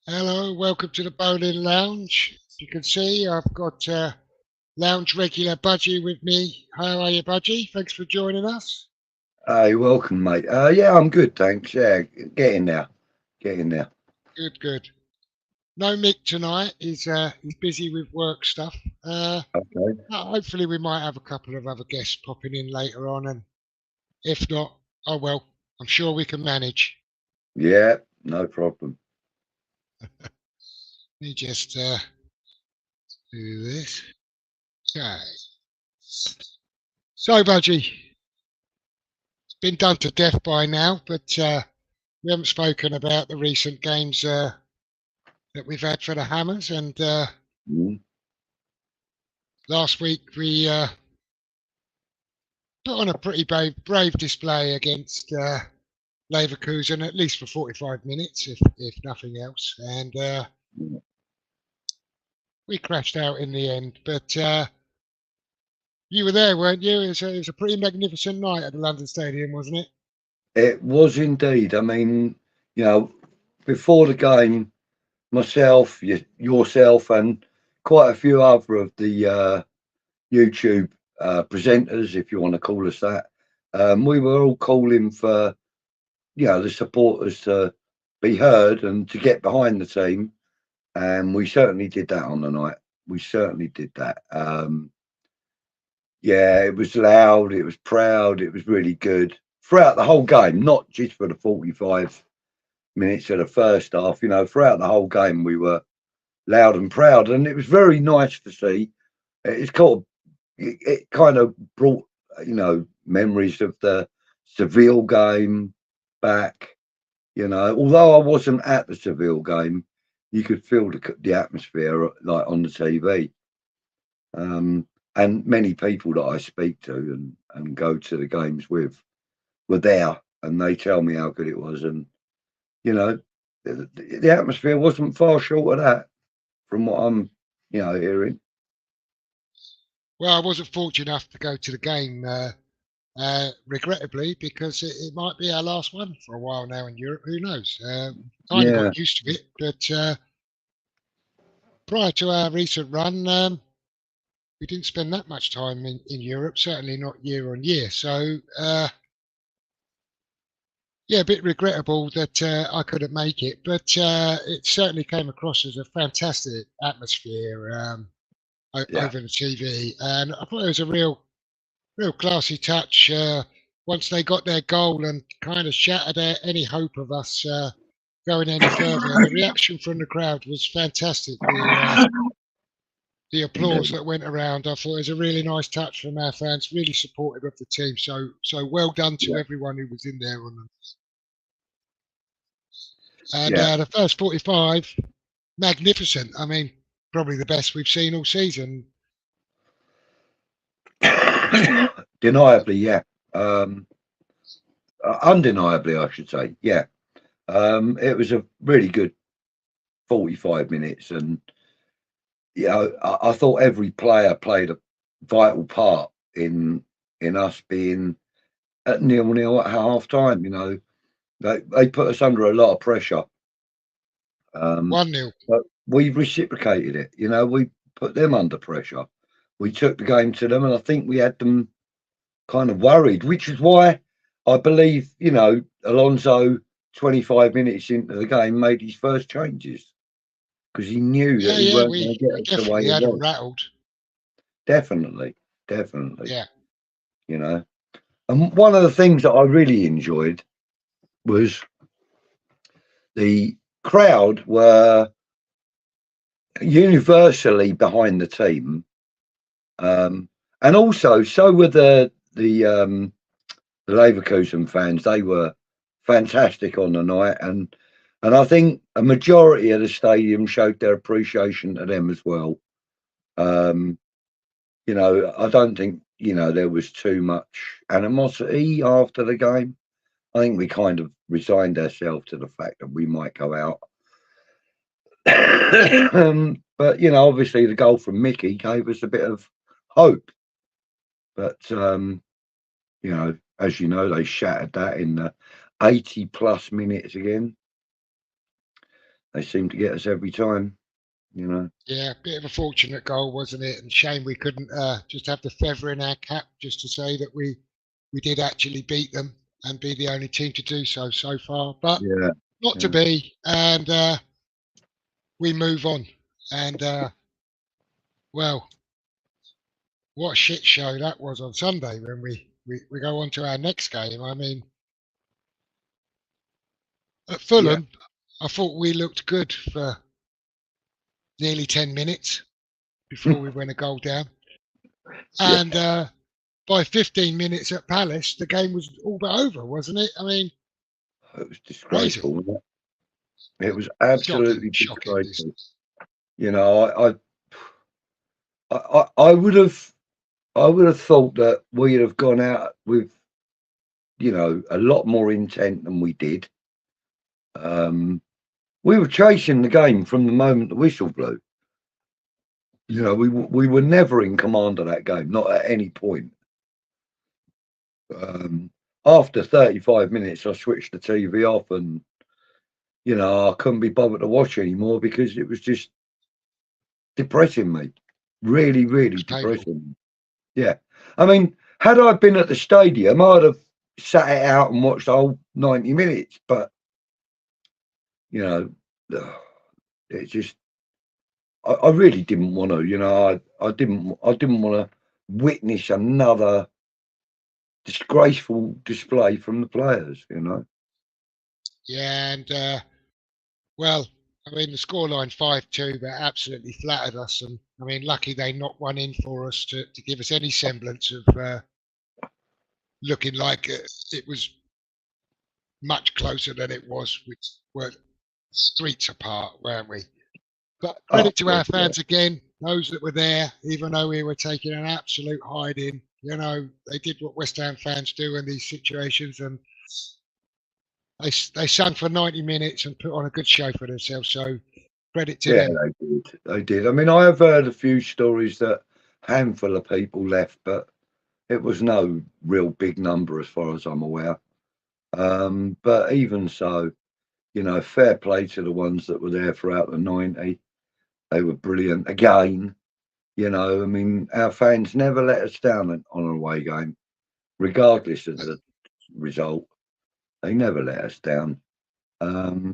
Hello, welcome to the Boleyn Lounge. As you can see, I've got lounge regular Budgie with me. How are you, Budgie? Thanks for joining us. You're welcome, mate. Yeah, I'm good, thanks. Yeah, getting there. Good. No Mick tonight. He's busy with work stuff. Okay. Hopefully we might have a couple of other guests popping in later on, and if not, oh well, I'm sure we can manage. Yeah, no problem. Let me just do this. Okay. So, Budgie, it's been done to death by now, but we haven't spoken about the recent games that we've had for the Hammers. And last week we put on a pretty brave display against Leverkusen, at least for 45 minutes, if nothing else. And we crashed out in the end. But you were there, weren't you? It was a pretty magnificent night at the London Stadium, wasn't it? It was indeed. I mean, before the game, myself, yourself, and quite a few other of the YouTube presenters, if you want to call us that, we were all calling for, the supporters to be heard and to get behind the team. And we certainly did that on the night. We certainly did that. It was loud, it was proud, it was really good throughout the whole game, not just for the 45 minutes of the first half. Throughout the whole game we were loud and proud, and it was very nice to see. It kind of brought memories of the Seville game back. Although I wasn't at the Seville game, you could feel the atmosphere like on the TV. And many people that I speak to and go to the games with were there, and they tell me how good it was. And the atmosphere wasn't far short of that, from what I'm hearing. Well, I wasn't fortunate enough to go to the game, regrettably, because it might be our last one for a while now in Europe. Who knows? Kind of got used to it, but prior to our recent run, we didn't spend that much time in Europe, certainly not year on year. So, a bit regrettable that I couldn't make it, but it certainly came across as a fantastic atmosphere over the TV. And I thought it was a real classy touch once they got their goal and kind of shattered any hope of us going any further. The reaction from the crowd was fantastic. The applause that went around, I thought it was a really nice touch from our fans, really supportive of the team. So well done to everyone who was in there on them. And the first 45, magnificent. I mean, probably the best we've seen all season. Undeniably, yeah. Undeniably, I should say, yeah. It was a really good 45 minutes, and I thought every player played a vital part in us being at 0-0 at half time. They put us under a lot of pressure. 1-0. But we reciprocated it. We put them under pressure. We took the game to them, and I think we had them kind of worried, which is why I believe, Alonso, 25 minutes into the game, made his first changes, because he knew that he weren't going to get us the way he was. Rattled. Definitely. Yeah. And one of the things that I really enjoyed was the crowd were universally behind the team, and also so were the Leverkusen fans. They were fantastic on the night, and I think a majority of the stadium showed their appreciation to them as well. Um, I don't think there was too much animosity after the game. I think we kind of resigned ourselves to the fact that we might go out. But obviously the goal from Mickey gave us a bit of hope. But as you know, they shattered that in the 80+ minutes again. They seem to get us every time. Yeah, a bit of a fortunate goal, wasn't it? And shame we couldn't just have the feather in our cap just to say that we did actually beat them and be the only team to do so far. But Yeah, not to be, and we move on. And well, what a shit show that was on Sunday when we go on to our next game. I mean, at Fulham, I thought we looked good for nearly 10 minutes before we went a goal down. And by 15 minutes at Palace, the game was all but over, wasn't it? I mean, it was disgraceful, wasn't it? It was absolutely disgraceful. I would have thought that we'd have gone out with a lot more intent than we did. We were chasing the game from the moment the whistle blew. We were never in command of that game, not at any point. After 35 minutes, I switched the TV off, and I couldn't be bothered to watch anymore because it was just depressing me. Really, really depressing me. Yeah. I mean, had I been at the stadium, I'd have sat it out and watched the whole 90 minutes. But, it just, I really didn't want to, I didn't want to witness another disgraceful display from the players, Yeah, and well, I mean, the scoreline 5-2, but absolutely flattered us. And I mean, lucky they knocked one in for us to give us any semblance of looking like it was much closer than it was, which were streets apart, weren't we? But credit to our fans again, those that were there, even though we were taking an absolute hiding. They did what West Ham fans do in these situations, and they sung for 90 minutes and put on a good show for themselves. So credit to them. They did. I mean, I have heard a few stories that a handful of people left, but it was no real big number as far as I'm aware. But even so, fair play to the ones that were there throughout the 90. They were brilliant. Again, I mean, our fans never let us down on an away game, regardless of the result. They never let us down.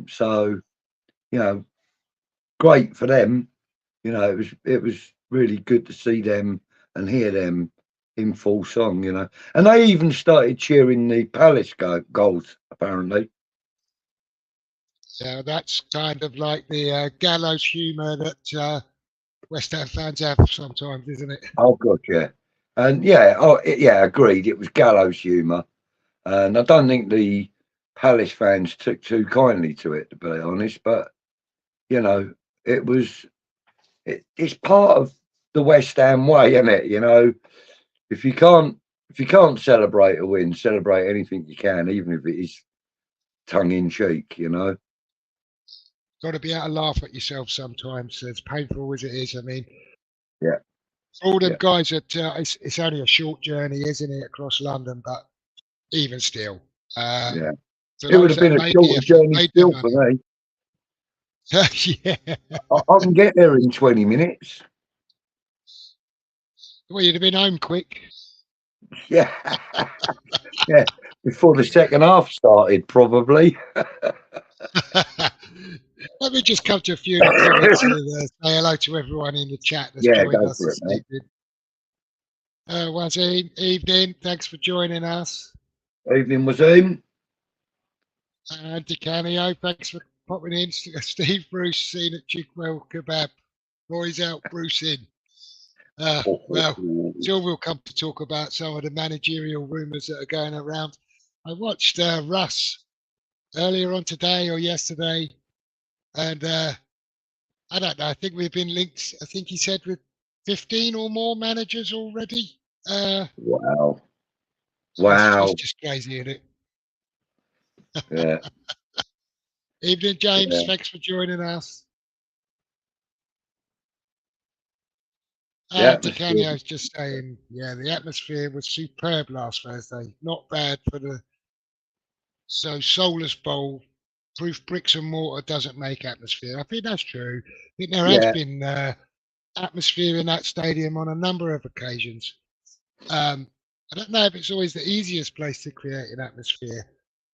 So, great for them. It was really good to see them and hear them in full song. And they even started cheering the Palace goals, apparently. Yeah, that's kind of like the gallows humour that West Ham fans have sometimes, isn't it? Oh God, yeah, and agreed. It was gallows humour, and I don't think the Palace fans took too kindly to it, to be honest. But it was. It's part of the West Ham way, isn't it? If you can't celebrate a win, celebrate anything you can, even if it is tongue in cheek. Got to be able to laugh at yourself sometimes, as painful as it is. I mean, Yeah. For all them guys that it's only a short journey, isn't it, across London? But even still, Yeah. So It would have been a shorter journey still for me. Yeah. I can get there in 20 minutes. Well, you'd have been home quick. Yeah. Yeah. Before the second half started, probably. Let me just come to a few of the comments and say hello to everyone in the chat that's joined us this evening. Wazim, evening. Thanks for joining us. Evening, Wazim. And DeCanio, thanks for popping in. Steve Bruce, seen at Chigwell Kebab. or he's out bruising. Well, sure we'll come to talk about some of the managerial rumours that are going around. I watched Russ earlier on today or yesterday, and I don't know. I think we've been linked. I think he said with 15 or more managers already. Wow. It's just crazy, isn't it? Yeah. Evening, James. Yeah. Thanks for joining us. The Ticanio's just saying, yeah, the atmosphere was superb last Thursday. Not bad for the Soulless Bowl. Proof bricks and mortar doesn't make atmosphere. I think that's true. I think there has been atmosphere in that stadium on a number of occasions. I don't know if it's always the easiest place to create an atmosphere,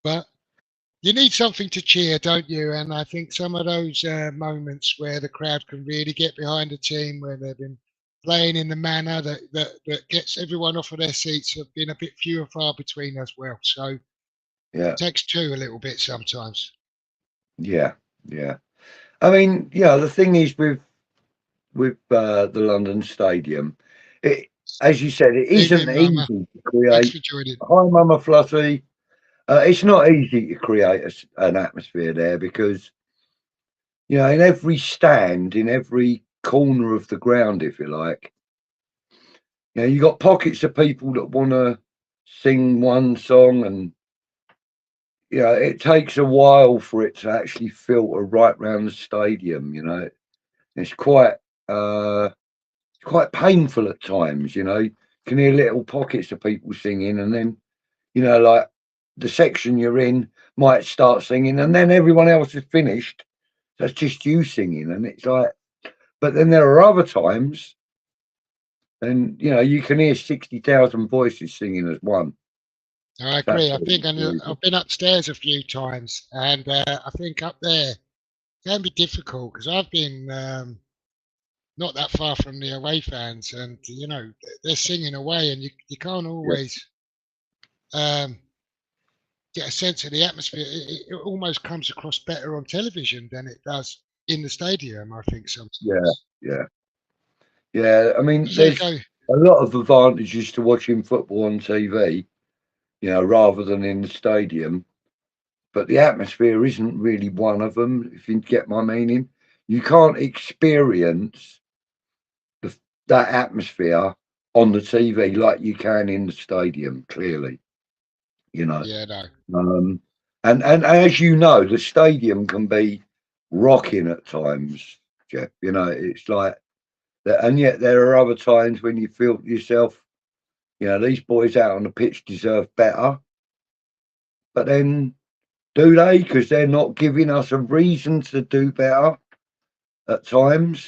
but you need something to cheer, don't you? And I think some of those moments where the crowd can really get behind the team, where they've been playing in the manner that gets everyone off of their seats, have been a bit few and far between as well. So it takes two a little bit sometimes. Yeah. I mean, the thing is with the London Stadium, as you said, it isn't easy to create. Thanks for joining. Hi, Mama Fluffy. It's not easy to create an atmosphere there because, in every stand, in every corner of the ground, if you like, you got pockets of people that want to sing one song, and it takes a while for it to actually filter right round the stadium. It's quite painful at times. You can hear little pockets of people singing, and then like the section you're in might start singing, and then everyone else is finished. That's just you singing, and it's like. But then there are other times, and you can hear 60,000 voices singing as one. I agree. I think I've been upstairs a few times, and I think up there it can be difficult because I've been not that far from the away fans, and they're singing away, and you can't always get a sense of the atmosphere. It almost comes across better on television than it does in the stadium, I think sometimes. Yeah. I mean, there's a lot of advantages to watching football on TV, rather than in the stadium. But the atmosphere isn't really one of them, if you get my meaning. You can't experience that atmosphere on the TV like you can in the stadium, clearly. Yeah, no. And as you know, the stadium can be rocking at times, Jeff. It's like that, and yet there are other times when you feel to yourself, these boys out on the pitch deserve better. But then, do they? Because they're not giving us a reason to do better at times.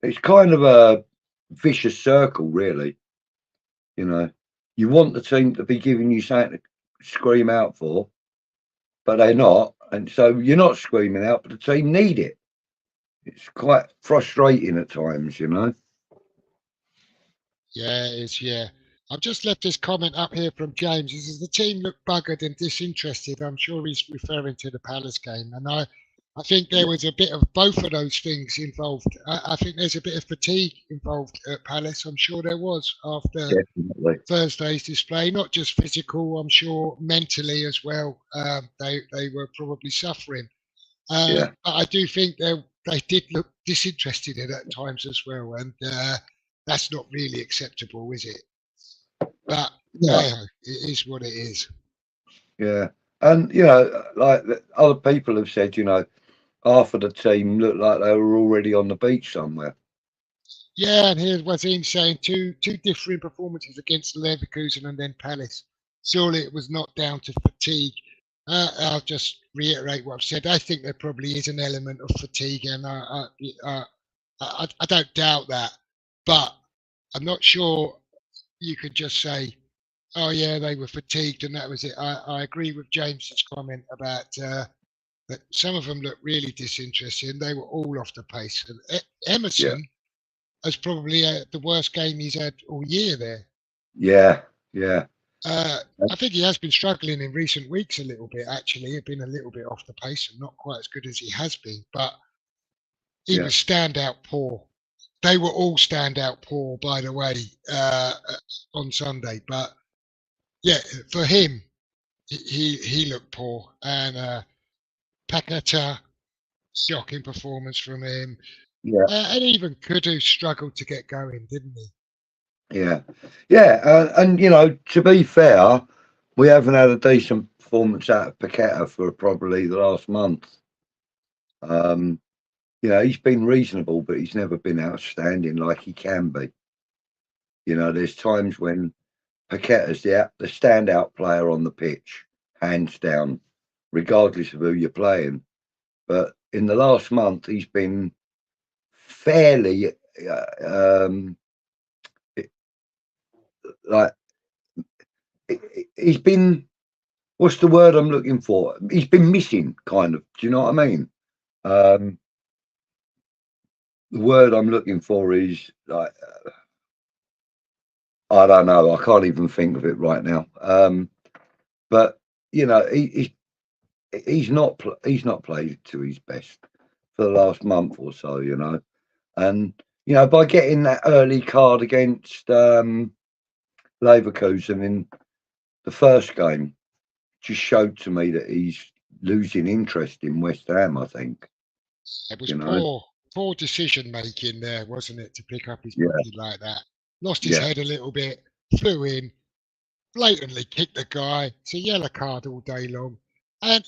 It's kind of a vicious circle, really. You want the team to be giving you something to scream out for, but they're not, and so you're not screaming out, but the team need it. It's quite frustrating at times. Yeah, it is. Yeah. I've just left this comment up here from James. He says the team looked buggered and disinterested. I'm sure he's referring to the Palace game. And I think there was a bit of both of those things involved. I think there's a bit of fatigue involved at Palace. I'm sure there was after Thursday's display, not just physical, I'm sure mentally as well. They were probably suffering. But I do think they did look disinterested at times as well. And that's not really acceptable, is it? But it is what it is. Yeah. And, like other people have said, half of the team looked like they were already on the beach somewhere. Yeah, and here's Wazim saying two differing performances against Leverkusen and then Palace. Surely it was not down to fatigue. I'll just reiterate what I've said. I think there probably is an element of fatigue, and I don't doubt that. But I'm not sure you could just say, oh yeah, they were fatigued and that was it. I agree with James's comment about that some of them looked really disinterested and they were all off the pace. And Emerson has probably the worst game he's had all year there. Yeah. I think he has been struggling in recent weeks a little bit, actually. He's been a little bit off the pace and not quite as good as he has been. But he was standout poor. They were all standout poor, by the way, on Sunday. But yeah, for him, he looked poor, and Paqueta, shocking performance from him. Yeah. And even Kudu struggled to get going, didn't he? Yeah. And you know, to be fair, we haven't had a decent performance out of Paqueta for probably the last month. You know, he's been reasonable, but he's never been outstanding like he can be. You know, there's times when Paqueta's the standout player on the pitch, hands down, regardless of who you're playing. But in the last month, he's been fairly like he's been. What's the word I'm looking for? He's been missing, kind of. Do you know what I mean? The word I'm looking for is like I don't know. I can't even think of it right now. But you know, he's not played to his best for the last month or so. You know, and you know, by getting that early card against Leverkusen in the first game, just showed to me that he's losing interest in West Ham. I think it was poor decision making there, wasn't it, to pick up his bookie like that? Lost his head a little bit, flew in, blatantly kicked the guy. It's a yellow card all day long, and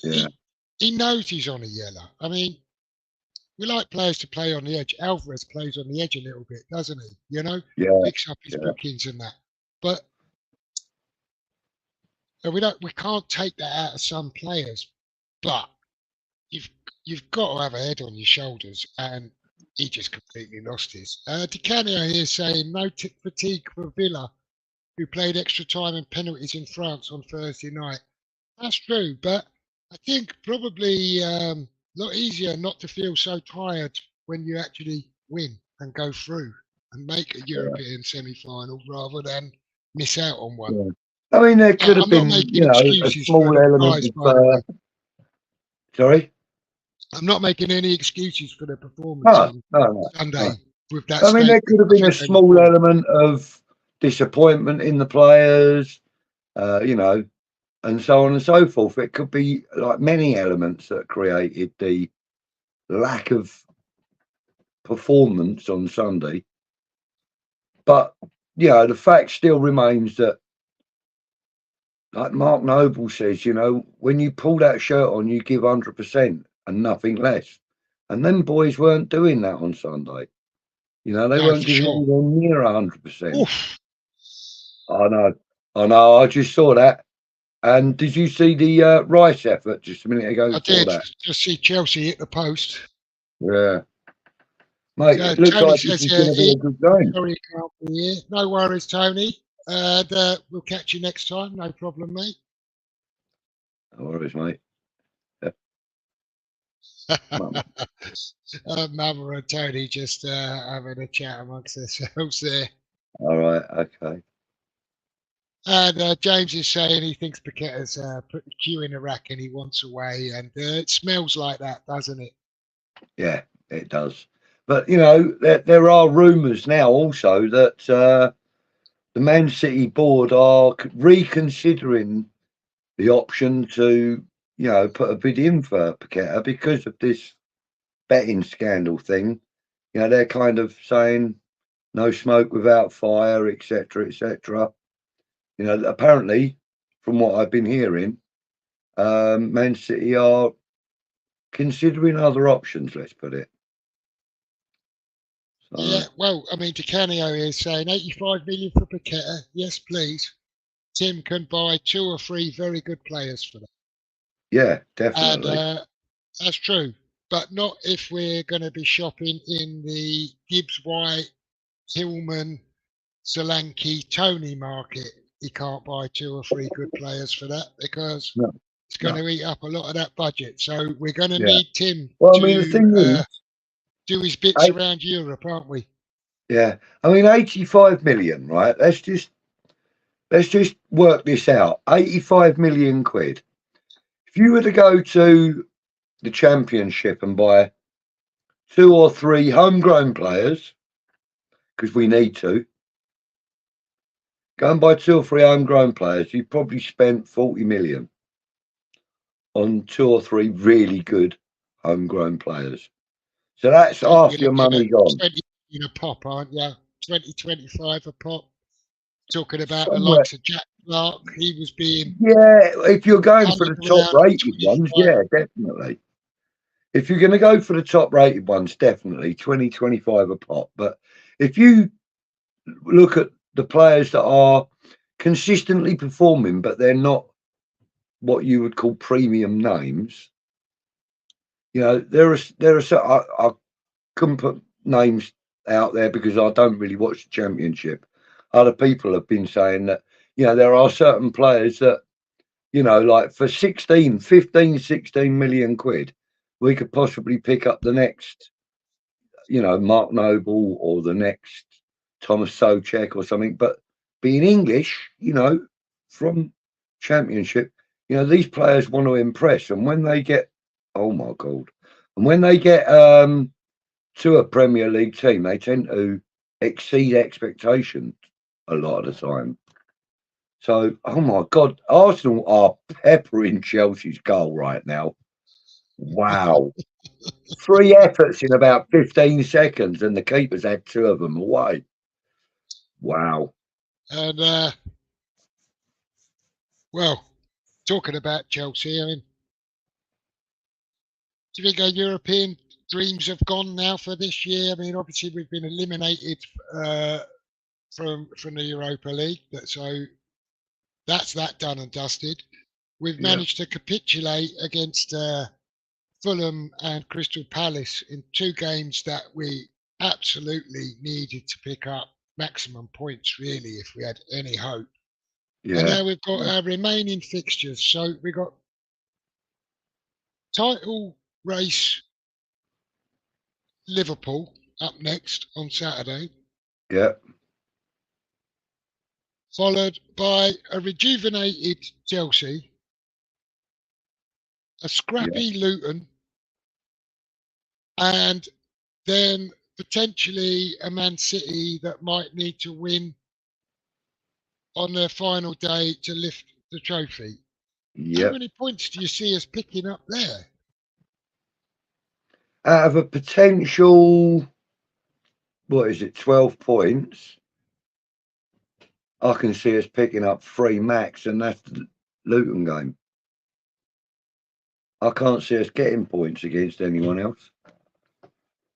he knows he's on a yellow. I mean, we like players to play on the edge. Alvarez plays on the edge a little bit, doesn't he? You know, picks up his bookings and that, but. We can't take that out of some players, but you've got to have a head on your shoulders, and he just completely lost his. Di Canio here saying no fatigue for Villa, who played extra time and penalties in France on Thursday night. That's true, but I think probably a lot easier not to feel so tired when you actually win and go through and make a European semi-final rather than miss out on one. Yeah. I mean, there could have been, you know, a small element of. Sorry? I'm not making any excuses for the performance on Sunday with that. I mean, there could have been a small element of disappointment in the players, you know, and so on and so forth. It could be like many elements that created the lack of performance on Sunday. But, you know, the fact still remains that, like Mark Noble says, you know, when you pull that shirt on, you give 100% and nothing less. And them boys weren't doing that on Sunday. You know, they weren't giving anywhere near 100%. I know. I just saw that. And did you see the Rice effort just a minute ago? I did. Just see Chelsea hit the post. Yeah. Mate, it looks like this is going to be a good game. Sorry, can't be here. No worries, Tony. We'll catch you next time. No problem, mate. No worries, mate. Mama and Tony just having a chat amongst themselves there. All right, okay. And James is saying he thinks Paqueta's put the cue in the rack and he wants away, and it smells like that, doesn't it? Yeah, it does. But you know, there are rumours now also that the Man City board are reconsidering the option to, you know, put a bid in for Paqueta because of this betting scandal thing. You know, they're kind of saying no smoke without fire, etc., etc. You know, apparently, from what I've been hearing, Man City are considering other options. Let's put it. So, yeah, well, I mean, Di Canio is saying 85 million for Paqueta. Yes, please. Tim can buy 2 or 3 very good players for that. Yeah, definitely. And that's true, but not if we're going to be shopping in the Gibbs White, Tillman, Solanke, Tony market. He can't buy 2 or 3 good players for that because it's going to eat up a lot of that budget. So we're going to need Tim to do his bits around Europe, aren't we? Yeah, I mean 85 million, right? Let's just work this out. 85 million quid. If you were to go to the Championship and buy 2 or 3 homegrown players, because we need to. Go and buy 2 or 3 homegrown players. You've probably spent 40 million on 2 or 3 really good homegrown players. So that's So half you're your looking at money gone. 20 in a pop, aren't you? 20, 25 a pop. Talking about the Somewhere. likes of Jack Clark, he was being Yeah, if you're going for hunted the top around rated ones, 25. yeah, definitely. If you're going to go for the top rated ones, definitely 20, 25 a pop. But if you look at the players that are consistently performing, but they're not what you would call premium names, you know, there are I couldn't put names out there because I don't really watch the championship. Other people have been saying that, you know, there are certain players that, you know, like for 16, 15, 16 million quid, we could possibly pick up the next, you know, Mark Noble or the next Thomas Soucek or something. But being English, you know, from championship, you know, these players want to impress. And when they get, oh my God, and when they get to a Premier League team, they tend to exceed expectations a lot of the time. So, oh my God, Arsenal are peppering Chelsea's goal right now. Wow. 3 efforts in about 15 seconds, and the keeper's had 2 of them away. Wow. And, well, talking about Chelsea, I mean, do you think our European dreams have gone now for this year? I mean, obviously we've been eliminated from the Europa League, so that's that done and dusted. We've Yeah. managed to capitulate against Fulham and Crystal Palace in 2 games that we absolutely needed to pick up maximum points, really, if we had any hope. And Yeah. now we've got our remaining fixtures. So we've got title race Liverpool up next on Saturday, Yeah. followed by a rejuvenated Chelsea, a Yeah. scrappy Luton, and then potentially a Man City that might need to win on their final day to lift the trophy. How Yeah. many points do you see us picking up there? Out of a potential, what is it, 12 points, I can see us picking up 3 max, and that's the Luton game. I can't see us getting points against anyone else.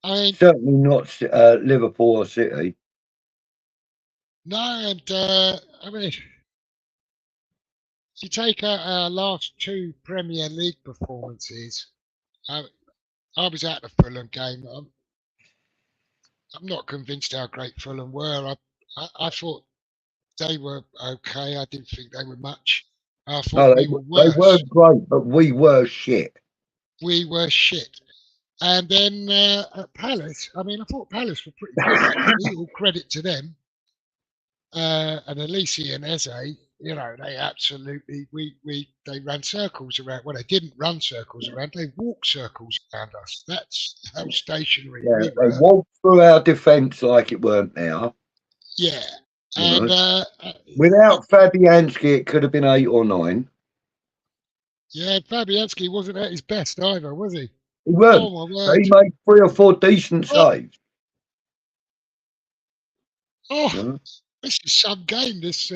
I mean, Certainly not Liverpool or City. no, and I mean, if you take out our last 2 Premier League performances, I, I was at the Fulham game. I'm not convinced how great Fulham were. I thought they were okay. I didn't think they were much. I thought No, we were they were worse. great, but we were shit. We were shit. And then at Palace, I mean, I thought Palace were pretty good actually. All credit to them. And Elise and Eze, you know, they absolutely they ran circles around. Well, they didn't run circles around. They walked circles around us. That's how stationary Yeah, we they were. walked through our defence like it weren't there. Yeah, You and know, without Fabianski, it could have been 8 or 9. yeah, Fabianski wasn't at his best either, was he? He weren't. Oh my But he word! made 3 or 4 decent Oh, saves. oh, You know? this is some game. This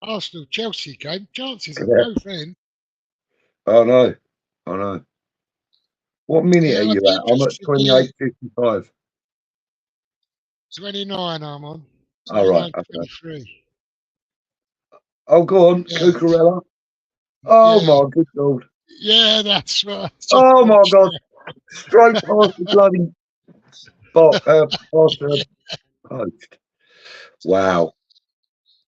Arsenal Chelsea game. Chances at Yeah, both ends. I know. I know. What minute are Yeah, I'd you be at? I'm at interested to hear. 28:55. 29, I'm on. All right. 29, Okay. 23. Oh, go on, Yeah, Cucurella. Oh yeah, my good lord. yeah. That's right. Just Oh my watched God. Straight past the bloody past the post. Wow.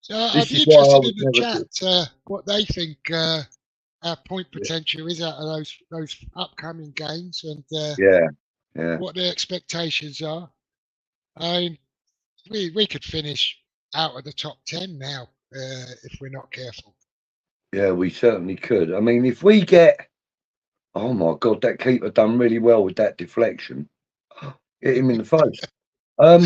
So I'd This be is why I interested would in the never chat do. what they think our point Yeah. potential is out of those upcoming games and Yeah. Yeah. what their expectations are. I mean, we could finish out of the top 10 now if we're not careful. Yeah, we certainly could. I mean, if we get, oh my God, that keeper done really well with that deflection. Hit him in the face. I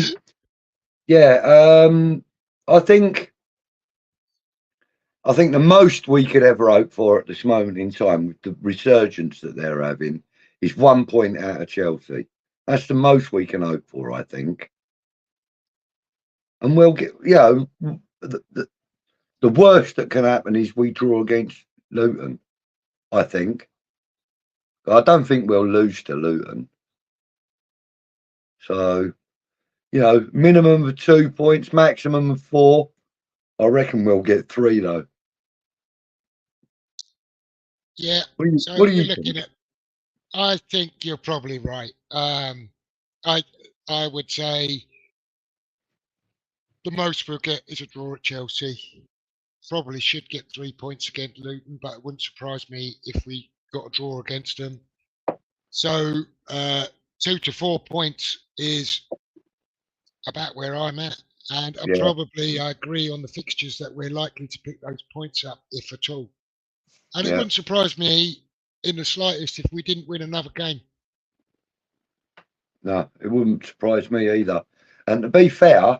think the most we could ever hope for at this moment in time, with the resurgence that they're having, is 1 point out of Chelsea. That's the most we can hope for, I think. And we'll get, the worst that can happen is we draw against Luton, I think. I don't think we'll lose to Luton. So, minimum of 2 points, maximum of 4. I reckon we'll get 3, though. Yeah. What do you think? I think you're probably right. I would say the most we'll get is a draw at Chelsea. Probably should get 3 points against Luton, but it wouldn't surprise me if we got a draw against them. So 2 to 4 points is about where I'm at. And I agree on the fixtures that we're likely to pick those points up, if at all. And it wouldn't surprise me in the slightest if we didn't win another game. No, it wouldn't surprise me either. And to be fair,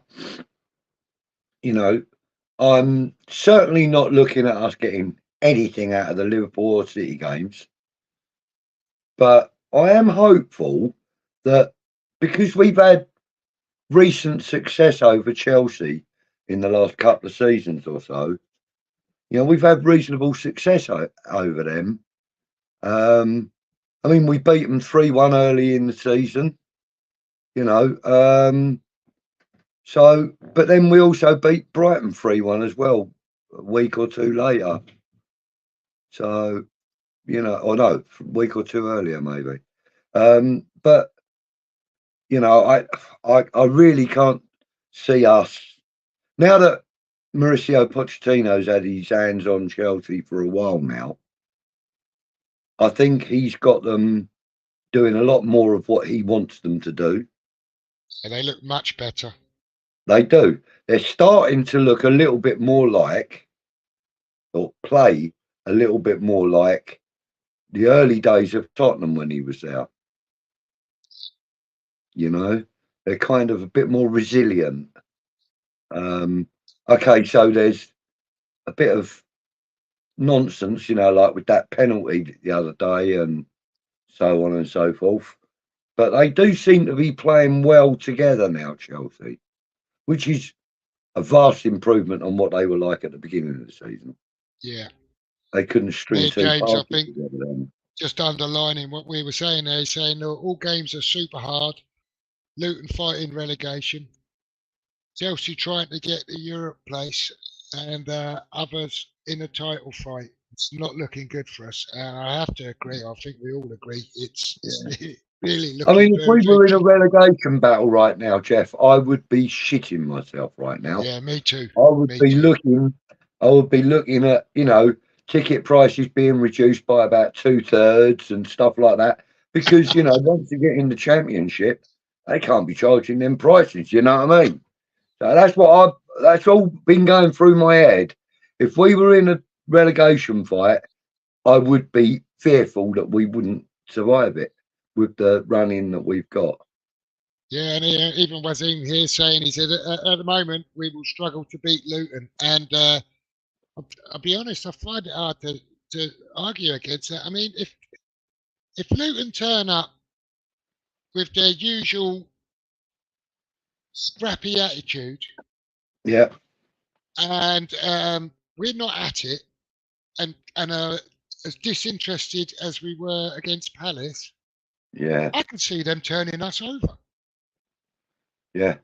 I'm certainly not looking at us getting anything out of the Liverpool or City games. But I am hopeful that, because we've had recent success over Chelsea in the last couple of seasons or so, we've had reasonable success over them. We beat them 3-1 early in the season, but then we also beat Brighton 3-1 as well a week or two later. So, or no, a week or two earlier maybe. But I really can't see us, now that Mauricio Pochettino's had his hands on Chelsea for a while now. I think he's got them doing a lot more of what he wants them to do. And they look much better. They do. They're starting to look a little bit more like, or play a little bit more like, the early days of Tottenham when he was there. They're kind of a bit more resilient. Okay, so there's a bit of nonsense, like with that penalty the other day and so on and so forth. But they do seem to be playing well together now, Chelsea, which is a vast improvement on what they were like at the beginning of the season. Yeah. They couldn't string two James, passes I think, together then. Just underlining what we were saying there, saying all games are super hard. Luton fighting relegation. Chelsea trying to get the Europe place, and others in a title fight. It's not looking good for us. And I have to agree. I think we all agree. It's really looking if we were in a relegation battle right now, Jeff, I would be shitting myself right now. Yeah, me too. I would be looking at, ticket prices being reduced by about 2/3 and stuff like that. Because, once you get in the Championship, they can't be charging them prices, you know what I mean? So that's all been going through my head. If we were in a relegation fight, I would be fearful that we wouldn't survive it with the running that we've got. Yeah, and even Wazim here saying, he said, at the moment, we will struggle to beat Luton. And I'll be honest, I find it hard to argue against that. I mean, if Luton turn up with their usual scrappy attitude, and we're not at it, and as disinterested as we were against Palace, I can see them turning us over. Yeah,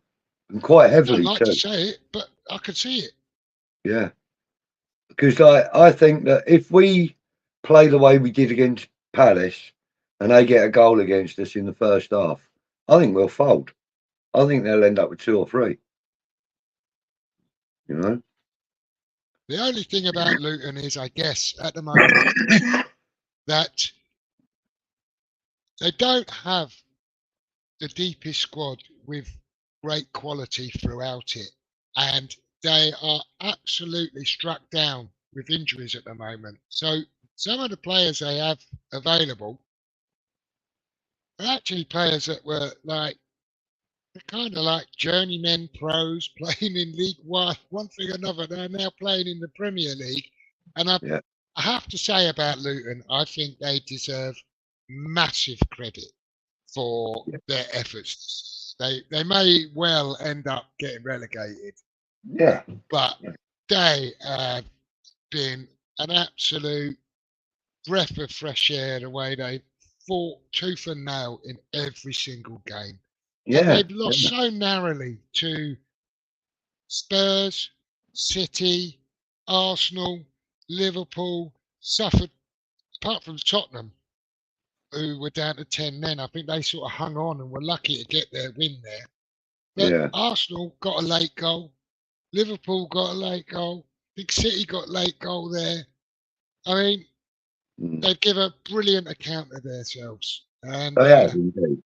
and quite heavily. I don't like to say it, but I can see it. Yeah, because I think that if we play the way we did against Palace and they get a goal against us in the first half, I think we'll fold. I think they'll end up with 2 or 3. The only thing about Luton is, I guess, at the moment, that they don't have the deepest squad with great quality throughout it, and they are absolutely struck down with injuries at the moment. So some of the players they have available are actually players that were like they're kind of like journeymen pros playing in League one thing or another. They're now playing in the Premier League. And Yeah, I have to say about Luton, I think they deserve massive credit for yeah, their efforts. They may well end up getting relegated, yeah, but they have been an absolute breath of fresh air the way they fought tooth and nail in every single game. yeah, They've lost so narrowly to Spurs, City, Arsenal, Liverpool, suffered, apart from Tottenham, who were down to 10 men. I think they sort of hung on and were lucky to get their win there. But yeah. Arsenal got a late goal. Liverpool got a late goal. I think City got a late goal there. I mean, Mm. they give a brilliant account of themselves. And They have indeed.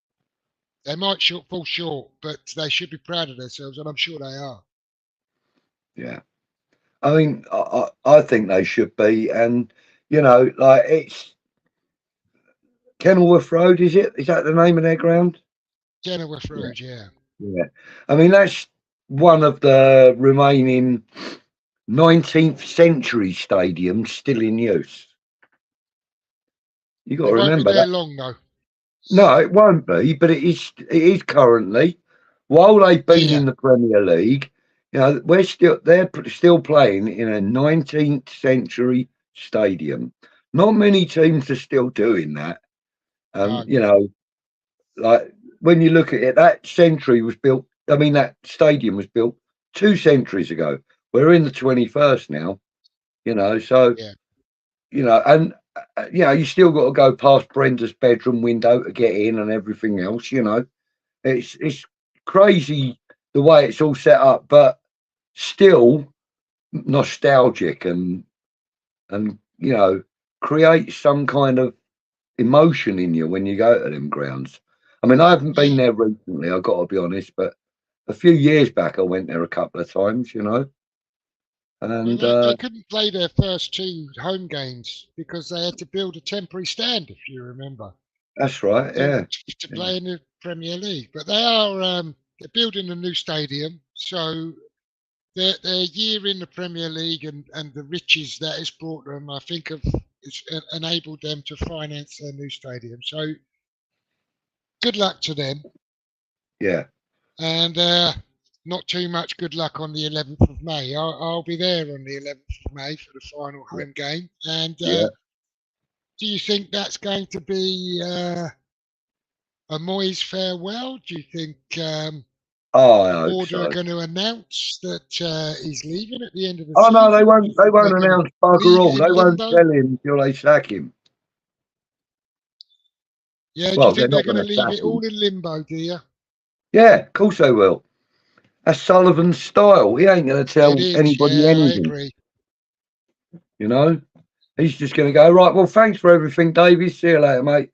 they might fall short, but they should be proud of themselves, and I'm sure they are. Yeah. I mean, I think they should be, and like it's Kenilworth Road, is it? Is that the name of their ground? Kenilworth Yeah, Road, yeah. yeah. I mean, that's one of the remaining 19th century stadiums still in use. You got It to won't be remember there that. long, though. No, it won't be, but it is. It is currently. While they've Yeah, been yeah. in the Premier League, they're still playing in a 19th century stadium. Not many teams are still doing that. No. Like when you look at it, that century was built. I mean, that stadium was built 2 centuries ago. We're in the 21st now. So Yeah. and you still got to go past Brenda's bedroom window to get in and everything else. It's crazy the way it's all set up, but still nostalgic and creates some kind of emotion in you when you go to them grounds. I mean, I haven't been Yeah. there recently, I've got to be honest, but a few years back I went there a couple of times, Well, and they couldn't play their first two home games because they had to build a temporary stand, if you remember, that's right, to yeah, to yeah, play in the Premier League. But they're building a new stadium, so their year in the Premier League and the riches that it's brought them, I think, have it's enabled them to finance their new stadium. So good luck to them, yeah, and not too much good luck on the 11th of May. I'll be there on the 11th of May for the final home game. And yeah. do you think that's going to be a Moyes farewell? Do you think Oh, I the hope board are so. going to announce that he's leaving at the end of the Oh no, they season? Do won't. you They think won't they're going to announce bugger leave all. it in They won't limbo? tell him until they sack him. Yeah, do you Well, they're think they're not going going to to leave sack it him. all in limbo, do you? Yeah, of course they will. That's Sullivan's style. He ain't going to It tell is, anybody yeah, I anything. agree. You know, he's just going to go right. Well, thanks for everything, Davey. See you later, mate.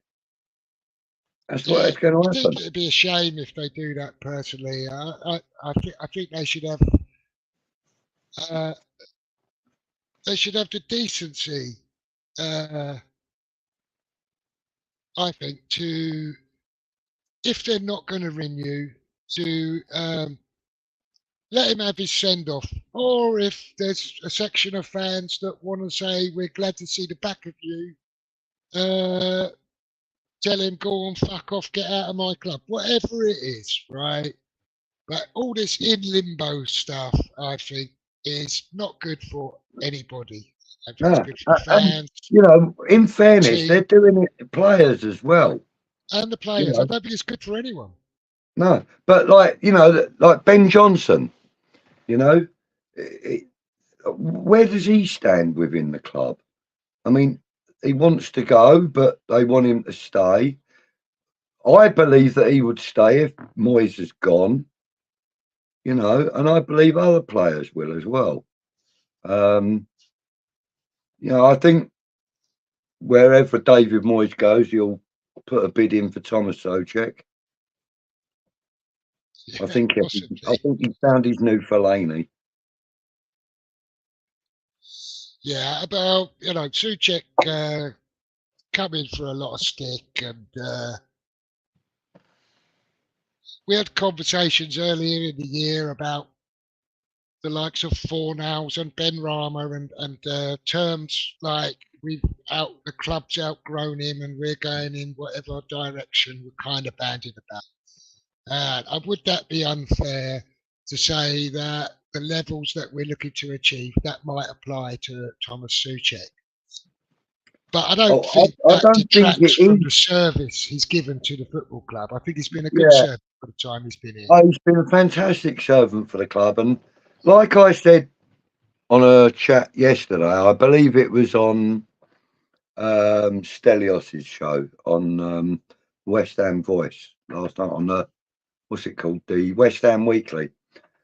That's what Yeah, it's going I to think happen. it'd be a shame if they do that personally. I think uh, they should have the decency, uh, I think, to, if they're not going to renew, to let him have his send off. Or if there's a section of fans that want to say, we're glad to see the back of you, uh, tell him, go on, fuck off, get out of my club. Whatever it is, right? But all this in limbo stuff, I think, is not good for anybody. I don't think it's No, good for the and fans, in fairness, they're team, doing it to players as well. and the You players. I know, don't think it's good for anyone. no, but like Ben Johnson. You know, it, where does he stand within the club? I mean, he wants to go, but they want him to stay. I believe that he would stay if Moyes is gone. And I believe other players will as well. Um, I think wherever David Moyes goes, he'll put a bid in for Thomas Soucek. I Yeah, think I possibly. think he found his new Fellaini. Yeah, but Suchek come in for a lot of stick, and we had conversations earlier in the year about the likes of Fornals and Ben Rama and terms like the club's outgrown him and we're going in whatever direction we're kind of banding about. And would that be unfair to say that the levels that we're looking to achieve that might apply to Thomas Souček? But I don't think I that don't think detracts it from is. the service he's given to the football club. I think he's been a good Yeah, servant for the time he's been here. he's been a fantastic servant for the club, and like I said on a chat yesterday, I believe it was on Stelios's show on West Ham Voice last night on the what's it called, the West Ham Weekly.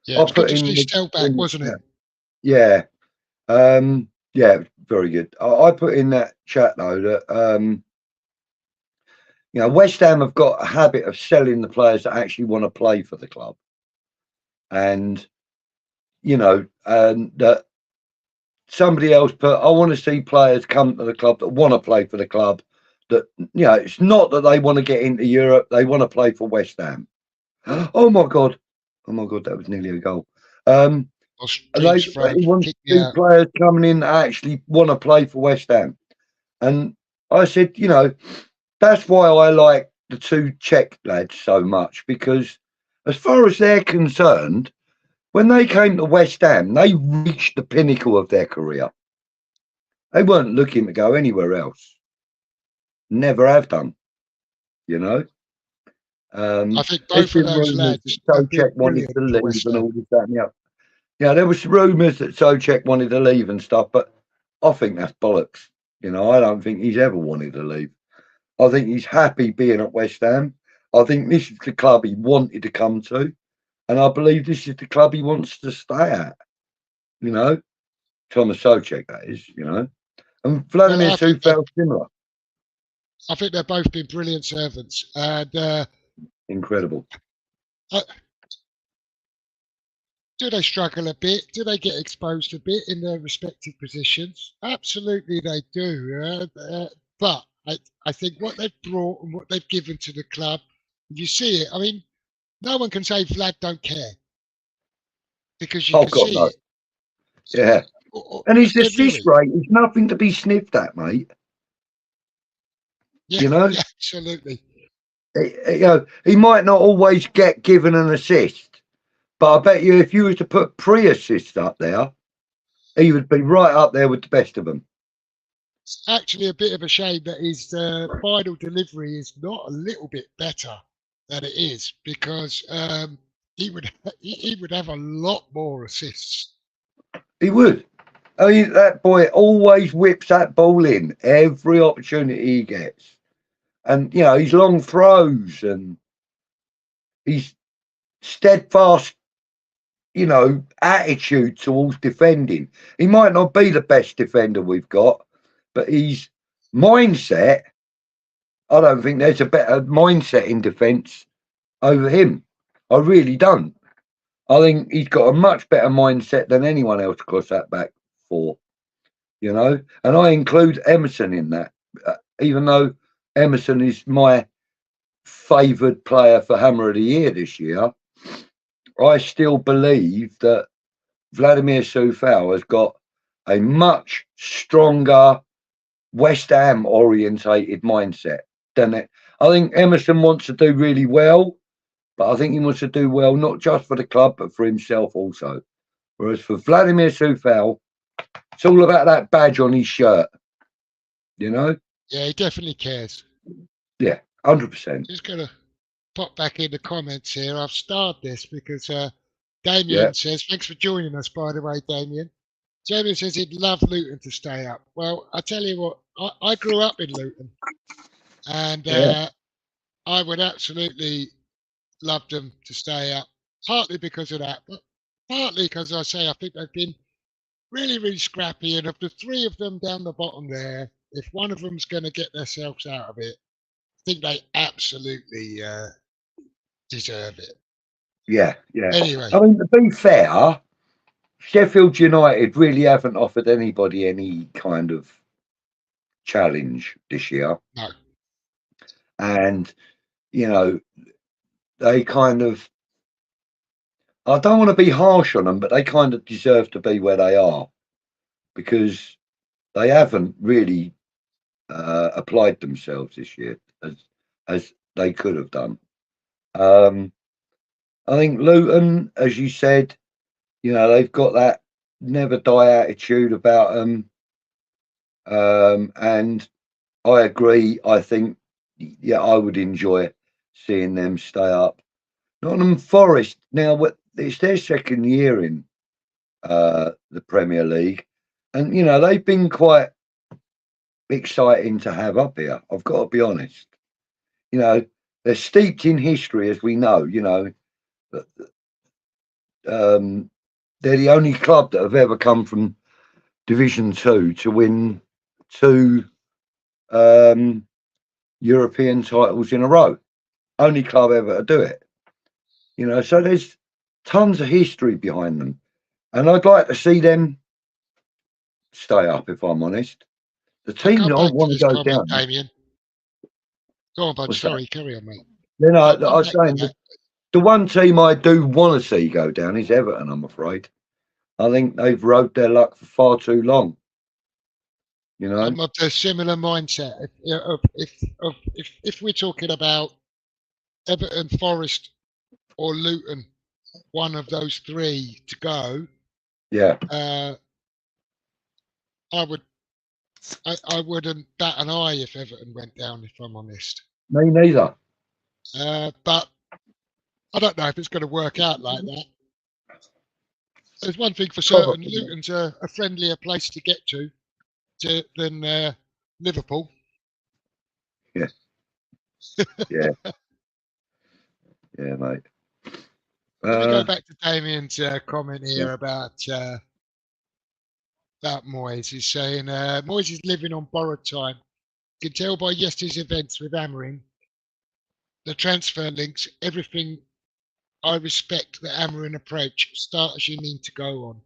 Yeah, I it was good put to see in Stel back, wasn't it? yeah, yeah, very good. I put in that chat though that you know, West Ham have got a habit of selling the players that actually want to play for the club, and you know, and that somebody else put, I want to see players come to the club that want to play for the club. That, you know, it's not that they want to get into Europe; they want to play for West Ham. Oh my god! Oh my god! That was nearly a goal. Dreams They thrown, want to kicked me see out. players coming in that actually want to play for West Ham, and I said, you know, that's why I like the two Czech lads so much, because as far as they're concerned, when they came to West Ham, they reached the pinnacle of their career. They weren't looking to go anywhere else. Never have done, you know. I think There's both of been those rumours that lads have been Souček wanted brilliant to for leave West and Ham. all this, that, and the other. Yeah, there was rumours that Souček wanted to leave and stuff, but I think that's bollocks. You know, I don't think he's ever wanted to leave. I think he's happy being at West Ham. I think this is the club he wanted to come to, and I believe this is the club he wants to stay at. You know, Thomas Souček, that is. You know, and Well, Vladimir Soufal similar. I think they've both been brilliant servants, and Incredible. do they struggle a bit? Do they get exposed a bit in their respective positions? Absolutely, they do. But I think what they've brought and what they've given to the club, if you see it, I mean, no one can say Vlad don't care because you Oh can God, see no. it. Yeah, and his Every assist week. rate is nothing to be sniffed at, mate. Yeah, You know, yeah, absolutely. you know, he might not always get given an assist, but I bet you if you were to put pre-assists up there, he would be right up there with the best of them. It's actually a bit of a shame that his final delivery is not a little bit better than it is because he would he would have a lot more assists. He would. I mean, that boy always whips that ball in every opportunity he gets. And, you know, his long throws and his steadfast, you know, attitude towards defending. He might not be the best defender we've got, but his mindset, I don't think there's a better mindset in defence over him. I really don't. I think he's got a much better mindset than anyone else across that back four, you know, and I include Emerson in that, even though Emerson is my favoured player for Hammer of the Year this year. I still believe that Vladimir Soufal has got a much stronger West Ham orientated mindset than it. I think Emerson wants to do really well, but I think he wants to do well not just for the club but for himself also. Whereas for Vladimir Soufal, it's all about that badge on his shirt, you know? Yeah, he definitely cares. Yeah, 100%. Just gonna pop back in the comments here. I've starred this because Damien Yeah, says, thanks for joining us, by the way, Damien. Damien says he'd love Luton to stay up. Well, I tell you what, I grew up in Luton and yeah, I would absolutely love them to stay up, partly because of that, but partly because I say I think they've been really, really scrappy. And of the three of them down the bottom there, if one of them's going to get themselves out of it, I think they absolutely deserve it. yeah, yeah. Anyway, I mean, to be fair, Sheffield United really haven't offered anybody any kind of challenge this year. no. And, you know, they kind of, I don't want to be harsh on them, but they kind of deserve to be where they are because they haven't really applied themselves this year as they could have done. I think Luton, as you said, they've got that never die attitude about them. And I agree. I think, I would enjoy seeing them stay up. Nottingham Forest, now it's their second year in the Premier League. And, they've been quite exciting to have up here. I've got to be honest. They're steeped in history, as we know, they're the only club that have ever come from Division 2 to win 2 European titles in a row. Only club ever to do it. So there's tons of history behind them. And I'd like to see them stay up, if I'm honest. The team that I want to go down. Damien. Go on, bud. Sorry, carry on, mate. Then I was saying the one team I do want to see go down is Everton, I'm afraid. I think they've rode their luck for far too long. I'm of the similar mindset. If we're talking about Everton, Forest, or Luton, one of those three to go, I wouldn't bat an eye if Everton went down, if I'm honest. Me neither. But I don't know if it's going to work out like that. There's one thing for certain: Luton's a friendlier place to get to than Liverpool. Yeah. Yeah. Yeah, mate. Let me go back to Damien's comment here about Moyes. He's saying Moyes is living on borrowed time. You can tell by yesterday's events with Amorim, the transfer links, everything. I respect the Amorim approach. Start as you need to go on.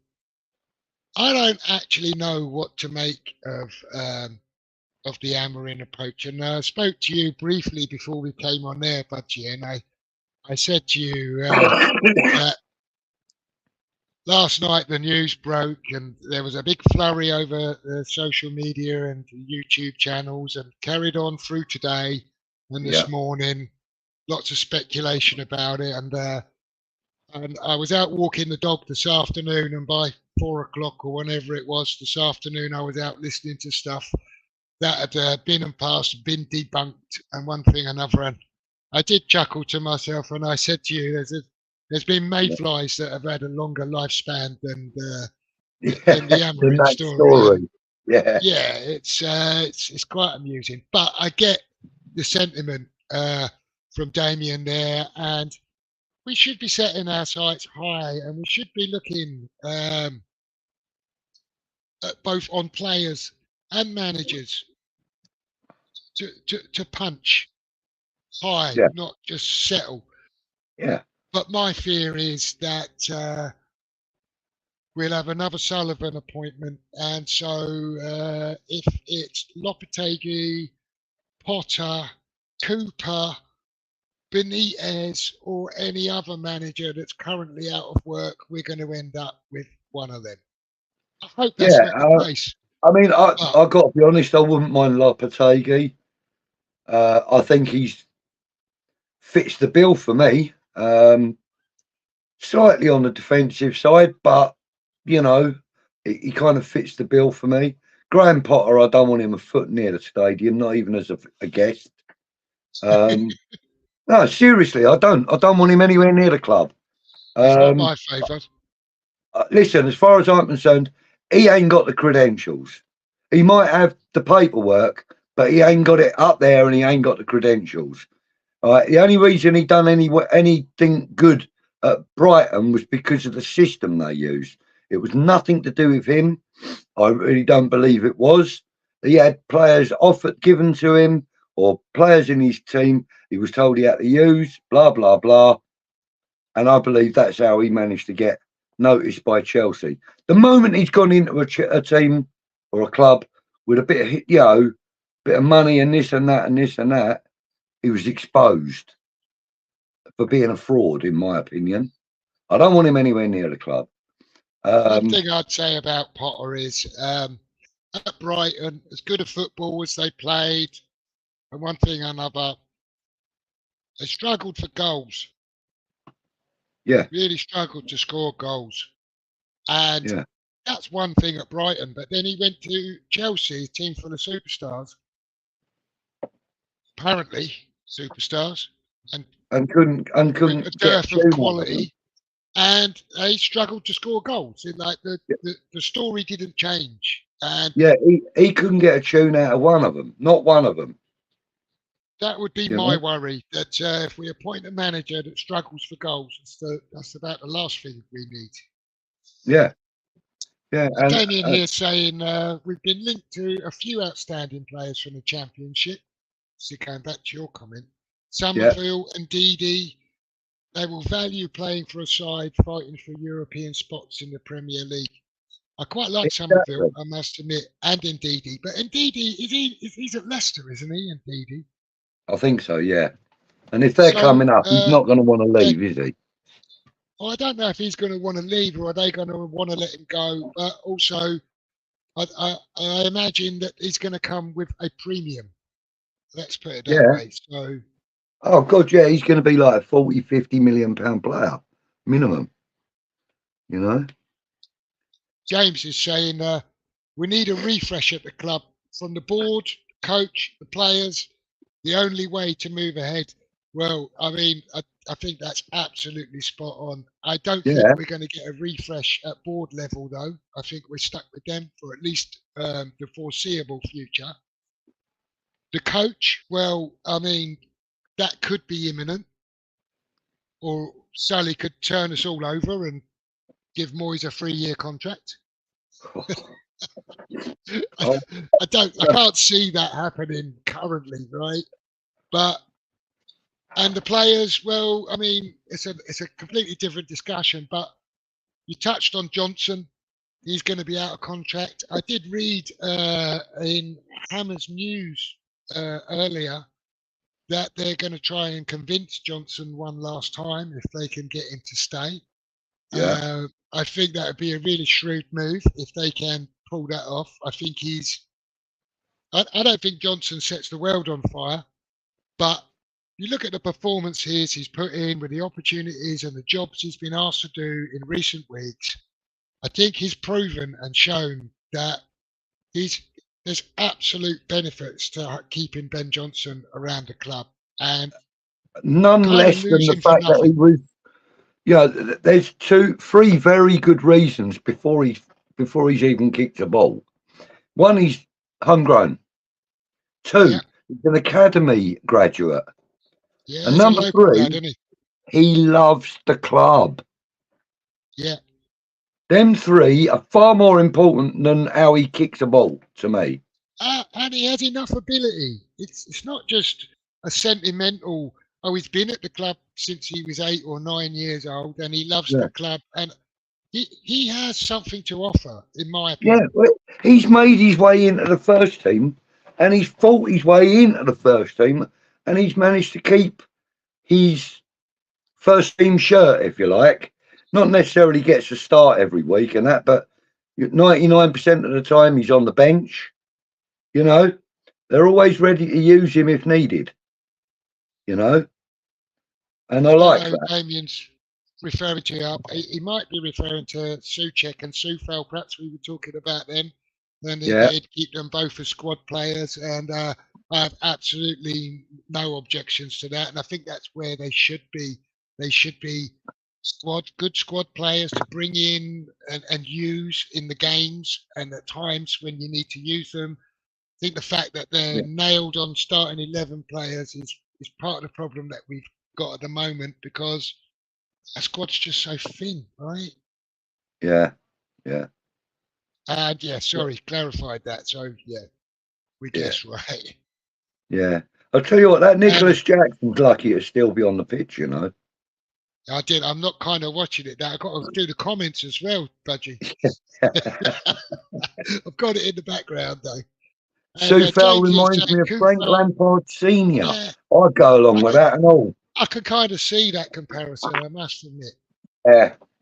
I don't actually know what to make of the Amorim approach, and I spoke to you briefly before we came on there, Budgie, and I said to you that last night the news broke and there was a big flurry over the social media and YouTube channels, and carried on through today and this morning. Lots of speculation about it, and I was out walking the dog this afternoon, and by 4 o'clock or whenever it was this afternoon, I was out listening to stuff that had been and passed, been debunked, and one thing another. And I did chuckle to myself, and I said to you, there's been mayflies that have had a longer lifespan than the Amorim story. Yeah, it's quite amusing. But I get the sentiment from Damien there, and we should be setting our sights high, and we should be looking at both on players and managers to punch high, not just settle. Yeah. But my fear is that we'll have another Sullivan appointment, and so if it's Lopetegui, Potter, Cooper, Benitez, or any other manager that's currently out of work, we're going to end up with one of them. I hope that's not the case. I mean, I've got to be honest, I wouldn't mind Lopetegui. I think he's fits the bill for me. Slightly on the defensive side, but he kind of fits the bill for me. Graham Potter, I don't want him a foot near the stadium, not even as a guest. No, seriously, I don't want him anywhere near the club. It's not my favourite. Listen, as far as I'm concerned, he ain't got the credentials. He might have the paperwork, but he ain't got it up there, and he ain't got the credentials. All right. The only reason he done anything good at Brighton was because of the system they used. It was nothing to do with him. I really don't believe it was. He had players given to him, or players in his team he was told he had to use, blah, blah, blah. And I believe that's how he managed to get noticed by Chelsea. The moment he's gone into a team or a club with a bit of, bit of money and this and that and this and that, he was exposed for being a fraud, in my opinion. I don't want him anywhere near the club. One thing I'd say about Potter is at Brighton, as good a football as they played, and one thing or another, they struggled for goals. Yeah. Really struggled to score goals. And that's one thing at Brighton. But then he went to Chelsea, a team full of superstars. Apparently, superstars. And couldn't a dearth of quality. And they struggled to score goals. Like the story didn't change. And he couldn't get a tune out of one of them. Not one of them. That would be my worry, that if we appoint a manager that struggles for goals, that's about the last thing we need. Yeah. Yeah. Damien here saying we've been linked to a few outstanding players from the Championship. So going back to your comment, Somerville and Didi, they will value playing for a side fighting for European spots in the Premier League. I quite like Somerville, I must admit, and Ndidi. But Ndidi, he's at Leicester, isn't he, Ndidi? I think so, yeah. And if they're coming up, he's not going to want to leave, is he? Well, I don't know if he's going to want to leave or are they going to want to let him go. But also, I imagine that he's going to come with a premium. Let's put it that way. So, oh, God, yeah, he's going to be like a 40, 50 million pound player, minimum. You know? James is saying we need a refresh at the club from the board, coach, the players. The only way to move ahead. Well, I mean, I think that's absolutely spot on. I don't think we're going to get a refresh at board level, though. I think we're stuck with them for at least the foreseeable future. The coach, well, I mean, that could be imminent. Or Sully could turn us all over and give Moyes a 3-year contract. I can't see that happening currently, right? And the players, well, I mean, it's a completely different discussion. But you touched on Johnson; he's going to be out of contract. I did read in Hammer's News earlier that they're going to try and convince Johnson one last time if they can get him to stay. Yeah. I think that would be a really shrewd move if they can pull that off. I think I don't think Johnson sets the world on fire, but you look at the performances he's put in with the opportunities and the jobs he's been asked to do in recent weeks. I think he's proven and shown that there's absolute benefits to keeping Ben Johnson around the club, and none less than the fact that he was. Yeah, there's 3 very good reasons before he's even kicked a ball. One, he's homegrown. 2, he's an academy graduate. Yeah, and number 3, he loves the club. Yeah. Them 3 are far more important than how he kicks a ball to me. And he has enough ability. It's not just a sentimental. Oh, he's been at the club since he was 8 or 9 years old, and he loves the club, and he has something to offer, in my opinion. Yeah, well, he's made his way into the first team, and he's fought his way into the first team, and he's managed to keep his first team shirt, if you like. Not necessarily gets a start every week and that, but 99% of the time he's on the bench. You know, they're always ready to use him if needed. You know, and I like that. Damien's referring to he might be referring to Souček and Soufal. Perhaps we were talking about them. And they'd keep them both as squad players, and I have absolutely no objections to that. And I think that's where they should be. They should be good squad players to bring in and use in the games, and at times when you need to use them. I think the fact that they're nailed on starting 11 players is part of the problem that we've got at the moment, because our squad's just so thin, right? Yeah. And clarified that. So we guess right. Yeah, I'll tell you what, that Nicholas Jackson's lucky to still be on the pitch. You know. I did. I'm not kind of watching it now. I've got to do the comments as well, Budgie. I've got it in the background though. Soufal reminds me of Frank Lampard Senior. I'd go along with that and all. I can kind of see that comparison, I must admit.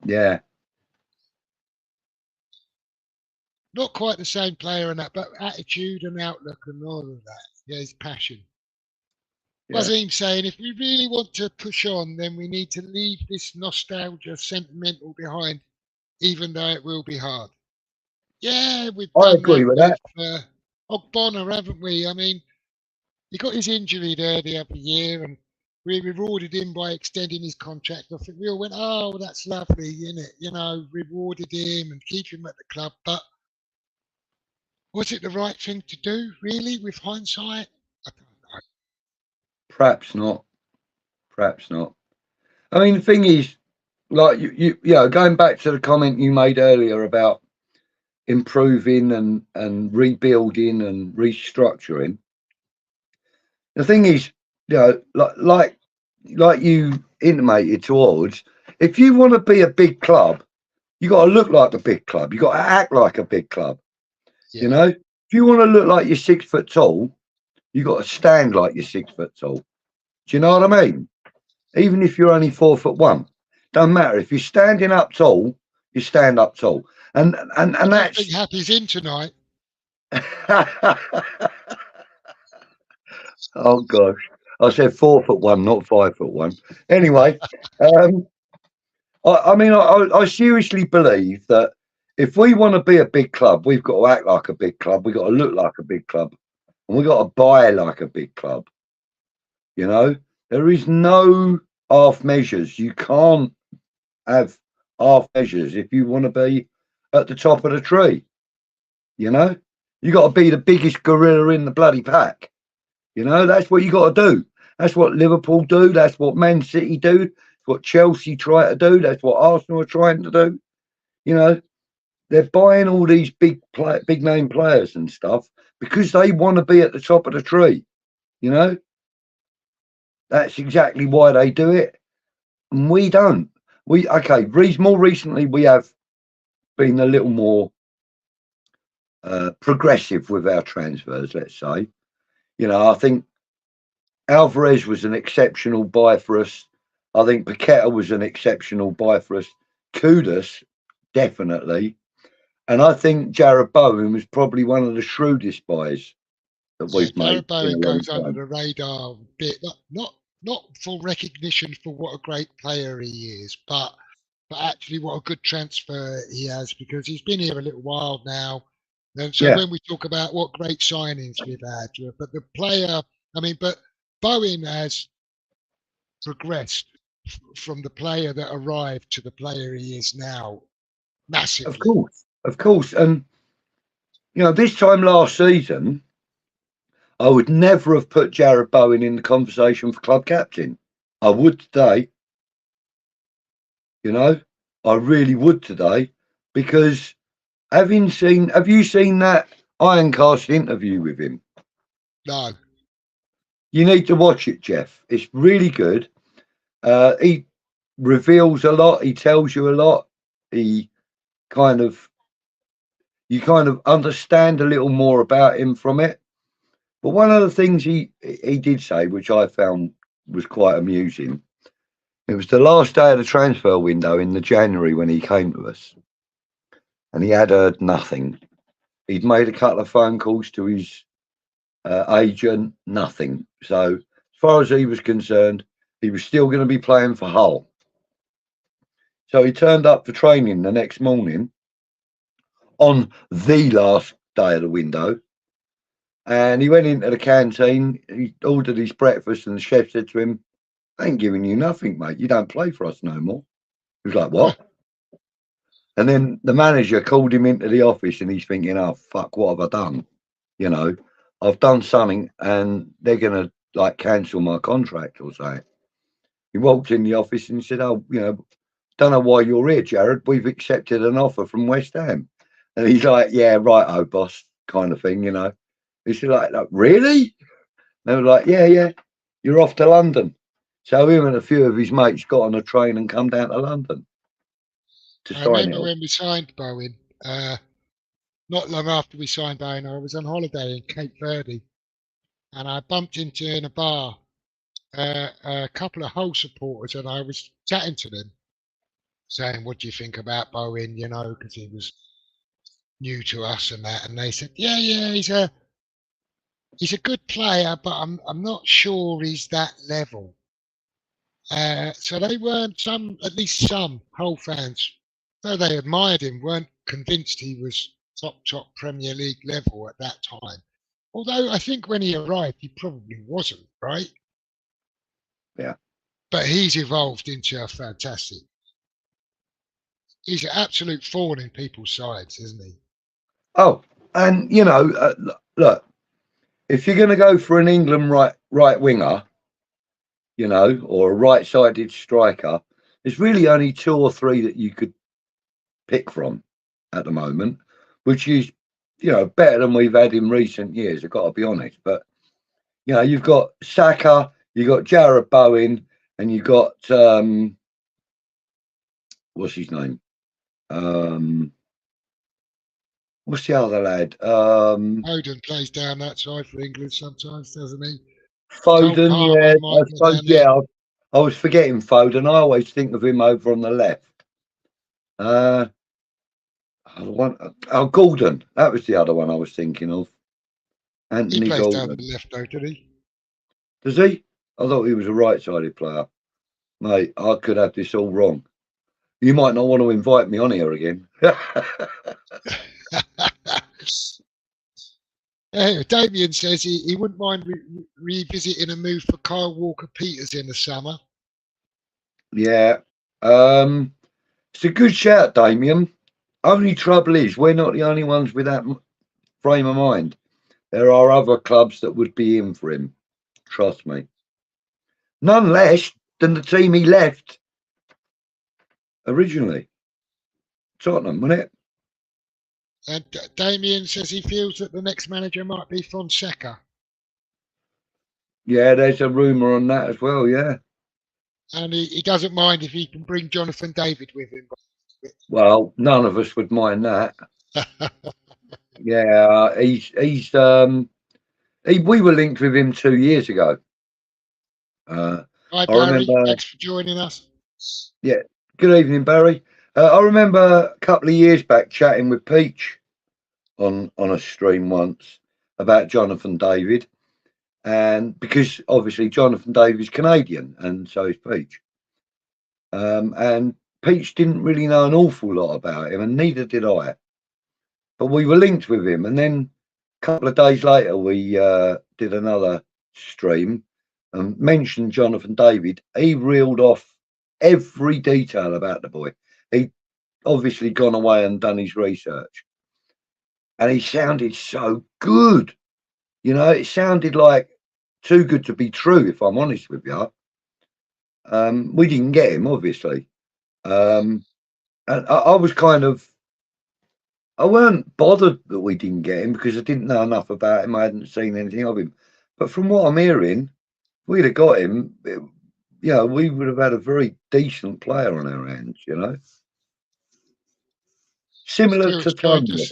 Yeah. Not quite the same player and that, but attitude and outlook and all of that. Yeah, his passion. Yeah. Wazim saying, if we really want to push on, then we need to leave this nostalgia sentimental behind, even though it will be hard. Yeah, we've I done agree that with with that. Ogbonna, haven't we? I mean, he got his injury there the other year, and we rewarded him by extending his contract. I think we all went, oh, that's lovely, isn't it? You know, rewarded him and keep him at the club. But was it the right thing to do, really, with hindsight? I don't know. Perhaps not. Perhaps not. I mean, the thing is, like going back to the comment you made earlier about improving and rebuilding and restructuring. The thing is, like you intimated towards, if you want to be a big club, you got to look like a big club. You got to act like a big club. Yeah. You know, if you want to look like you're 6 foot tall, you got to stand like you're 6 foot tall. Do you know what I mean? Even if you're only 4'1", don't matter. If you're standing up tall, you stand up tall. And I don't think that's Happy's in tonight. oh gosh. I said 4'1", not 5'1". Anyway, I seriously believe that if we want to be a big club, we've got to act like a big club. We've got to look like a big club, and we've got to buy like a big club. You know, there is no half measures. You can't have half measures if you want to be at the top of the tree. You know, you got to be the biggest gorilla in the bloody pack. You know, that's what you got to do. That's what Liverpool do. That's what Man City do. That's what Chelsea try to do. That's what Arsenal are trying to do. You know, they're buying all these big name players and stuff because they want to be at the top of the tree. You know, that's exactly why they do it, and we don't. More recently we have been a little more progressive with our transfers. Let's say, you know, I think Alvarez was an exceptional buy for us. I think Paqueta was an exceptional buy for us. Kudus, definitely. And I think Jared Bowen was probably one of the shrewdest buys that Yeah, we've made Jared in a Bowen long goes under time. the radar a bit. Not for recognition for what a great player he is, but actually what a good transfer he has because he's been here a little while now. And so Yeah, when we talk about what great signings we've had, but the player, but Bowen has progressed from the player that arrived to the player he is now of massively. course. Of course. And, you know, this time last season, I would never have put Jared Bowen in the conversation for club captain. I would today, you know, I really would today because have you seen that Ironcast interview with him? No. You need to watch it, Jeff. It's really good. He reveals a lot. He tells you a lot. He kind of you kind of understand a little more about him from it. But one of the things he did say, which I found was quite amusing, it was the last day of the transfer window in the January when he came to us, and he had heard nothing. He'd made a couple of phone calls to his agent, nothing. So as far as he was concerned, he was still going to be playing for Hull. So he turned up for training the next morning on the last day of the window. And he went into the canteen, he ordered his breakfast, and the chef said to him, I ain't giving you nothing, mate. You don't play for us no more. He was like, what? And then the manager called him into the office and he's thinking, oh, fuck, what have I done? You know, I've done something and they're going to like cancel my contract or something. He walked in the office and said, oh, you know, don't know why you're here, Jared. We've accepted an offer from West Ham. And he's like, yeah, right, oh, boss, kind of thing, you know. He's like, really? They were like, yeah, you're off to London. So him and a few of his mates got on a train and come down to London to I sign remember it. when we signed Bowen, not long after we signed Bowen, I was on holiday in Cape Verde and I bumped into in a bar a couple of Hull supporters, and I was chatting to them, saying, "What do you think about Bowen?" You know, because he was new to us and that, and they said, "Yeah, yeah, he's a good player, but I'm not sure he's that level." So they weren't at least some Hull fans, though they admired him, weren't convinced he was top Premier League level at that time. Although I think when he arrived, he probably wasn't, right? Yeah. But he's evolved into a fantastic. He's an absolute thorn in people's sides, isn't he? Oh, and look, if you're going to go for an England right winger, or a right-sided striker, there's really only two or three that you could pick from at the moment, which is, better than we've had in recent years. I've got to be honest. But you've got Saka, you've got Jarrod Bowen, and you've got what's his name? What's the other lad? Foden plays down that side for England sometimes, doesn't he? Foden, yeah, I Might go suppose, down there. yeah. I was forgetting Foden. I always think of him over on the left. Gordon. That was the other one I was thinking of. He Anthony plays down Gordon. the left, though, did he? Does he? I thought he was a right-sided player. Mate, I could have this all wrong. You might not want to invite me on here again. Damien says he wouldn't mind revisiting a move for Kyle Walker-Peters in the summer. Yeah. It's a good shout, Damien. Only trouble is we're not the only ones with that frame of mind. There are other clubs that would be in for him. Trust me. None less than the team he left originally. Tottenham, wasn't it? And Damien says he feels that the next manager might be Fonseca. Yeah, there's a rumour on that as well, yeah. And he doesn't mind if he can bring Jonathan David with him. Well, none of us would mind that. Yeah, we were linked with him 2 years ago. Hi, I Barry. remember. Thanks for joining us. Yeah, good evening, Barry. I remember a couple of years back chatting with Peach on a stream once about Jonathan David, and because obviously Jonathan David is Canadian, and so is Peach. And Peach didn't really know an awful lot about him, and neither did I. But we were linked with him, and then a couple of days later we did another stream and mentioned Jonathan David. He reeled off every detail about the boy. He'd obviously gone away and done his research, and he sounded so good. It sounded like too good to be true, if I'm honest with you. We didn't get him, obviously. And I was I weren't bothered that we didn't get him because I didn't know enough about him. I hadn't seen anything of him. But from what I'm hearing, if we'd have got him, we would have had a very decent player on our hands, Similar to Tony.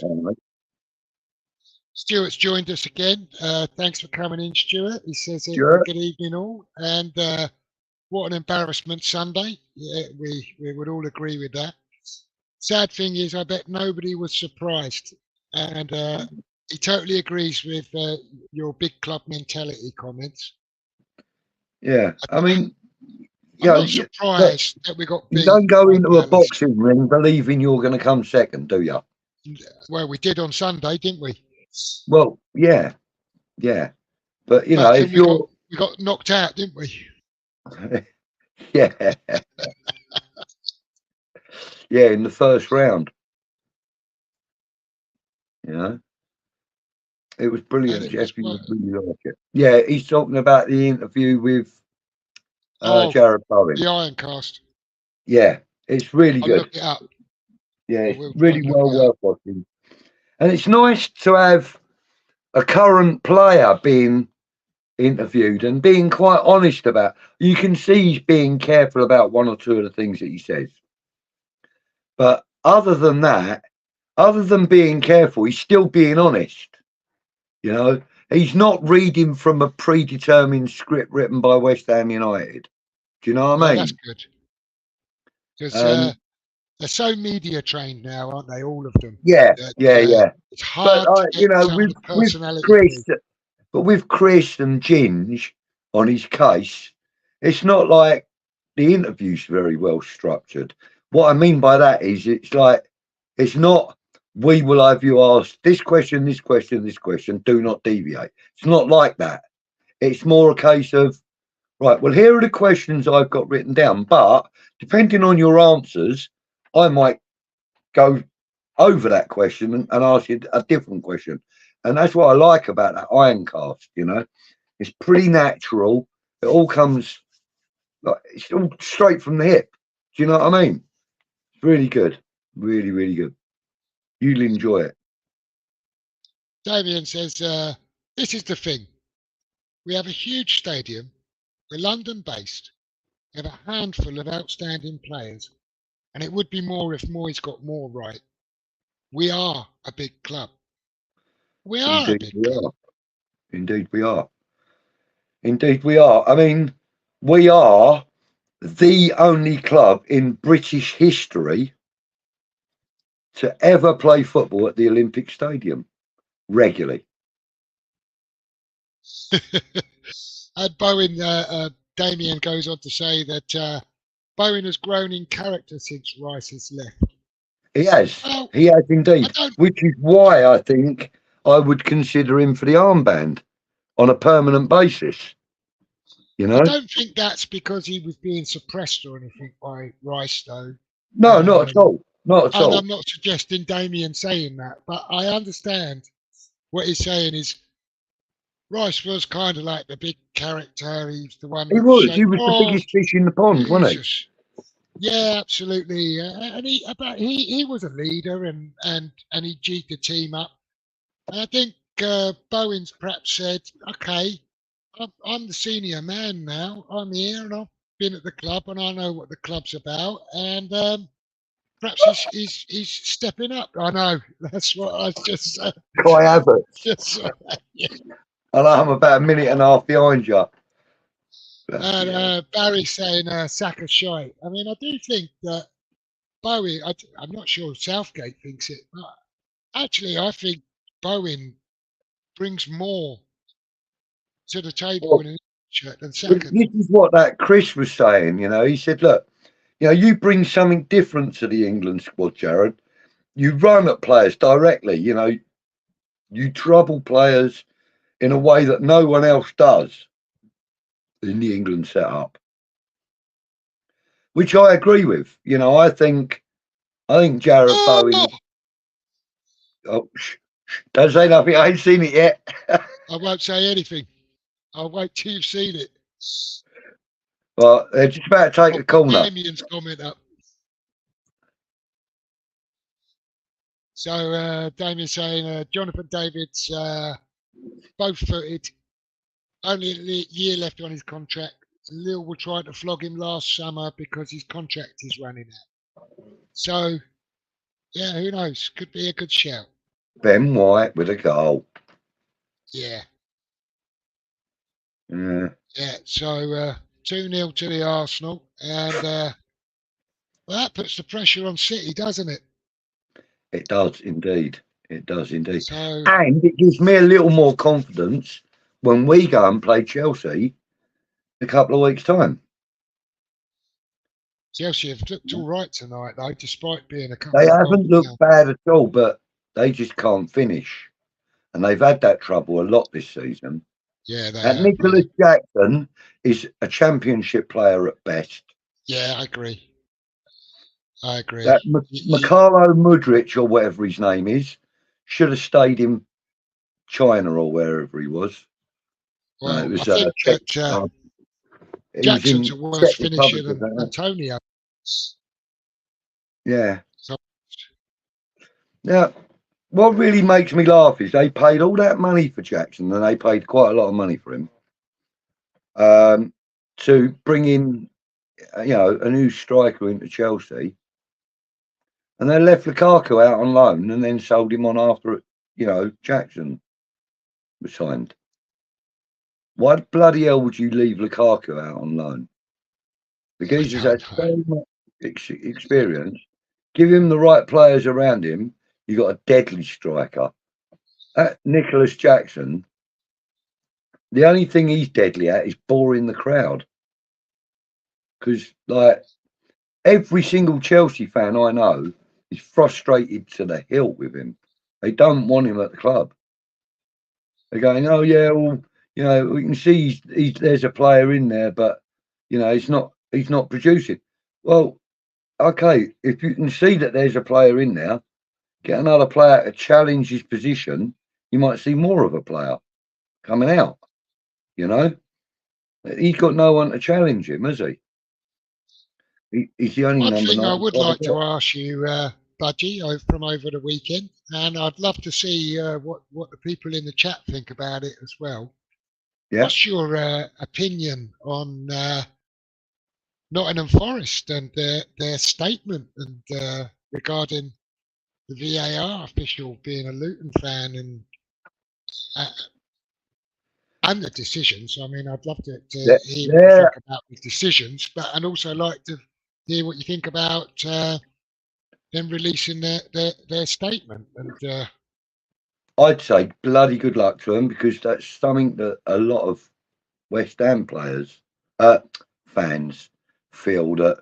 Stuart's joined us again. Thanks for coming in, Stuart. He says good evening all. And what an embarrassment Sunday. Yeah, we would all agree with that. Sad thing is, I bet nobody was surprised. And he totally agrees with your big club mentality comments. Yeah, I mean, I'm not surprised that we got beat. You don't go into a boxing ring believing you're going to come second, do you? Well, we did on Sunday, didn't we? Well, yeah. But, if we got knocked out, didn't we? Yeah. Yeah, in the first round. It was brilliant. Jeffy would really like it. Yeah, he's talking about the interview with Jarrod Bowen. The Ironcast. Yeah, it's really good. Look it up. Yeah, it's really well worth watching. And it's nice to have a current player being interviewed and being quite honest about. You can see he's being careful about one or two of the things that he says. But other than that, other than being careful, he's still being honest. he's not reading from a predetermined script written by West Ham United. Do you know what I Well, mean? that's good. Because they're so media trained now, aren't they? All of them. Yeah, That, it's hard to get some of the personality through. But with Chris and Ginge on his case, it's not like the interview's very well structured. What I mean by that is it's like, it's not, we will have you ask this question, this question, this question, do not deviate. It's not like that. It's more a case of, right, well, here are the questions I've got written down, but depending on your answers, I might go over that question and ask you a different question. And that's what I like about that Ironcast, you know. It's pretty natural. It all comes, like, it's all straight from the hip. Do you know what I mean? It's really good. Really, really good. You'll enjoy it. Damien says, this is the thing. We have a huge stadium. We're London-based. We have a handful of outstanding players. And it would be more if Moyes got more right. We are a big club. We are Indeed, a big we club. are. Indeed, we are. Indeed, we are. I mean, we are the only club in British history to ever play football at the Olympic Stadium regularly. And Bowen, Damien goes on to say that Bowen has grown in character since Rice has left. He has. Well, He has indeed. Which is why I think I would consider him for the armband on a permanent basis. You know? I don't think that's because he was being suppressed or anything by Rice, though. No, not at all. Not at all. And I'm not suggesting Damien saying that, but I understand what he's saying is Rice was kind of like the big character. He's the one. He was. He was the biggest fish in the pond, wasn't he? Yeah, absolutely. And he was a leader, and he G'd the team up. And I think Bowen's perhaps said, "Okay, I'm the senior man now. I'm here, and I've been at the club, and I know what the club's about. And perhaps he's stepping up." I know that's what I just said. I haven't. Yeah. And I'm about a minute and a half behind you. And Barry saying sack of shite. I mean, I do think that Bowen, I'm not sure Southgate thinks it, but actually I think Bowen brings more to the table than Saka. This is what that Chris was saying, you know. He said, look, you know, you bring something different to the England squad, Jared. You run at players directly, you know. You trouble players in a way that no one else does in the England setup, which I agree with. You know, I think Jared Bowen. Oh, don't say nothing. I ain't seen it yet. I won't say anything. I'll wait till you've seen it. Well, they're just about to take the corner. Damien's comment up. So Damien saying Jonathan David's both-footed, only a year left on his contract. Lille will try to flog him last summer because his contract is running out. So, yeah, who knows? Could be a good shout. Ben White with a goal. Yeah. Yeah. Yeah. So 2-0 to the Arsenal, and well, that puts the pressure on City, doesn't it? It does indeed. It does indeed. So, and it gives me a little more confidence when we go and play Chelsea in a couple of weeks' time. Chelsea have looked all right tonight, though, despite being a couple. They haven't looked bad at all, but they just can't finish, and they've had that trouble a lot this season. Yeah, they and Nicholas Jackson is a championship player at best. Yeah, I agree. That Mikhailo Mudryk, or whatever his name is, should have stayed in China or wherever he was. Well, it was, I think that Jackson's a worse finisher than Antonio. Yeah. So, now, what really makes me laugh is they paid all that money for Jackson, and they paid quite a lot of money for him to bring in, you know, a new striker into Chelsea. And they left Lukaku out on loan and then sold him on after, you know, Jackson. was signed. Why the bloody hell would you leave Lukaku out on loan? The I geezer's don't had know. so much experience. Give him the right players around him. You got a deadly striker. Nicholas Jackson, the only thing he's deadly at is boring the crowd. Because, like, every single Chelsea fan I know is frustrated to the hilt with him. They don't want him at the club. They're going, oh, yeah, well, you know, we can see there's a player in there, but, you know, he's not producing. Well, okay, if you can see that there's a player in there, get another player to challenge his position, you might see more of a player coming out, you know? He's got no one to challenge him, has he? He's the only One number thing I 9 would player like got. to ask you, Budgie, from over the weekend, and I'd love to see what the people in the chat think about it as well. Yeah. What's your opinion on Nottingham Forest and their statement and regarding the VAR official being a Luton fan and the decisions? I mean, I'd love to hear what you think about the decisions, and also like to hear what you think about them releasing their statement. And I'd say bloody good luck to them, because that's something that a lot of West Ham fans feel, that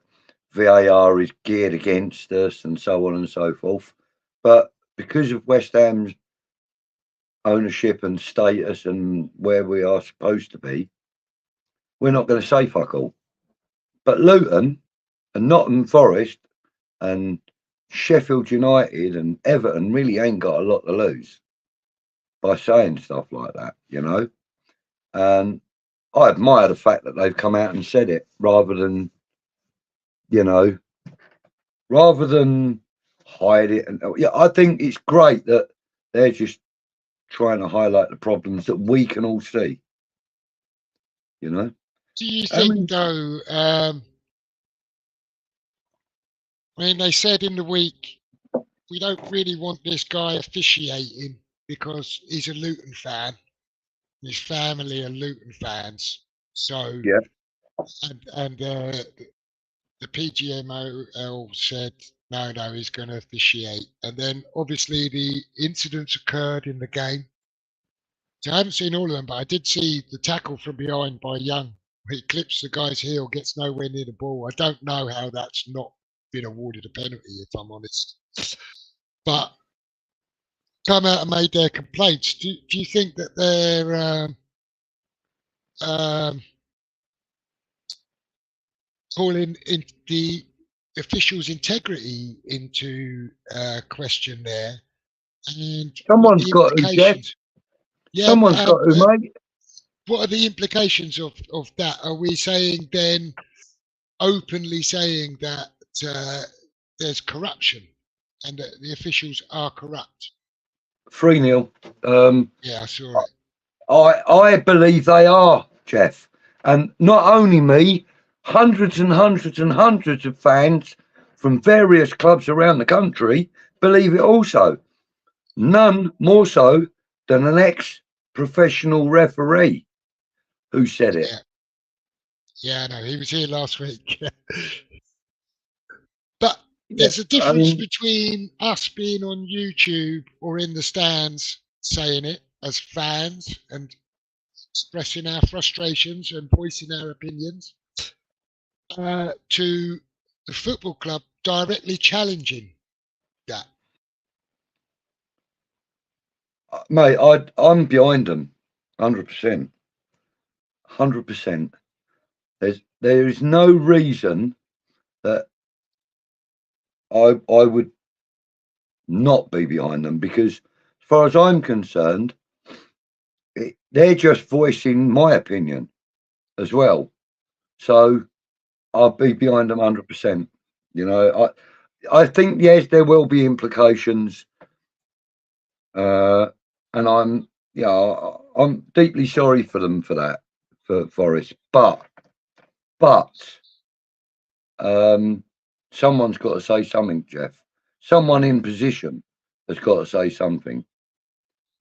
VAR is geared against us and so on and so forth. But because of West Ham's ownership and status and where we are supposed to be, we're not going to say fuck all. But Luton and Nottingham Forest and Sheffield United and Everton really ain't got a lot to lose by saying stuff like that, you know. And I admire the fact that they've come out and said it, rather than, you know, hide it. And yeah, I think it's great that they're just trying to highlight the problems that we can all see, you know. do you think, though? I mean, they said in the week, we don't really want this guy officiating because he's a Luton fan. His family are Luton fans. So, Yeah. and the PGMOL said, no, he's going to officiate. And then obviously the incidents occurred in the game. So I haven't seen all of them, but I did see the tackle from behind by Young. He clips the guy's heel, gets nowhere near the ball. I don't know how that's not been awarded a penalty, if I'm honest. But come out and made their complaints. Do you think that they're calling in the officials' integrity into question there? And what Someone's the got to, Jeff. implications? Yeah, Someone's got to, mate. what are the implications of that? Are we saying then, openly saying that there's corruption and that the officials are corrupt? 3-0. Yeah, I saw it. I believe they are, Jeff. And not only me, hundreds and hundreds and hundreds of fans from various clubs around the country believe it also. None more so than an ex-professional referee who said it. Yeah, no, he was here last week. But there's a difference between us being on YouTube or in the stands saying it as fans and expressing our frustrations and voicing our opinions, to the football club directly challenging that. Mate, I'm behind them, 100%. 100%. There is no reason that I would not be behind them, because as far as I'm concerned, they're just voicing my opinion as well. So I'll be behind them 100%. You know, I think, yes, there will be implications, and I'm deeply sorry for them for that, for Forest, but someone's got to say something, Jeff. Someone in position has got to say something,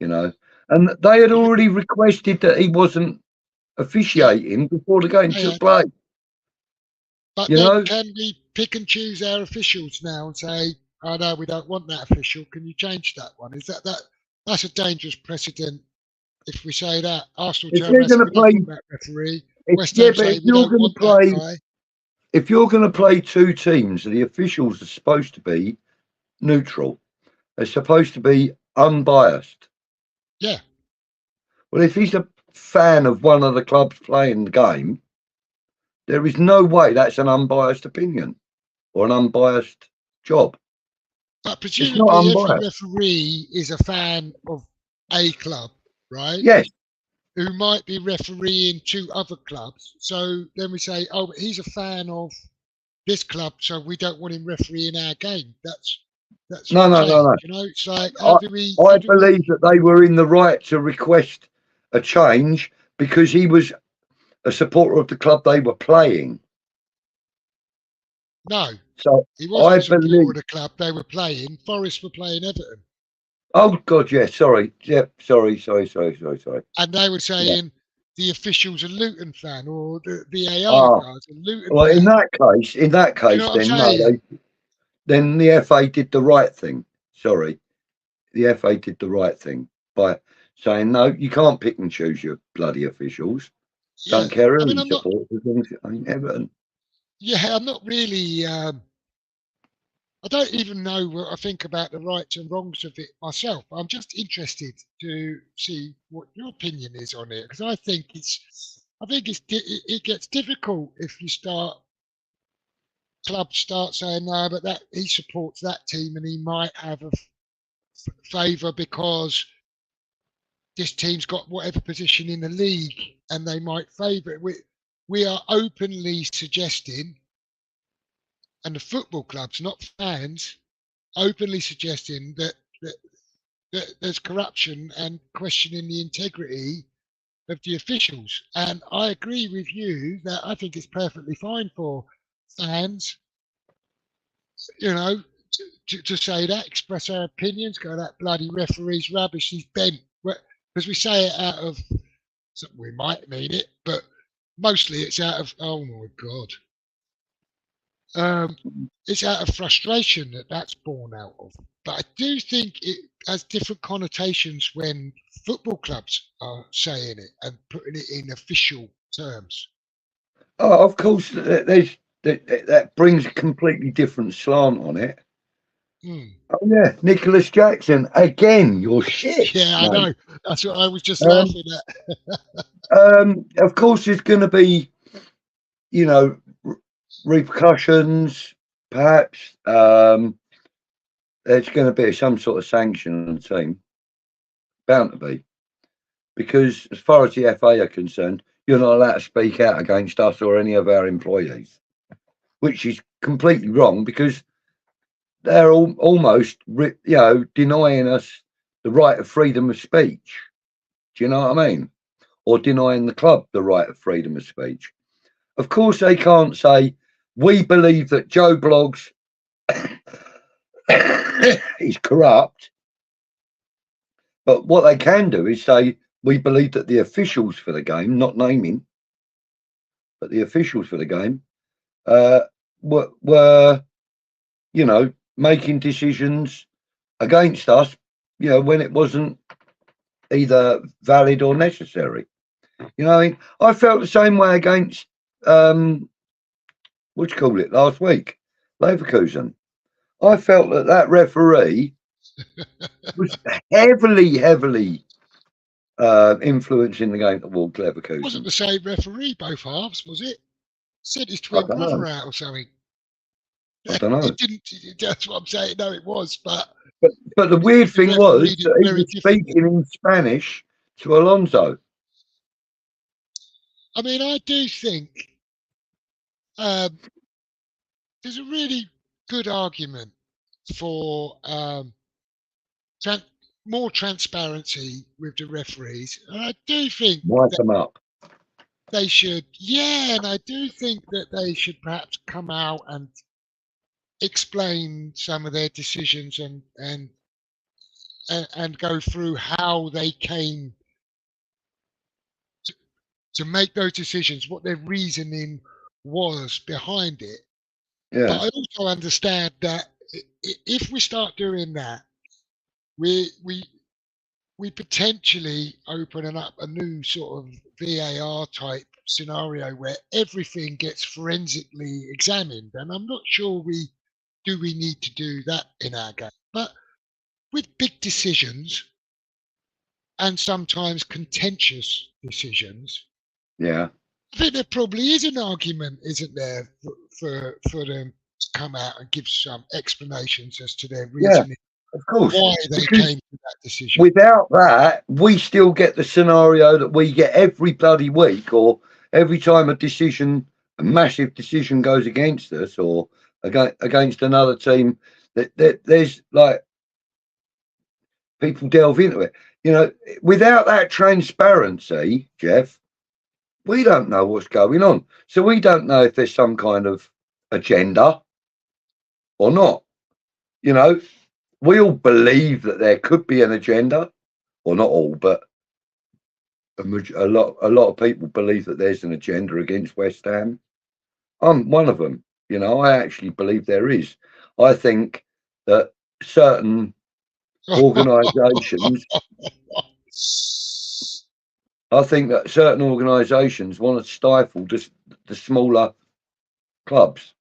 you know. And they had already requested that he wasn't Yeah, officiating before the game they took had. place. But You then know, can we pick and choose our officials now and say, oh no, we don't want that official. Can you change that one? Is that's a dangerous precedent if we say that. Arsenal if turn they're around and say going to we don't play, want that referee. if, West yeah, Ham but say we don't want that guy. if you're going to play two teams, the officials are supposed to be neutral. They're supposed to be unbiased. Yeah. Well, if he's a fan of one of the clubs playing the game, there is no way that's an unbiased opinion or an unbiased job. But It's not presumably every unbiased. referee is a fan of a club, right? Yes. Who might be refereeing two other clubs. So then we say, oh, but he's a fan of this club, so we don't want him refereeing our game. That's No, no, no, strange, no. you know. It's like I, I believe that they were in the right to request a change because he was a supporter of the club they were playing. No, So he wasn't I a supporter believe. of the club they were playing. Forest were playing Everton. Oh God, yeah. Sorry. Yeah. Sorry. And they were Yeah. saying the official's a Luton fan or the VAR Ah. guy's a Luton Well, fan. in that Do you know case, what I'm then no. saying? Then the FA did the right thing. Sorry, the FA did the right thing by saying no. You can't pick and choose your bloody officials. Yeah. Don't care I who mean, you support as long as it ain't Everton. I'm not really. I don't even know what I think about the rights and wrongs of it myself. I'm just interested to see what your opinion is on it because it gets difficult if clubs start saying no, but that he supports that team and he might have a favour because this team's got whatever position in the league and they might favour it. We are openly suggesting, and the football clubs, not fans, openly suggesting that there's corruption and questioning the integrity of the officials. And I agree with you that I think it's perfectly fine for fans, you know, to say that, express our opinions, go, that bloody referee's rubbish, he's bent. Because we say it out of, we might mean it, but mostly it's out of, oh my God. It's out of frustration that's born out of. But I do think it has different connotations when football clubs are saying it and putting it in official terms. Oh, of course, that brings a completely different slant on it. Oh yeah, Nicholas Jackson again. You're shit. Yeah, I Mate. know. That's what I was just laughing at. Of course, there's going to be, repercussions. Perhaps there's going to be some sort of sanction on the team. Bound to be, because as far as the FA are concerned, you're not allowed to speak out against us or any of our employees, which is completely wrong because they're almost, denying us the right of freedom of speech. Do you know what I mean? Or denying the club the right of freedom of speech. Of course, they can't say, we believe that Joe Bloggs is corrupt. But what they can do is say, we believe that the officials for the game, not naming, but the officials for the game, were making decisions against us, when it wasn't either valid or necessary. I felt the same way against what do you call it last week, Leverkusen. I felt that referee was heavily influencing the game towards Leverkusen. It wasn't the same referee both halves, was it? Sent his I twin don't brother know. out or something. I don't know. It didn't. That's what I'm saying. No, it was, but the weird thing was that he very was speaking in Spanish to Alonso. I mean, I do think there's a really good argument for more transparency with the referees. And I do think Wipe them up. they should, and I do think that they should perhaps come out and explain some of their decisions and and go through how they came to make those decisions, what their reasoning was behind it. But Yeah. I also understand that if we start doing that, we we we potentially opening up a new sort of VAR type scenario where everything gets forensically examined, and I'm not sure we need to do that in our game. But with big decisions and sometimes contentious decisions, Yeah. I think there probably is an argument, isn't there, for them to come out and give some explanations as to their Yeah. reasoning Of course. why they Because came to that decision. without that, we still get the scenario that we get every bloody week, or every time a massive decision goes against us, or against another team. That there's like people delve into it. You know, without that transparency, Jeff, we don't know what's going on. So we don't know if there's some kind of agenda or not. You know, we all believe that there could be an agenda, or not all, but a lot of people believe that there's an agenda against West Ham. I'm one of them. You know, I actually believe there is. I think that certain organisations, want to stifle just the smaller clubs.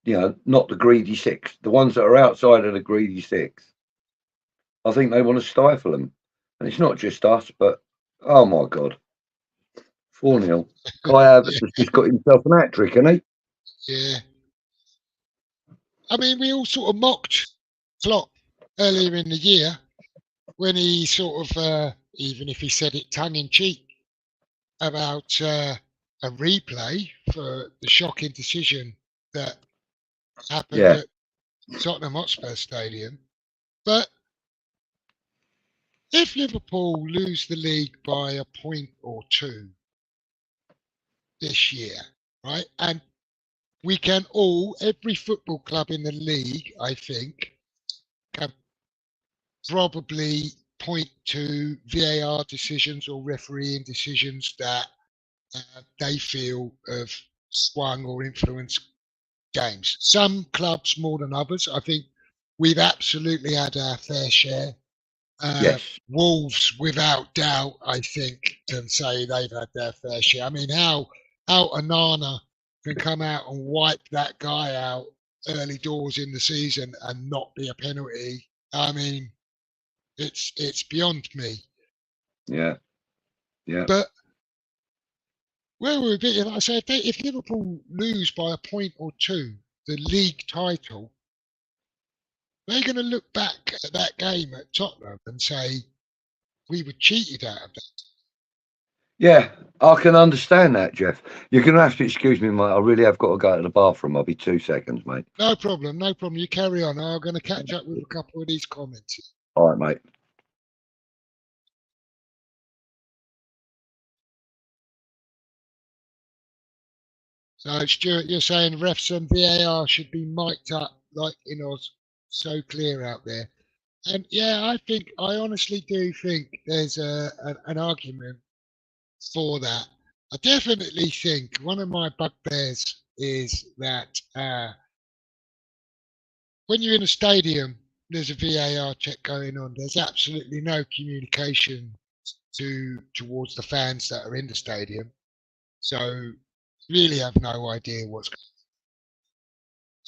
You know, not the greedy six, the ones that are outside of the greedy six. I think they want to stifle them, and it's not just us, but oh my God, 4-0. Kai Havertz has just got himself an hat trick, hasn't he? Yeah. I mean, we all sort of mocked Klopp earlier in the year when he sort of, even if he said it tongue in cheek, about a replay for the shocking decision that he? happened Yeah, at Tottenham Hotspur Stadium. But if Liverpool lose the league by a point or two this year, right, and we can every football club in the league, I think, can probably point to VAR decisions or refereeing decisions that they feel have swung or influenced games. Some clubs more than others. I think we've absolutely had our fair share. yes, Wolves, without doubt, I think, can say they've had their fair share. I mean, how Anana can come out and wipe that guy out early doors in the season and not be a penalty. I mean, it's beyond me. yeah, yeah, But where we're a bit, like I said, if Liverpool lose by a point or two, the league title, they're going to look back at that game at Tottenham and say we were cheated out of that. yeah. I can understand that, Jeff. You're going to have to excuse me, mate. I really have got to go to the bathroom. I'll be 2 seconds, mate. No problem, no problem. You carry on. I'm going to catch up with a couple of these comments. All right, mate. So, Stuart, you're saying refs and VAR should be mic'd up like in Oz, so clear out there. And yeah, I honestly do think there's an argument for that. I definitely think one of my bugbears is that when you're in a stadium, there's a VAR check going on. There's absolutely no communication towards the fans that are in the stadium. So really have no idea what's going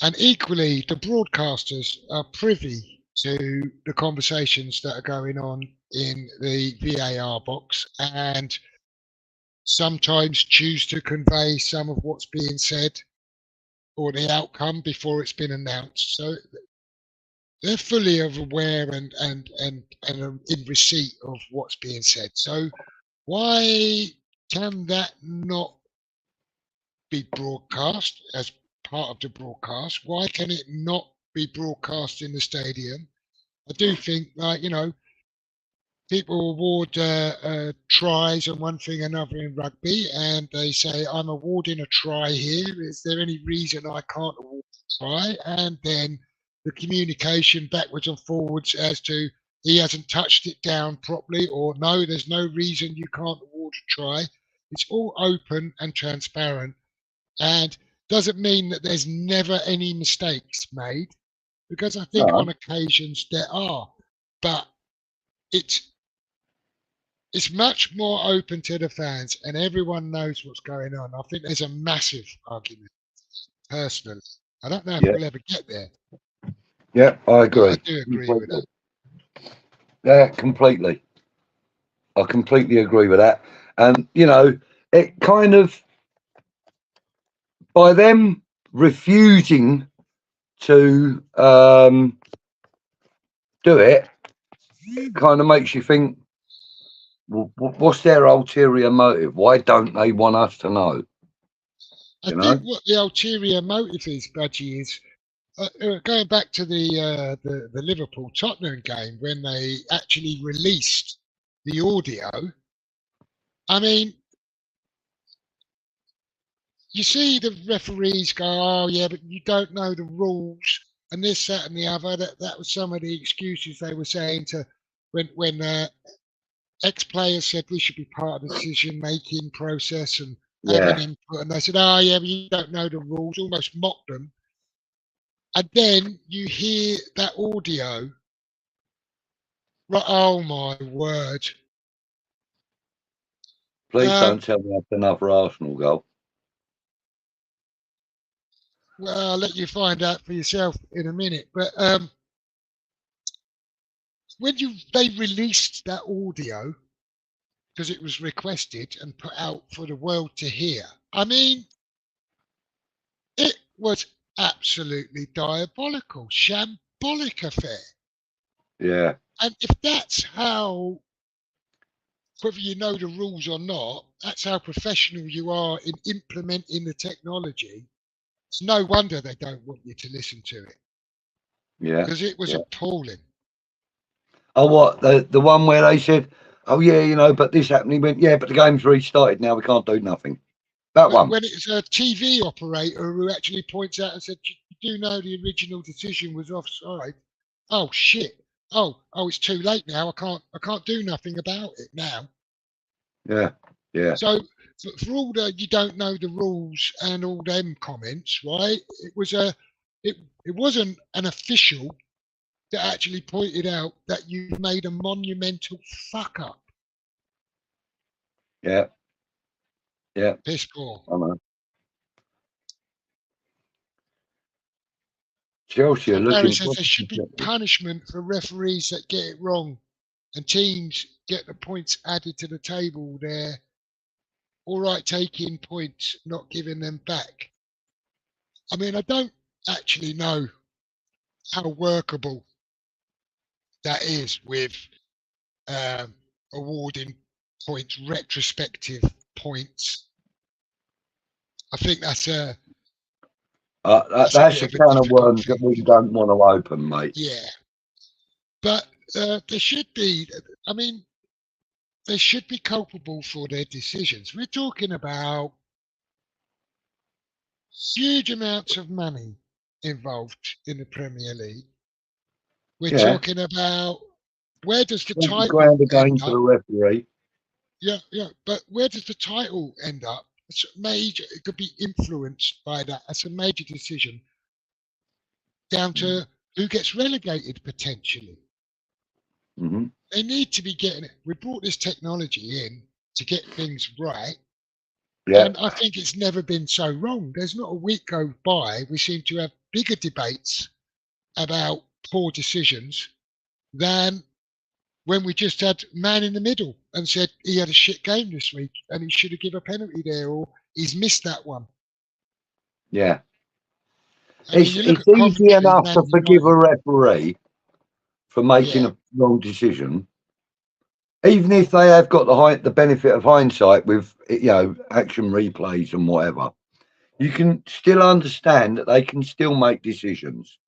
on. And equally, the broadcasters are privy to the conversations that are going on in the VAR box and sometimes choose to convey some of what's being said or the outcome before it's been announced. So they're fully aware and in receipt of what's being said. So why can that not be broadcast as part of the broadcast? Why can it not be broadcast in the stadium? I do think, like, people award tries and one thing another in rugby, and they say, I'm awarding a try here. Is there any reason I can't award a try? And then the communication backwards and forwards as to he hasn't touched it down properly, or no, there's no reason you can't award a try. It's all open and transparent, and doesn't mean that there's never any mistakes made, because I think on No. occasions there are, but it's much more open to the fans, and everyone knows what's going on. I think there's a massive argument, personally. I don't know if Yeah. we'll ever get there, Yeah, I but I agree. do agree with that. Yeah, completely. I completely agree with that. And, you know, it kind of, by them refusing to do it, kind of makes you think, well, what's their ulterior motive? Why don't they want us to know? I You know? think what the ulterior motive is, Budgie, is going back to the Liverpool Tottenham game when they actually released the audio. I mean, you see the referees go, "Oh yeah, but you don't know the rules," and this, that, and the other. That was some of the excuses they were saying to when ex-players said we should be part of the decision-making process and having Yeah. input, and they said, "Oh yeah, but you don't know the rules," almost mocked them. And then you hear that audio. Right, oh my word. Please don't tell me that's another Arsenal goal. Well, I'll let you find out for yourself in a minute. But when they released that audio, because it was requested and put out for the world to hear, I mean, it was absolutely diabolical, shambolic affair. Yeah. And if that's how, whether you know the rules or not, that's how professional you are in implementing the technology, it's no wonder they don't want you to listen to it, Yeah. because it was Yeah. appalling. Oh, what? The one where they said, oh, yeah, you know, but this happened. He went, yeah, but the game's restarted now. We can't do nothing. That one. When it's a TV operator who actually points out and said, "You do know the original decision was offside." Oh shit! Oh, it's too late now. I can't do nothing about it now. Yeah. Yeah. So for all the you don't know the rules and all them comments, right? It wasn't an official that actually pointed out that you made a monumental fuck up. Yeah. Yeah. Piss poor. I know. Chelsea are Barry looking says for. there should be punishment for referees that get it wrong, and teams get the points added to the table. They're all right taking points, not giving them back. I mean, I don't actually know how workable that is with awarding points, retrospective points. I think that's a That's bit a of a can of difficult worms that thing. we don't want to open, mate. Yeah, but there should be. I mean, they should be culpable for their decisions. We're talking about huge amounts of money involved in the Premier League. We're Yeah. talking about where does the 20 title grand a end game for up? the referee. Yeah, but where does the title end up? It's major. It could be influenced by that. That's a major decision down to who gets relegated potentially. Mm-hmm. They need to be getting it. We brought this technology in to get things right. Yeah. And I think it's never been so wrong. There's not a week goes by. We seem to have bigger debates about poor decisions than when we just had man in the middle and said he had a shit game this week and he should have given a penalty there or he's missed that one. Yeah. I mean, you look It's at easy Coventry, enough to Man forgive a United. referee for making Yeah, a wrong decision, even if they have got the benefit of hindsight with action replays and whatever. You can still understand that they can still make decisions.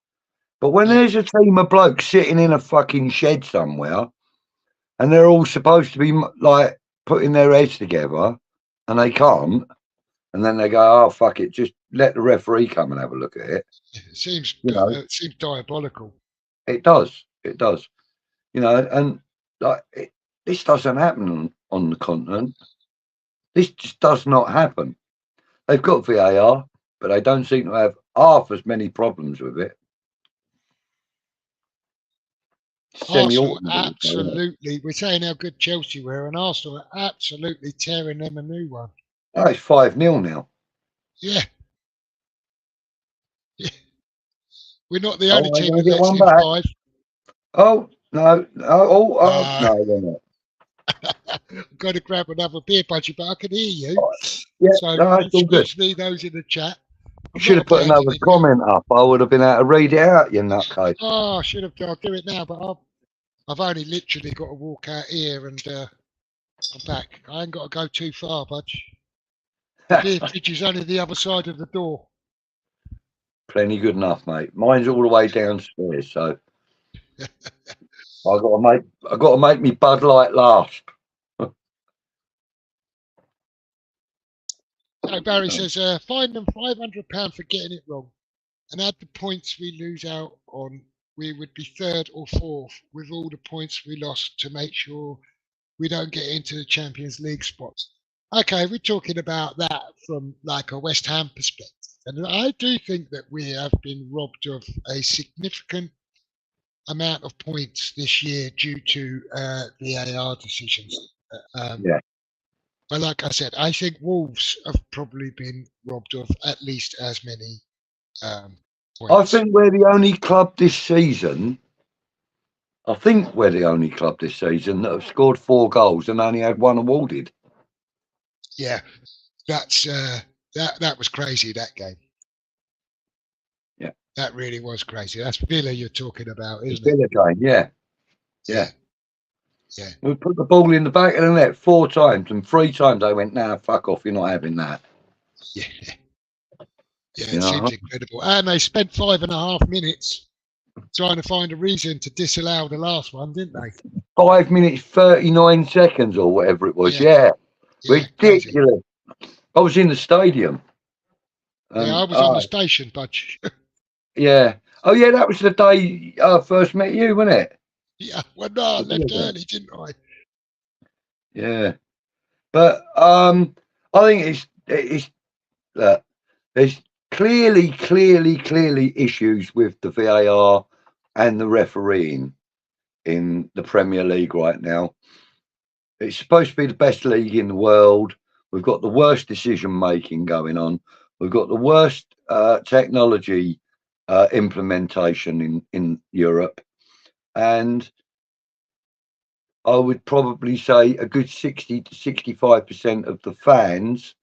But when yeah, there's a team of blokes sitting in a fucking shed somewhere and they're all supposed to be like putting their heads together and they can't, and then they go, oh, fuck it, just let the referee come and have a look at it. it seems You know, it seems diabolical. it does. It does. and like this doesn't happen on the continent. This just does not happen. They've got VAR, but they don't seem to have half as many problems with it. Arsenal Semi-automated. absolutely. We're saying how good Chelsea were, and Arsenal are absolutely tearing them a new one. Oh, it's 5-0 now. Yeah. Yeah. We're not the Oh, only I'm team going that to get lets one in back. 5. Oh, no. No, they're not. I'm going to grab another beer budgie, but I can hear you. Yeah, So no, it's all good. excuse me, those in the chat. You should have put another comment up. I would have been able to read it out, you nutcase. Oh, I should have. I'll do it now, but I've only literally got to walk out here and I'm back. I ain't got to go too far, budge. The beer fridge is only the other side of the door. Plenty good enough, mate. Mine's all the way downstairs, so I got to make me Bud Light last. So Barry says, fine them £500 for getting it wrong, and add the points we lose out on. We would be third or fourth with all the points we lost to make sure we don't get into the Champions League spots. Okay, we're talking about that from like a West Ham perspective. And I do think that we have been robbed of a significant amount of points this year due to VAR decisions. Yeah. But like I said, I think Wolves have probably been robbed of at least as many points. I think we're the only club this season. I think we're the only club this season that have scored 4 goals and only had 1 awarded. Yeah, that's that was crazy, that game. Yeah, that really was crazy. That's Villa you're talking about, isn't it? Villa game, yeah. Yeah. We put the ball in the back of the net 4 times, and 3 times they went, "Nah, fuck off, you're not having that." Yeah, it seems incredible. And they spent 5.5 minutes trying to find a reason to disallow the last one, didn't they? 5 minutes 39 seconds or whatever it was. Yeah. Ridiculous. Crazy. I was in the stadium. Yeah, I was on the station, Budge. Yeah. Oh, yeah, that was the day I first met you, wasn't it? Yeah, well, no, I left early, didn't I? Yeah. But I think it's there's clearly issues with the VAR and the refereeing in the Premier League right now. It's supposed to be the best league in the world. We've got the worst decision making going on. We've got the worst technology implementation in Europe, and I would probably say a good 60 to 65% of the fans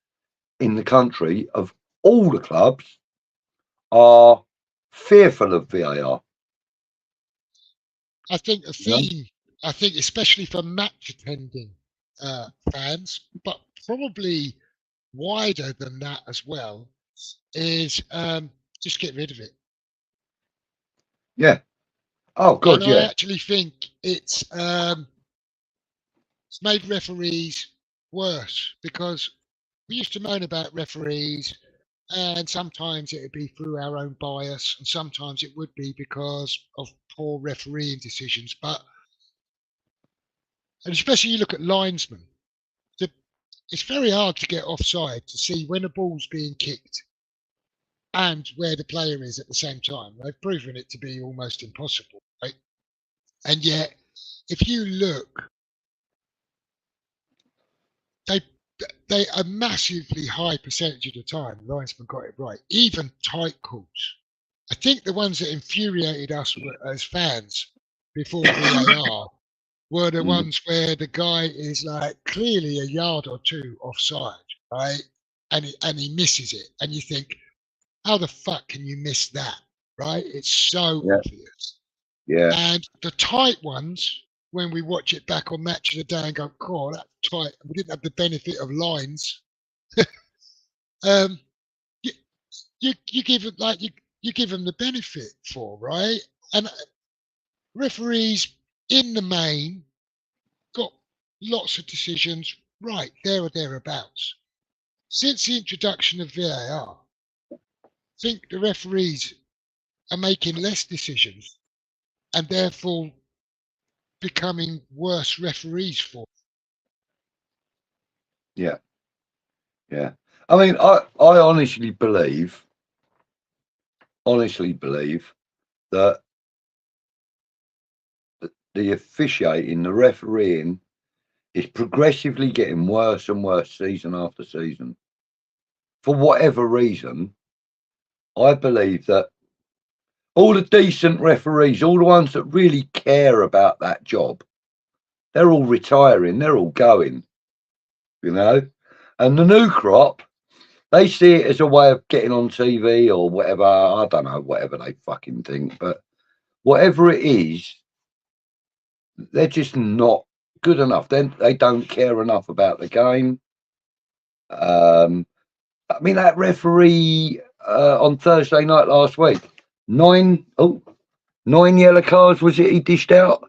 in the country of all the clubs are fearful of VAR. I think the theme, I think especially for match attending fans, but probably wider than that as well, is just get rid of it. Yeah. Oh, God, and I actually think it's made referees worse, because we used to moan about referees, and sometimes it would be through our own bias, and sometimes it would be because of poor refereeing decisions. And especially you look at linesmen, it's very hard to get offside to see when a ball's being kicked and where the player is at the same time. They've proven it to be almost impossible, right? And yet, if you look, they a massively high percentage of the time, linesmen got it right. Even tight calls. I think the ones that infuriated us as fans before VAR were the ones where the guy is like clearly a yard or two offside, right? And he misses it, and you think, how the fuck can you miss that, right? It's so obvious. Yeah. And the tight ones, when we watch it back on Match of the Day and go, "God, that's tight," and we didn't have the benefit of lines. You give it like you give them the benefit for, right? And referees in the main got lots of decisions right there or thereabouts. Since the introduction of VAR, I think the referees are making less decisions, and therefore becoming worse referees for. Yeah. Yeah. I mean, I honestly believe that the officiating, the refereeing is progressively getting worse and worse season after season. For whatever reason, I believe that all the decent referees, all the ones that really care about that job, they're all retiring, they're all going, you know? And the new crop, they see it as a way of getting on TV or whatever. I don't know, whatever they fucking think. But whatever it is, they're just not good enough. They don't care enough about the game. I mean, that referee on Thursday night last week, nine yellow cards, was it he dished out?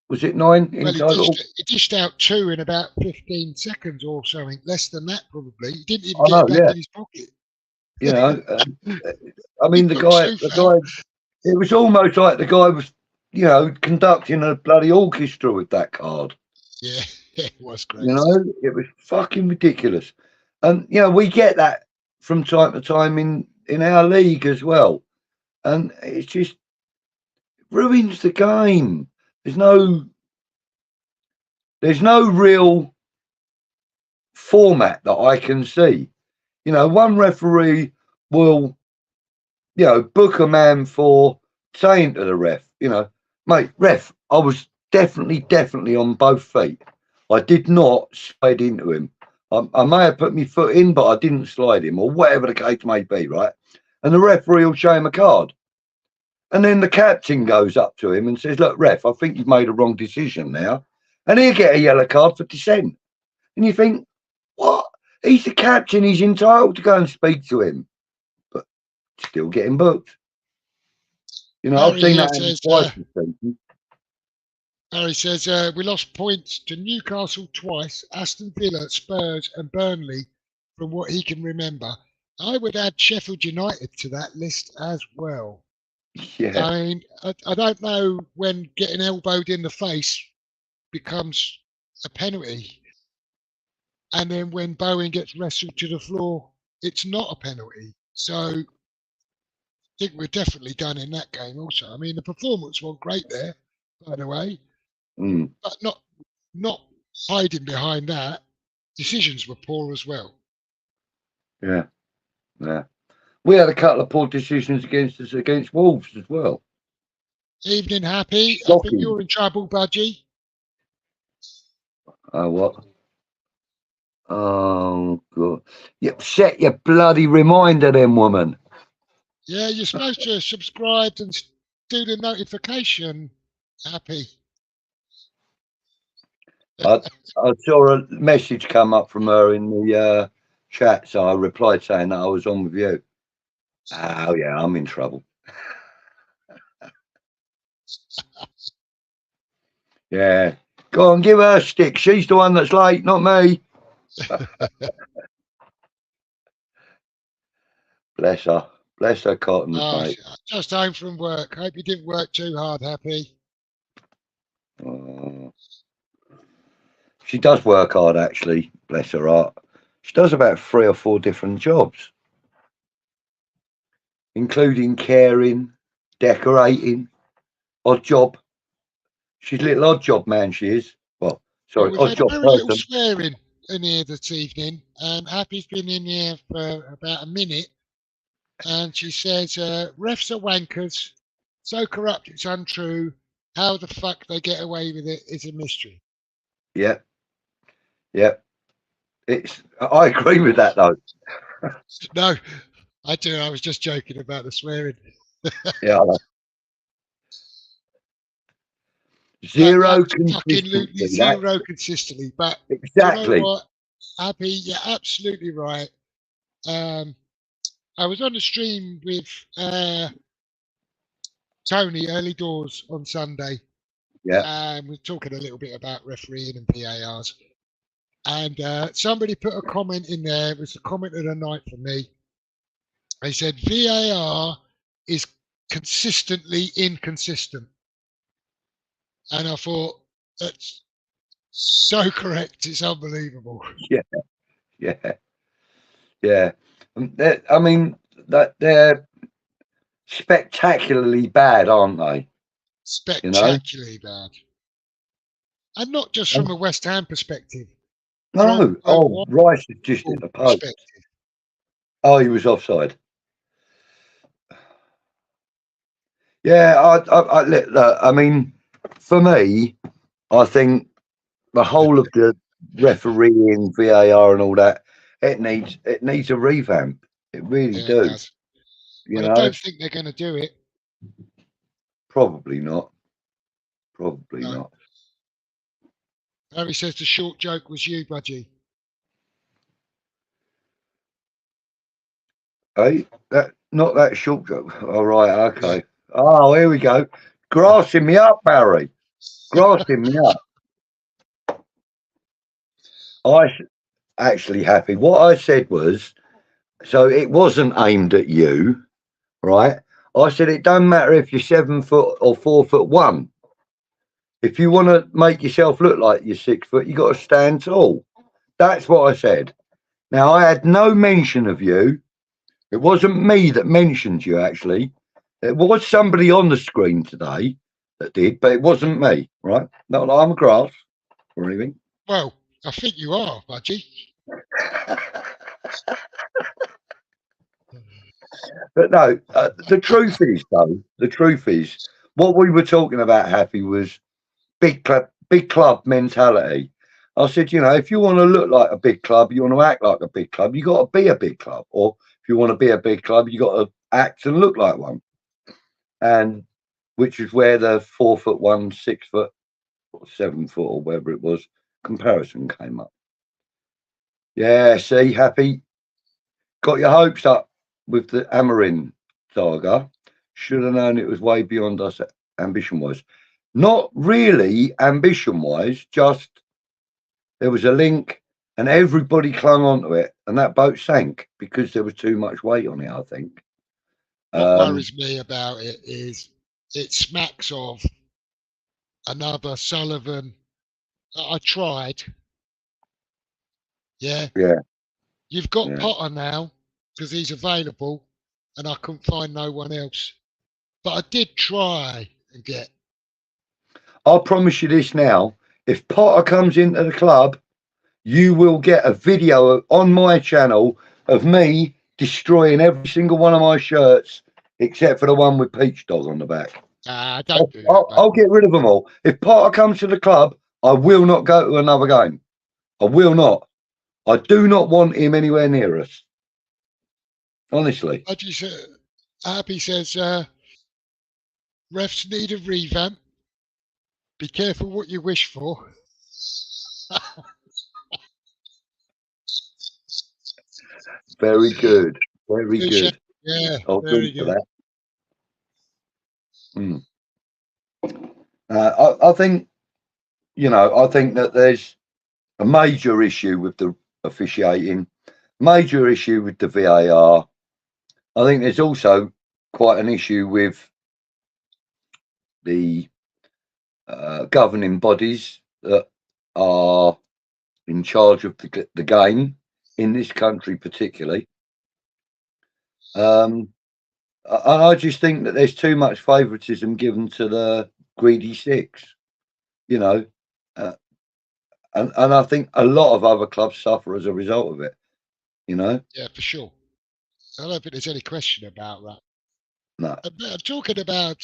Was it 9 in Well, total? he dished out 2 in about 15 seconds or something, less than that probably. He didn't even I get know, it back yeah. in his pocket. You know, I He mean, the booked 2 guy, it was almost like the guy was, you know, conducting a bloody orchestra with that card. Yeah, it was You crazy. know, it was fucking ridiculous. And, you know, we get that from time to time in our league as well. And it's just ruins the game. There's no real format that I can see. You know, one referee will, you know, book a man for saying to the ref, you know, mate, ref, I was definitely on both feet. I did not slide into him. I may have put my foot in, but I didn't slide him, or whatever the case may be, right? And the referee will show him a card. And then the captain goes up to him and says, look, ref, I think you've made a wrong decision now. And he'll get a yellow card for dissent. And you think, what? He's the captain. He's entitled to go and speak to him. But still getting booked. You know, I've seen that happen twice this season. Harry says, we lost points to Newcastle twice, Aston Villa, Spurs and Burnley from what he can remember. I would add Sheffield United to that list as well. Yeah. I mean, I don't know when getting elbowed in the face becomes a penalty. And then when Bowen gets wrestled to the floor, it's not a penalty. So I think we're definitely done in that game also. I mean, the performance wasn't great there, by the way. But not hiding behind that. Decisions were poor as well. Yeah. We had a couple of poor decisions against Wolves as well. Evening, Happy. Shocking. I think you're in trouble, Budgie. Oh, what? Oh, God. You set your bloody reminder then, woman. Yeah, you're supposed to subscribe and do the notification, Happy. I saw a message come up from her in the chat, so I replied saying that I was on with you. Oh, yeah, I'm in trouble. Yeah. Go on, give her a stick. She's the one that's late, not me. Bless her. Bless her cottons, mate. Just home from work. Hope you didn't work too hard, Happy. She does work hard, actually. Bless her heart. She does about 3 or 4 different jobs, including caring, decorating, odd job. She's a little odd job man, she is. Well, sorry, We've odd had job very person. little swearing in here this evening. Happy's been in here for about a minute. And she says, refs are wankers. So corrupt, it's untrue. How the fuck they get away with it is a mystery. Yeah. I agree with that, though. No, I do. I was just joking about the swearing. Yeah. Zero consistency. Consistently. But exactly. You know what? Happy, you're absolutely right. I was on the stream with Tony early doors on Sunday. Yeah. We're talking a little bit about refereeing and VARs. And somebody put a comment in there. It was the comment of the night for me. They said VAR is consistently inconsistent. And I thought, that's so correct. It's unbelievable. Yeah, yeah, yeah. I mean, that they're spectacularly bad, aren't they? You know? Spectacularly bad. And not just from a West Ham perspective, No. from a Oh, wide Rice is just at the post. perspective. Oh, he was offside. Yeah, look, I mean, for me, I think the whole of the refereeing, VAR, and all that, it needs a revamp. It really Yeah, it do. does. You But I know, don't think they're going to do it. probably not. Probably No. not. Harry says the short joke was you, Budgie. Hey, that not that short joke. All right, Yeah. okay. Oh, here we go. Grassing me up, Barry. Grassing me up. Actually happy. What I said was, so it wasn't aimed at you, right? I said it don't matter if you're 7 foot or 4'1". If you want to make yourself look like you're 6 foot, you got to stand tall. That's what I said. Now I had no mention of you. It wasn't me that mentioned you, actually. It was somebody on the screen today that did, but it wasn't me, right? Not that I'm a grass or anything. Well, I think you are, Budgie. But no, the truth is, though, the truth is, what we were talking about, Happy, was big club mentality. I said, you know, if you want to look like a big club, you want to act like a big club, you got to be a big club. Or if you want to be a big club, you got to act and look like one. And which is where the 4'1", 6 foot, or 7 foot, or whatever it was, comparison came up. Yeah, see, Happy, got your hopes up with the Amarin saga. Should have known it was way beyond us ambition wise. Not really ambition wise, just there was a link and everybody clung onto it and that boat sank because there was too much weight on it, I think. What worries me about it is it smacks of another Sullivan. I tried. Yeah. Yeah. You've got Yeah. Potter now because he's available and I couldn't find no one else. But I did try and get. I'll promise you this now. If Potter comes into the club, you will get a video on my channel of me destroying every single one of my shirts except for the one with Peach Dog on the back. Don't do that, I'll get rid of them all. If Potter comes to the club, I will not go to another game. I will not. I do not want him anywhere near us. Honestly. Happy says refs need a revamp. Be careful what you wish for. Very good. Very good. Yeah, I'll very do for good. that. I think, you know, I think that there's a major issue with the officiating, major issue with the VAR. I think there's also quite an issue with the governing bodies that are in charge of the game in this country, particularly. I just think that there's too much favouritism given to the greedy six, you know, and I think a lot of other clubs suffer as a result of it, you know. Yeah, for sure. I don't think there's any question about that. No. Talking about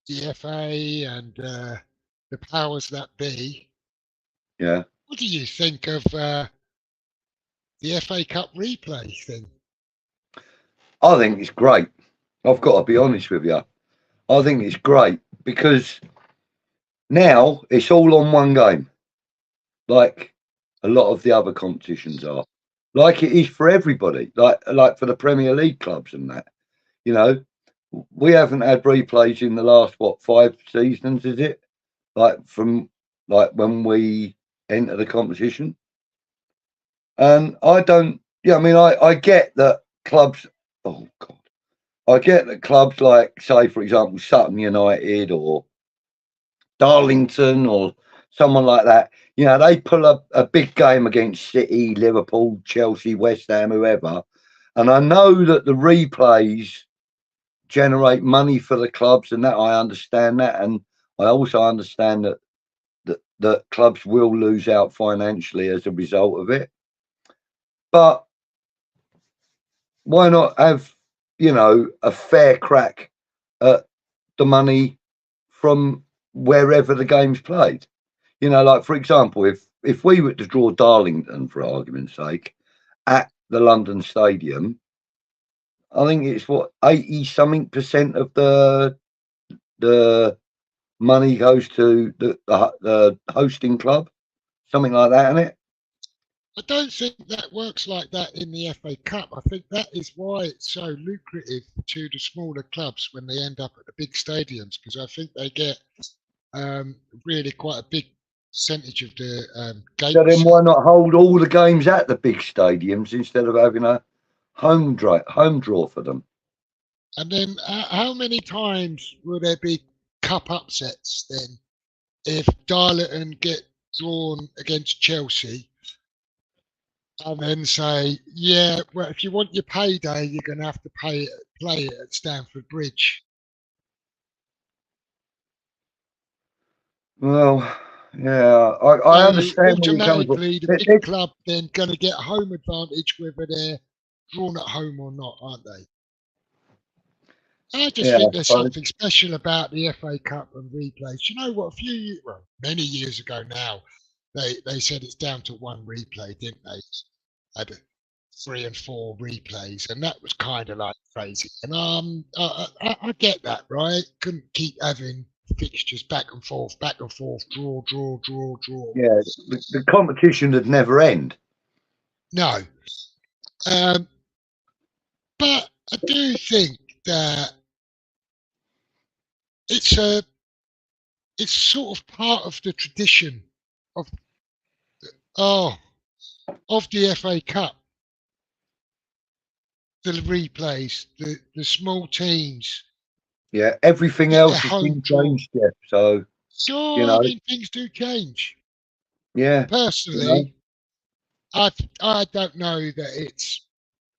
the FA and the powers that be. Yeah. What do you think of the FA Cup replay thing? I think it's great. I've got to be honest with you. I think it's great because now it's all on one game, like a lot of the other competitions are, like it is for everybody, like for the Premier League clubs and that. You know, we haven't had replays in the last 5 seasons, is it? Like from like when we enter the competition, and I don't. Yeah, I mean, I get that clubs. Oh God, I get that clubs like, say, for example, Sutton United or Darlington or someone like that, you know, they pull up a big game against City, Liverpool, Chelsea, West Ham, whoever. And I know that the replays generate money for the clubs, and that I understand that. And I also understand that clubs will lose out financially as a result of it. But why not have, you know, a fair crack at the money from wherever the game's played? You know, like, for example, if we were to draw Darlington, for argument's sake, at the London Stadium, I think it's what 80 something percent of the money goes to the hosting club, something like that, isn't it? I don't think that works like that in the FA Cup. I think that is why it's so lucrative to the smaller clubs when they end up at the big stadiums, because I think they get really quite a big percentage of the game. So then why not hold all the games at the big stadiums instead of having a home draw for them? And then how many times will there be cup upsets then if Darlington get drawn against Chelsea and then say, yeah, well, if you want your payday, you're going to have to play it at Stamford Bridge. Well, yeah, I understand where you're coming from. Automatically, the big club then going to get home advantage whether they're drawn at home or not, aren't they? I just think there's something special about the FA Cup and replays. You know what? Many years ago now, they said it's down to one replay, didn't they? Had 3 and 4 replays, and that was kind of like crazy. And I get that, right? Couldn't keep having fixtures back and forth, draw. Yeah, the competition would never end. No, but I do think that it's sort of part of the tradition of the FA Cup. The replays, the small teams. Yeah, everything else has been changed, Jeff. So sure, you know, I mean, things do change. Yeah. Personally, I don't know that it's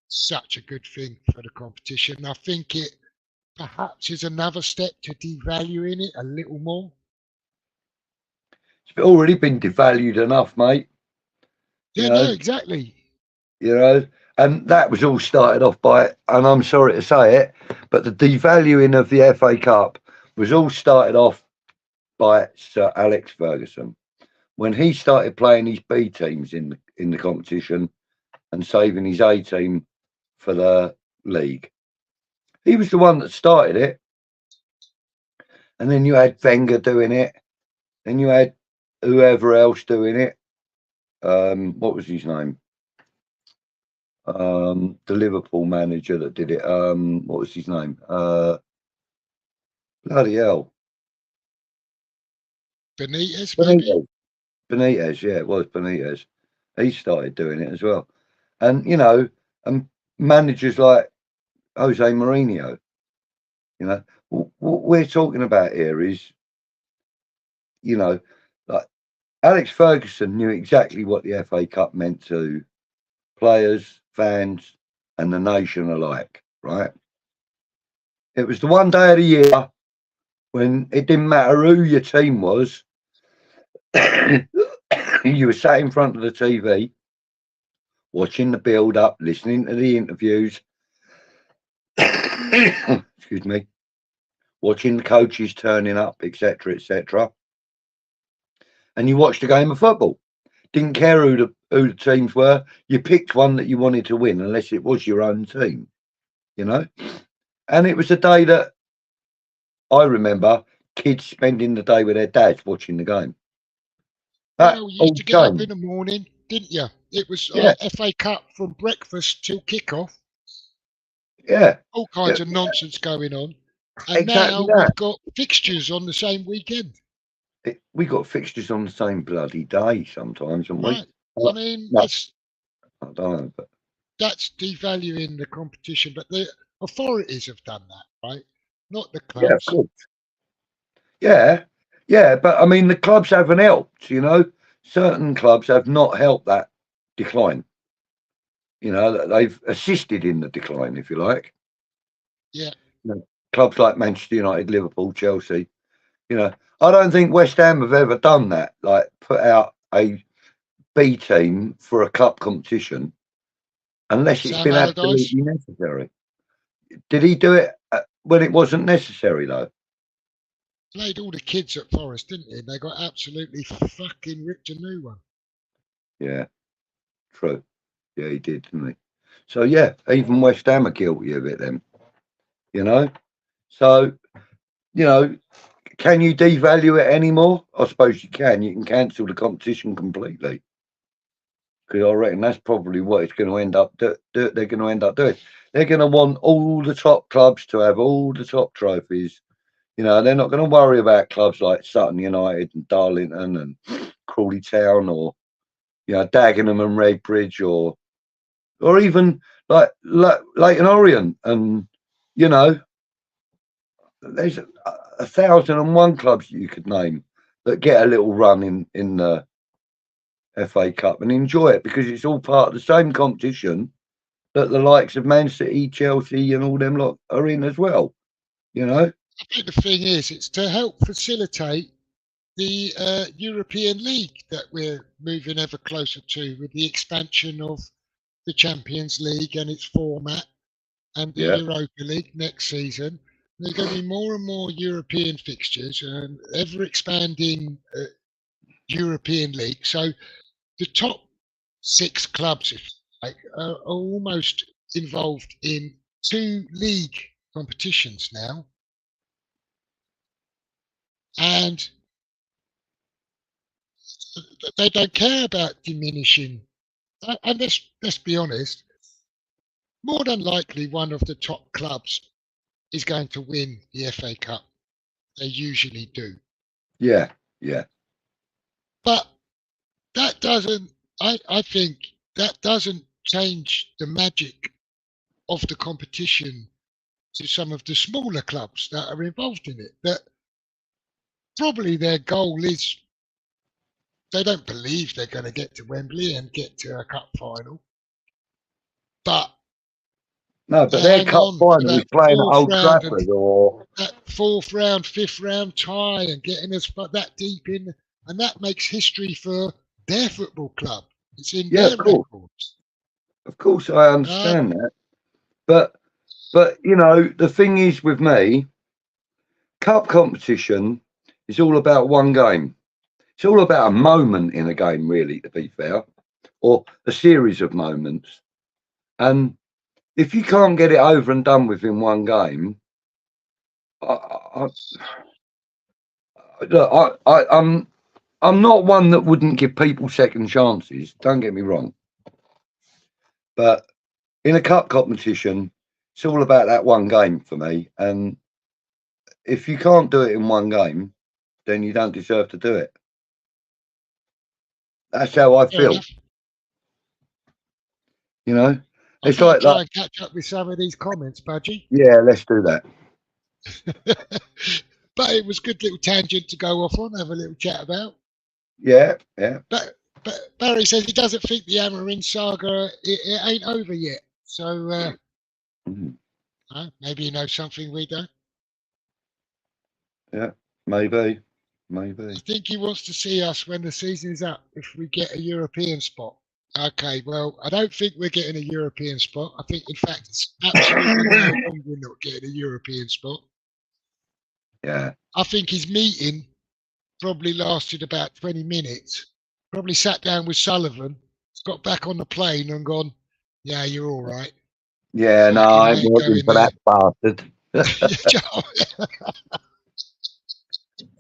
such a good thing for the competition. I think it perhaps is another step to devaluing it a little more. It's already been devalued enough, mate. Yeah, no, exactly. You know, and that was all started off by, and I'm sorry to say it, but the devaluing of the FA Cup was all started off by Sir Alex Ferguson when he started playing his B teams in the competition and saving his A team for the league. He was the one that started it, and then you had Wenger doing it, then you had whoever else doing it. What was his name? The Liverpool manager that did it. What was his name? Bloody hell. Benitez, maybe? Benitez, yeah, it was Benitez. He started doing it as well. And, you know, and managers like Jose Mourinho, you know, what we're talking about here is, you know, like Alex Ferguson knew exactly what the FA Cup meant to players, fans, and the nation alike, right? It was the one day of the year when it didn't matter who your team was. You were sat in front of the TV, watching the build-up, listening to the interviews. Excuse me. Watching the coaches turning up, etc., etc. And you watched a game of football. Didn't care who the teams were. You picked one that you wanted to win, unless it was your own team, you know. And it was a day that I remember kids spending the day with their dads watching the game. Well, you used to get up in the morning, didn't you? It was FA Cup from breakfast till kickoff. Yeah. All kinds of nonsense going on. And now we've got fixtures on the same weekend. We got fixtures on the same bloody day sometimes, haven't we? I mean, I don't know, but that's devaluing the competition. But authorities have done that, right? Not the Yeah, of clubs. course. Yeah, yeah, but I mean, the clubs haven't helped. Certain clubs have not helped that decline. They've assisted in the decline, if you like. Yeah. Clubs like Manchester United, Liverpool, Chelsea. I don't think West Ham have ever done that. Like put out a B team for a cup competition, unless it's Sam been Allardyce absolutely necessary. Did he do it when it wasn't necessary, though? played all the kids at Forest, didn't he? They got absolutely fucking ripped a new one. Yeah, true. Yeah, he did, didn't he? So yeah, even West Ham are guilty of it then. So can you devalue it anymore? I suppose you can. You can cancel the competition completely. Because I reckon that's probably what it's going to end up. They're going to end up doing. They're going to want all the top clubs to have all the top trophies. They're not going to worry about clubs like Sutton United and Darlington and Crawley Town, or Dagenham and Redbridge, or even like Leighton Orient, and there's 1,001 clubs you could name that get a little run in the FA Cup and enjoy it, because it's all part of the same competition that the likes of Man City, Chelsea, and all them lot are in as well. I think the thing is, it's to help facilitate the European League that we're moving ever closer to, with the expansion of the Champions League and its format, and the Yeah, Europa League next season. There's going to be more and more European fixtures and ever expanding European League. So the top 6 clubs, if you like, are almost involved in 2 league competitions now, and they don't care about diminishing. And let's be honest, more than likely one of the top clubs is going to win the FA Cup. They usually do. yeah, yeah. But that doesn't, I think that doesn't change the magic of the competition to some of the smaller clubs that are involved in it. That probably their goal is, they don't believe they're going to get to Wembley and get to a cup final, but No, they but their hang cup on for final is that playing at fourth Old round and Trafford, or that 4th round, 5th round tie, and getting us that deep in, and that makes history for their football club. It's in yeah, their records. of course, I Uh, understand that. But the thing is with me, cup competition is all about one game. It's all about a moment in a game, really, to be fair, or a series of moments. And if you can't get it over and done with in one game, I, look, I'm not one that wouldn't give people second chances. Don't get me wrong, but in a cup competition, it's all about that one game for me. And if you can't do it in one game, then you don't deserve to do it. That's how I Fair feel. enough. I It's better like try that. and catch up with some of these comments, Budgie. Yeah, let's do that. But it was a good little tangent to go off on, have a little chat about. Yeah, yeah. But Barry says he doesn't think the Amarin saga, it ain't over yet. So Mhm. maybe he knows something we don't. Yeah, maybe. I think he wants to see us when the season is up if we get a European spot. Okay, well, I don't think we're getting a European spot. I think, in fact, it's absolutely nailed on we're not getting a European spot. Yeah. I think his meeting probably lasted about 20 minutes. Probably sat down with Sullivan, got back on the plane and gone, yeah, you're all right. Yeah, no, Fucking, I I ain't ain't working going for there. that bastard.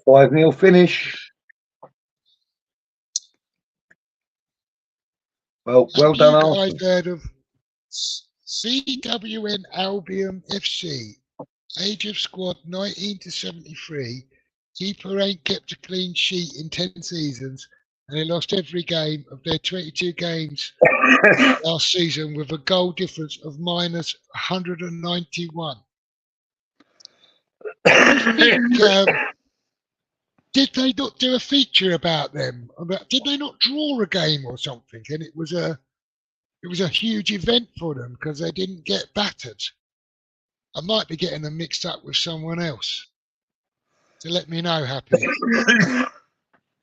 5-0 finish. Well Have done, you guys Arsenal. heard of CWN Albion FC? Age of squad 19 to 73. Keeper ain't kept a clean sheet in 10 seasons. and they lost every game of their 22 games last season with a goal difference of minus 191. Did they not do a feature about them? Did they not draw a game or something? And it was a huge event for them because they didn't get battered. I might be getting them mixed up with someone else. So let me know, Happy.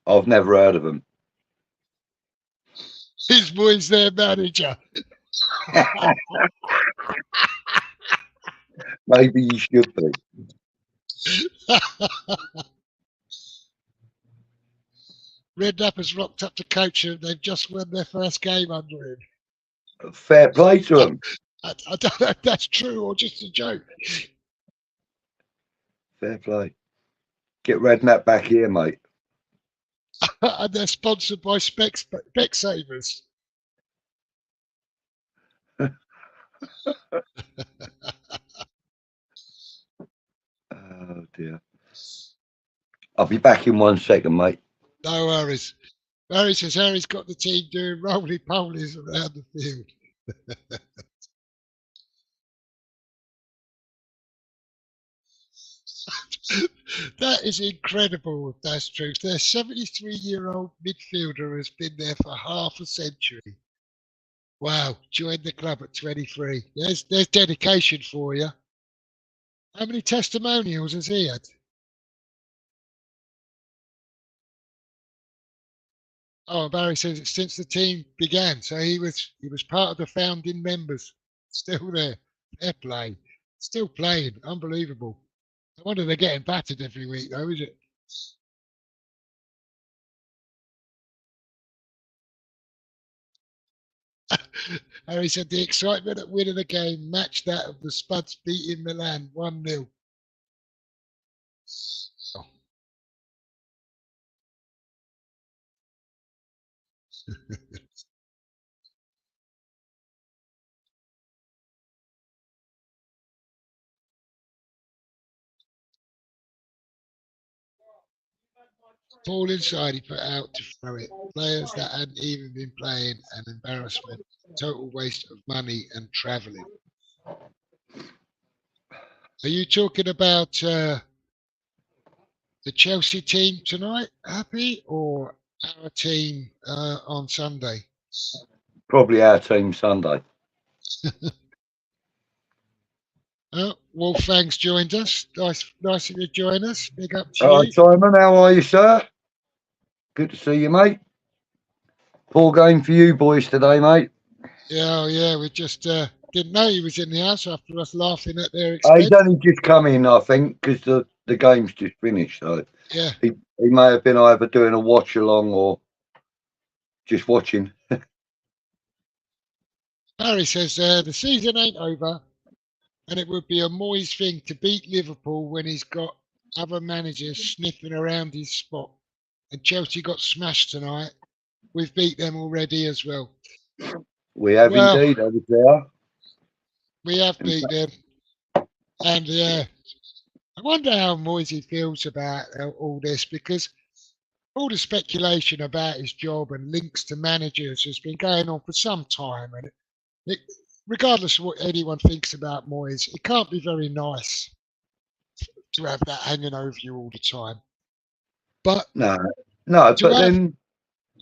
I've never heard of them. His boy's their manager. Maybe you should be. Redknapp has rocked up to coach and they've just won their first game under him. Fair play to them. I don't know if that's true or just a joke. Fair play. Get Redknapp back here, mate. And they're sponsored by Specsavers. Oh dear. I'll be back in 1 second, mate. No worries. Barry says Harry's got the team doing roly-polies around the field. That is incredible if that's true. Their 73-year-old midfielder has been there for half a century. Wow, joined the club at 23. There's dedication for you. How many testimonials has he had? Oh, Barry says it's since the team began, so he was part of the founding members. Still there, fair play, still playing, unbelievable. I wonder they're getting battered every week, though, is it? Harry said the excitement at winning the game matched that of the Spuds beating Milan 1-0. Oh. Paul inside, he put out to throw it. Players that hadn't even been playing, an embarrassment, total waste of money and travelling. Are you talking about the Chelsea team tonight, Happy, or our team on Sunday? Probably our team Sunday. Wolfgang's joined us. Nice of you to join us. Big up to All you. right, Simon, how are you, sir? Good to see you, mate. Poor game for you boys today, mate. Yeah, we just didn't know he was in the house after us laughing at their He's expense. only just come in, I think, because the game's just finished. So Yeah. he may have been either doing a watch along or just watching. Barry says the season ain't over, and it would be a Moyes thing to beat Liverpool when he's got other managers sniffing around his spot. And Chelsea got smashed tonight. We've beat them already as well. We have indeed, over there. We have beat them. And I wonder how Moisey feels about all this, because all the speculation about his job and links to managers has been going on for some time. And regardless of what anyone thinks about Moyes, it can't be very nice to have that hanging over you all the time. But no, but then,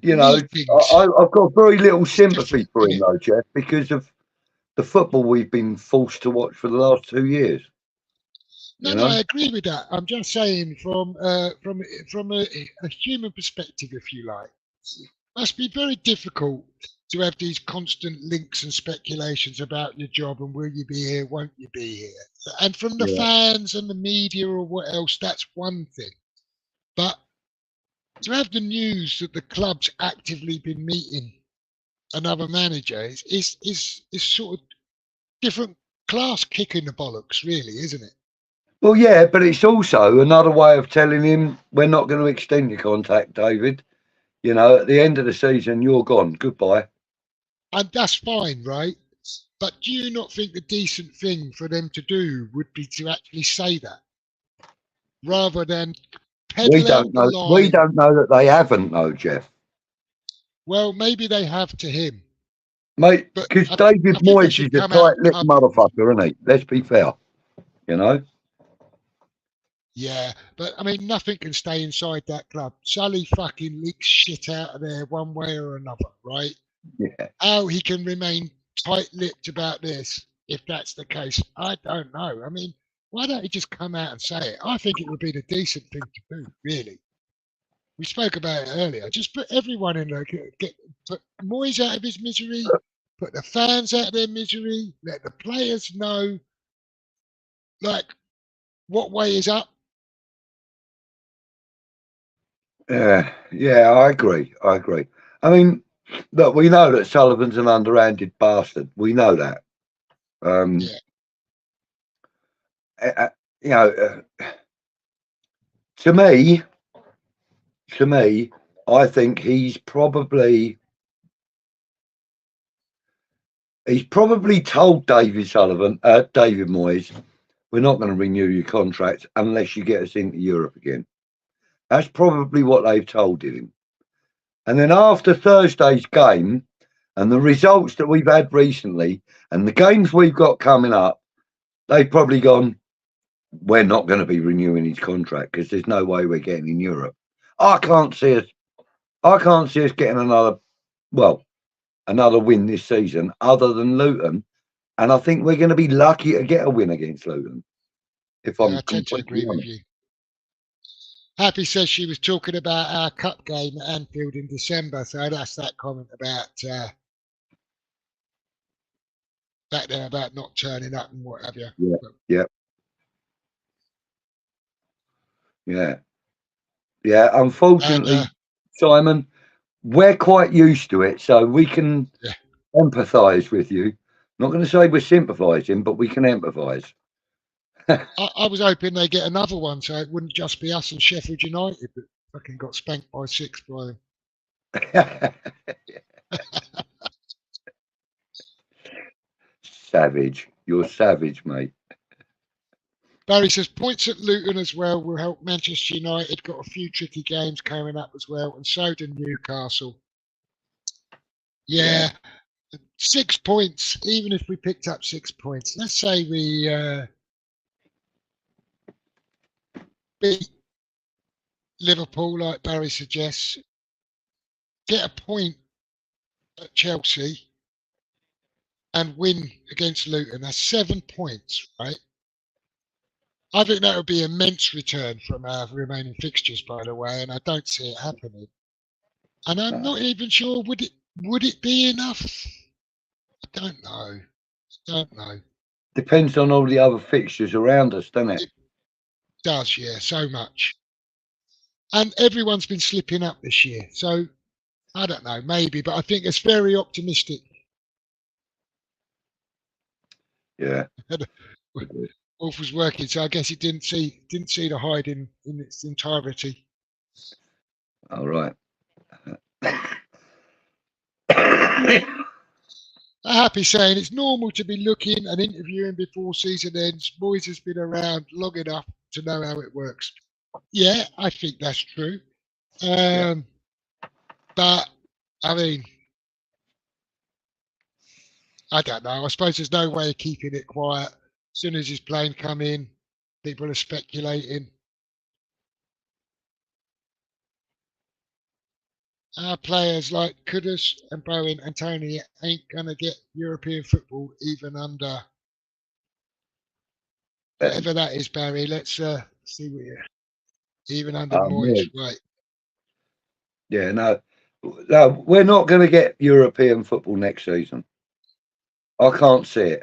you know, meetings, I've got very little sympathy for him, though, Jeff, because of the football we've been forced to watch for the last 2 years. No, I agree with that. I'm just saying from a human perspective, if you like, it must be very difficult to have these constant links and speculations about your job and will you be here, won't you be here? And from the fans and the media or what else, that's one thing. But to have the news that the club's actively been meeting another manager is sort of different class kick in the bollocks, really, isn't it? Well, yeah, but it's also another way of telling him we're not going to extend your contract, David. You know, at the end of the season, you're gone. Goodbye. And that's fine, right? But do you not think the decent thing for them to do would be to actually say that, rather than we don't know that they haven't, though, Jeff. Well, maybe they have to him. Mate, because David Moyes is a tight-lipped motherfucker, isn't he? Let's be fair, you know? Yeah, but I mean, nothing can stay inside that club. Sully fucking leaks shit out of there one way or another, right? Yeah. How he can remain tight-lipped about this, if that's the case, I don't know. I mean, why don't he just come out and say it? I think it would be the decent thing to do, really. We spoke about it earlier. Just put everyone in there. Put Moyes out of his misery. Put the fans out of their misery. Let the players know, like, what way is up. Yeah, I agree. I mean, look, we know that Sullivan's an underhanded bastard. We know that. You know, to me, I think he's probably told David Moyes, we're not going to renew your contract unless you get us into Europe again. That's probably what they've told him. And then after Thursday's game and the results that we've had recently and the games we've got coming up, they've probably gone, we're not going to be renewing his contract because there's no way we're getting in Europe. I can't see us getting another win this season other than Luton. And I think we're going to be lucky to get a win against Luton. I tend to agree with you. Happy says she was talking about our cup game at Anfield in December, so that's that comment about back there about not turning up and what have you. Yeah. Unfortunately, Simon, we're quite used to it, so we can empathise with you. Not going to say we're sympathising, but we can empathise. I was hoping they get another one, so it wouldn't just be us and Sheffield United that fucking got spanked by 6 by them. Savage. You're savage, mate. Barry says points at Luton as well will help Manchester United. Got a few tricky games coming up as well, and so do Newcastle. Yeah. 6 points, even if we picked up 6 points. Let's say we beat Liverpool, like Barry suggests, get a point at Chelsea and win against Luton. That's 7 points, right? I think that would be an immense return from our remaining fixtures, by the way, and I don't see it happening. And I'm not even sure, would it be enough? I don't know. Depends on all the other fixtures around us, doesn't it? It does, yeah, so much. And everyone's been slipping up this year. So, I don't know, maybe, but I think it's very optimistic. Yeah. Wolf was working, so I guess it didn't see the hide in its entirety. All right. Happy saying it's normal to be looking and interviewing before season ends. Moyes has been around long enough to know how it works. Yeah, I think that's true. But I mean, I don't know. I suppose there's no way of keeping it quiet. As soon as his plane come in, people are speculating. Our players like Kudus and Bowen and Tony ain't gonna get European football even under whatever that is, Barry. Let's see what even under Moyes, right? Yeah, no, we're not going to get European football next season. I can't see it.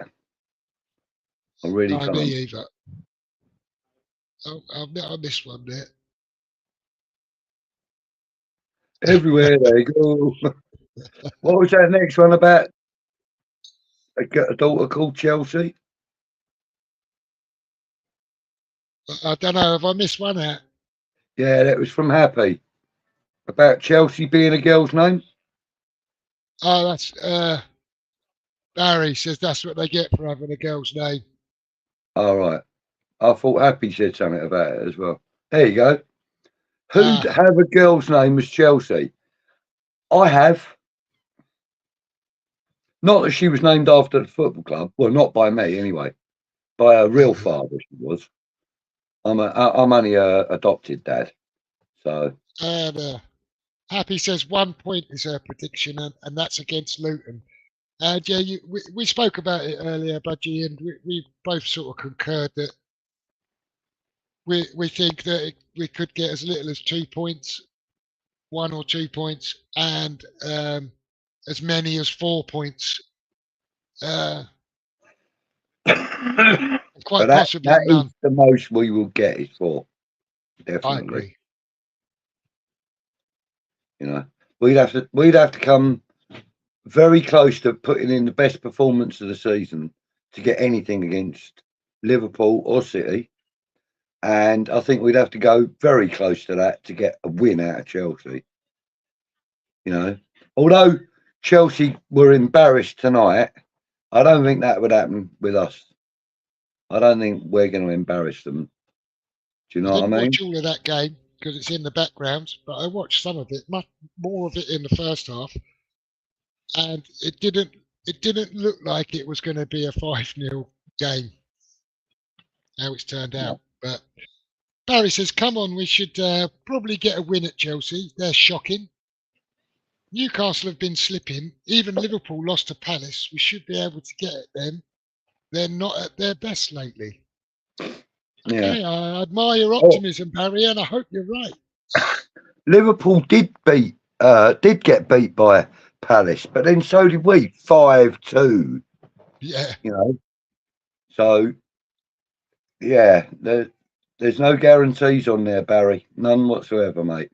I really can't. Me either. I missed one there. Everywhere they go. What was that next one about? A daughter called Chelsea? I don't know. Have I missed one out? Yeah, that was from Happy. About Chelsea being a girl's name? Oh, that's Barry says that's what they get for having a girl's name. All right. I thought Happy said something about it as well. There you go. Who'd have a girl's name as Chelsea? I have. Not that she was named after the football club. Well, not by me anyway. By her real father, she was. I'm only a adopted dad. So. And Happy says 1 point is her prediction, and that's against Luton. And yeah, we spoke about it earlier, Budgie, and we both sort of concurred that we think that we could get as little as 2 points, 1 or 2 points, and as many as 4 points. Quite possibly that none. is the most we will get is 4. Definitely. I agree. You know, we'd have to come very close to putting in the best performance of the season to get anything against Liverpool or City. And I think we'd have to go very close to that to get a win out of Chelsea. You know, although Chelsea were embarrassed tonight, I don't think that would happen with us. I don't think we're going to embarrass them. Do you know what I mean? Watch all of that game because it's in the background, but I watched some of it, much more of it in the first half, and it didn't look like it was going to be a 5-0 game. How it's turned out, but Barry says, "Come on, we should probably get a win at Chelsea. They're shocking. Newcastle have been slipping. Even Liverpool lost to Palace. We should be able to get at them. They're not at their best lately." Okay, Yeah. I admire your optimism, Barry, and I hope you're right. Liverpool did get beat by Palace, but then so did we, 5-2. Yeah. You know, so yeah, there's no guarantees on there, Barry. None whatsoever, mate.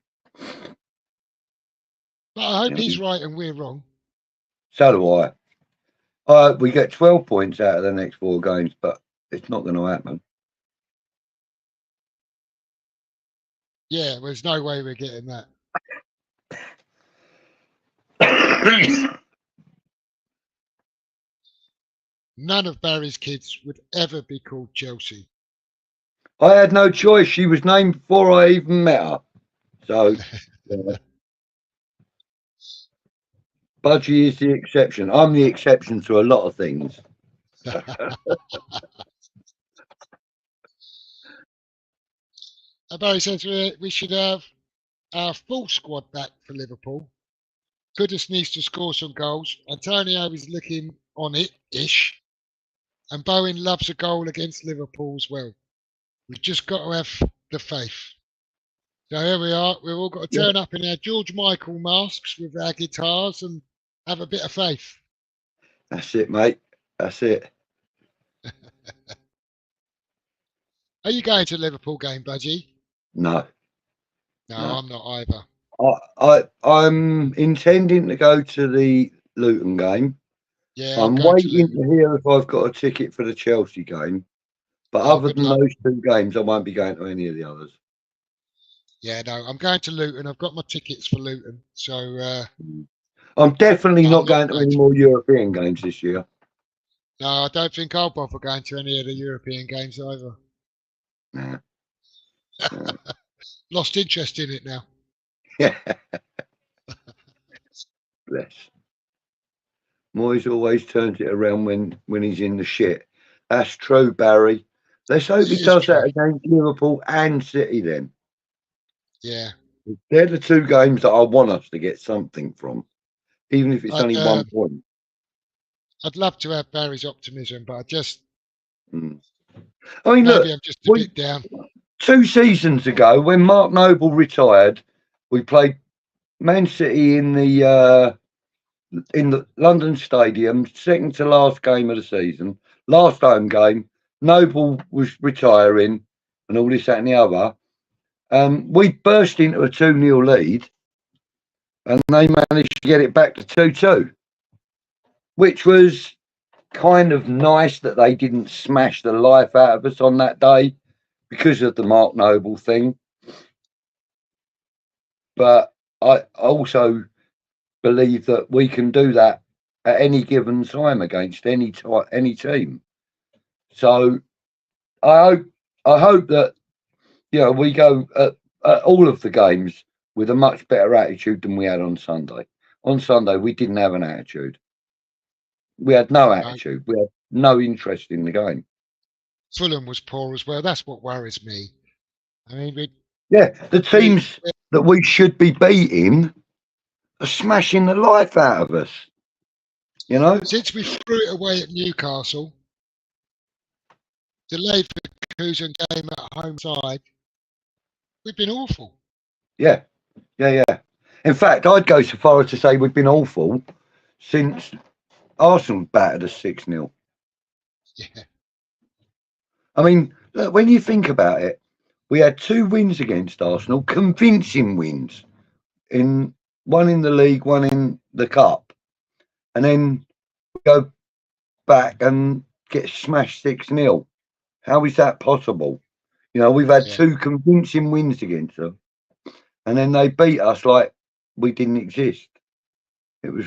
But I hope he's right and we're wrong. So do I. We get 12 points out of the next 4 games, but it's not going to happen. Yeah, there's no way we're getting that. None of Barry's kids would ever be called Chelsea. I had no choice. She was named before I even met her. So, yeah. Budgie is the exception. I'm the exception to a lot of things. Barry says we should have our full squad back for Liverpool. Goodis needs to score some goals. Antonio is looking on it-ish. And Bowen loves a goal against Liverpool as well. We've just got to have the faith. So here we are. We've all got to turn up in our George Michael masks with our guitars and have a bit of faith. That's it, mate. That's it. Are you going to the Liverpool game, Budgie? No. No, I'm not either. I'm intending to go to the Luton game. Yeah, I'm waiting to hear if I've got a ticket for the Chelsea game. But other than those 2 games, I won't be going to any of the others. Yeah, no, I'm going to Luton. I've got my tickets for Luton. So I'm definitely not going to any more European games this year. No, I don't think I'll bother going to any of the European games either. Nah. Lost interest in it now. Yeah. Bless. Moyes always turns it around when he's in the shit. That's true, Barry. Let's hope he does that against Liverpool and City then. Yeah. They're the 2 games that I want us to get something from, even if it's only 1 point. I'd love to have Barry's optimism, but I just... I mean, look, I'm just a bit down. 2 seasons ago, when Mark Noble retired, we played Man City in the London Stadium, second to last game of the season, last home game. Noble was retiring and all this, that and the other. We burst into a 2-0 lead and they managed to get it back to 2-2, which was kind of nice that they didn't smash the life out of us on that day because of the Mark Noble thing. But I also believe that we can do that at any given time against any team. So I hope that we go at all of the games with a much better attitude than we had on Sunday. On Sunday we didn't have an attitude. We had no attitude. We had no interest in the game. Fulham was poor as well. That's what worries me. I mean, the teams that we should be beating are smashing the life out of us. You know, since we threw it away at Newcastle, the Leverkusen game at home side, we've been awful. Yeah. In fact, I'd go so far as to say we've been awful since Arsenal battered us 6-0. Yeah. I mean, look, when you think about it, we had 2 wins against Arsenal, convincing wins, one in the league, one in the cup, and then we go back and get smashed 6-0. How is that possible? You know, we've had 2 convincing wins against them, and then they beat us like we didn't exist. It was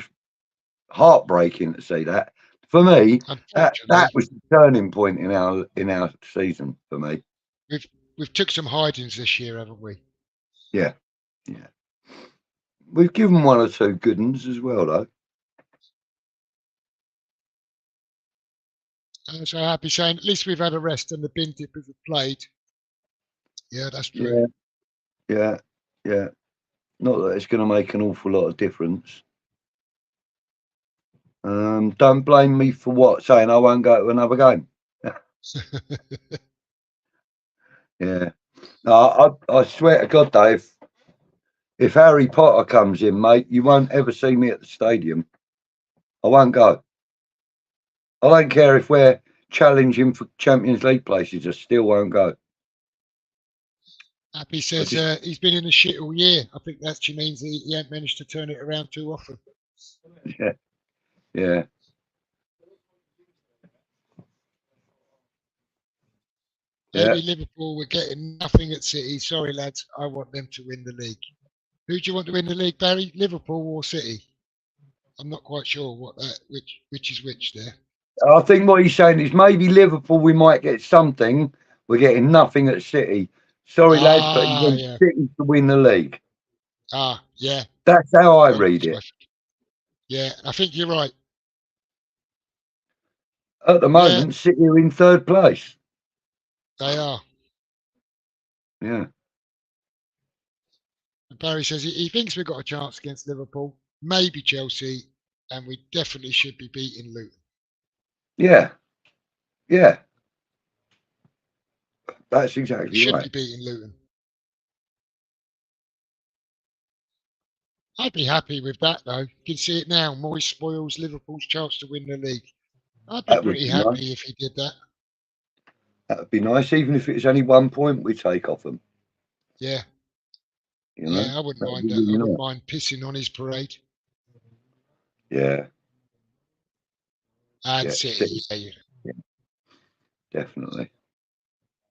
heartbreaking to see that. For me, that was the turning point in our season. For me, we've took some hidings this year, haven't we? Yeah. We've given 1 or 2 good ones as well, though. I'm so happy saying at least we've had a rest and the bin dippers have played. Yeah, that's true. Yeah. Not that it's going to make an awful lot of difference. Don't blame me for what? Saying I won't go to another game. Yeah. No, I swear to God, Dave, if Harry Potter comes in, mate, you won't ever see me at the stadium. I won't go. I don't care if we're challenging for Champions League places. I still won't go. Happy says he's been in a shit all year. I think that actually means he ain't managed to turn it around too often. Yeah. Maybe Liverpool were getting nothing at City. Sorry, lads. I want them to win the league. Who do you want to win the league, Barry? Liverpool or City? I'm not quite sure which is which there. I think what he's saying is maybe Liverpool we might get something. We're getting nothing at City. Sorry, lads, but he wants City to win the league. Yeah. That's how I read it. Yeah, I think you're right. At the moment, City are in 3rd place. They are. Yeah. And Barry says he thinks we've got a chance against Liverpool, maybe Chelsea, and we definitely should be beating Luton. Yeah. That's exactly we should right. be beating Luton. I'd be happy with that, though. You can see it now. Moyes spoils Liverpool's chance to win the league. I'd be pretty happy if he did that. That would be nice, even if it's only 1 point we take off them. Yeah. You know? Yeah, I wouldn't mind that. I wouldn't mind pissing on his parade. Yeah. And City. Yeah. Definitely.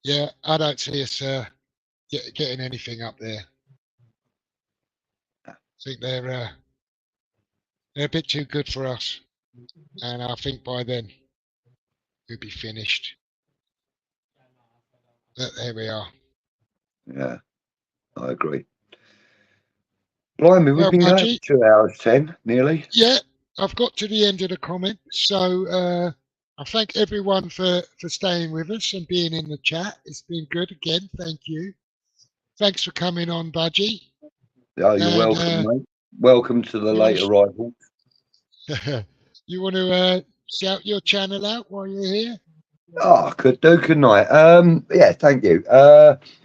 Yeah, I don't see us getting anything up there. I think they're a bit too good for us, and I think by then we'll be finished. But there we are. Yeah, I agree. Blimey, we've been going 2 hours 10 nearly. Yeah, I've got to the end of the comment, so I thank everyone for staying with us and being in the chat. It's been good again. Thank you. Thanks for coming on, Budgie. Oh, you're welcome, mate. Welcome to the late arrival. You want to shout your channel out while you're here? Oh, I could do, couldn't I? Yeah, thank you.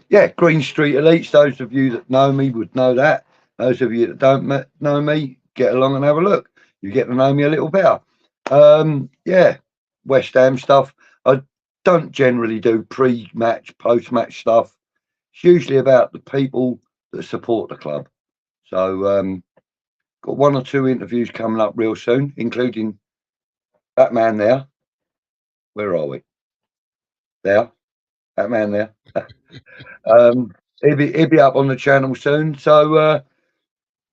Yeah, Green Street Elites. Those of you that know me would know that. Those of you that don't know me, get along and have a look. You get to know me a little better. Yeah, West Ham stuff. I don't generally do pre-match, post-match stuff. It's usually about the people that support the club. So, got 1 or 2 interviews coming up real soon, including that man there. Where are we? There, that man there. He'll be up on the channel soon. So,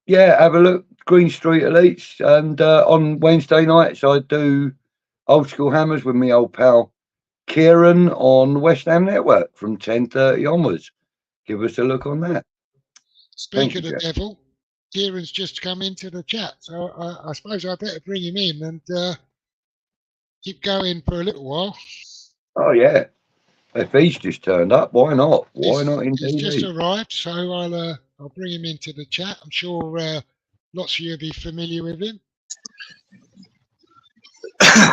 yeah, have a look. Green Street Elites, and on Wednesday nights I do Old School Hammers with me old pal Kieran on West Ham Network from 10:30 onwards. Give us a look on that. Speak of the devil, Kieran's just come into the chat, so I suppose I better bring him in and keep going for a little while. Oh yeah. If he's just turned up, why not? Why not He's just indeed? arrived, so I'll bring him into the chat. I'm sure lots of you will be familiar with him.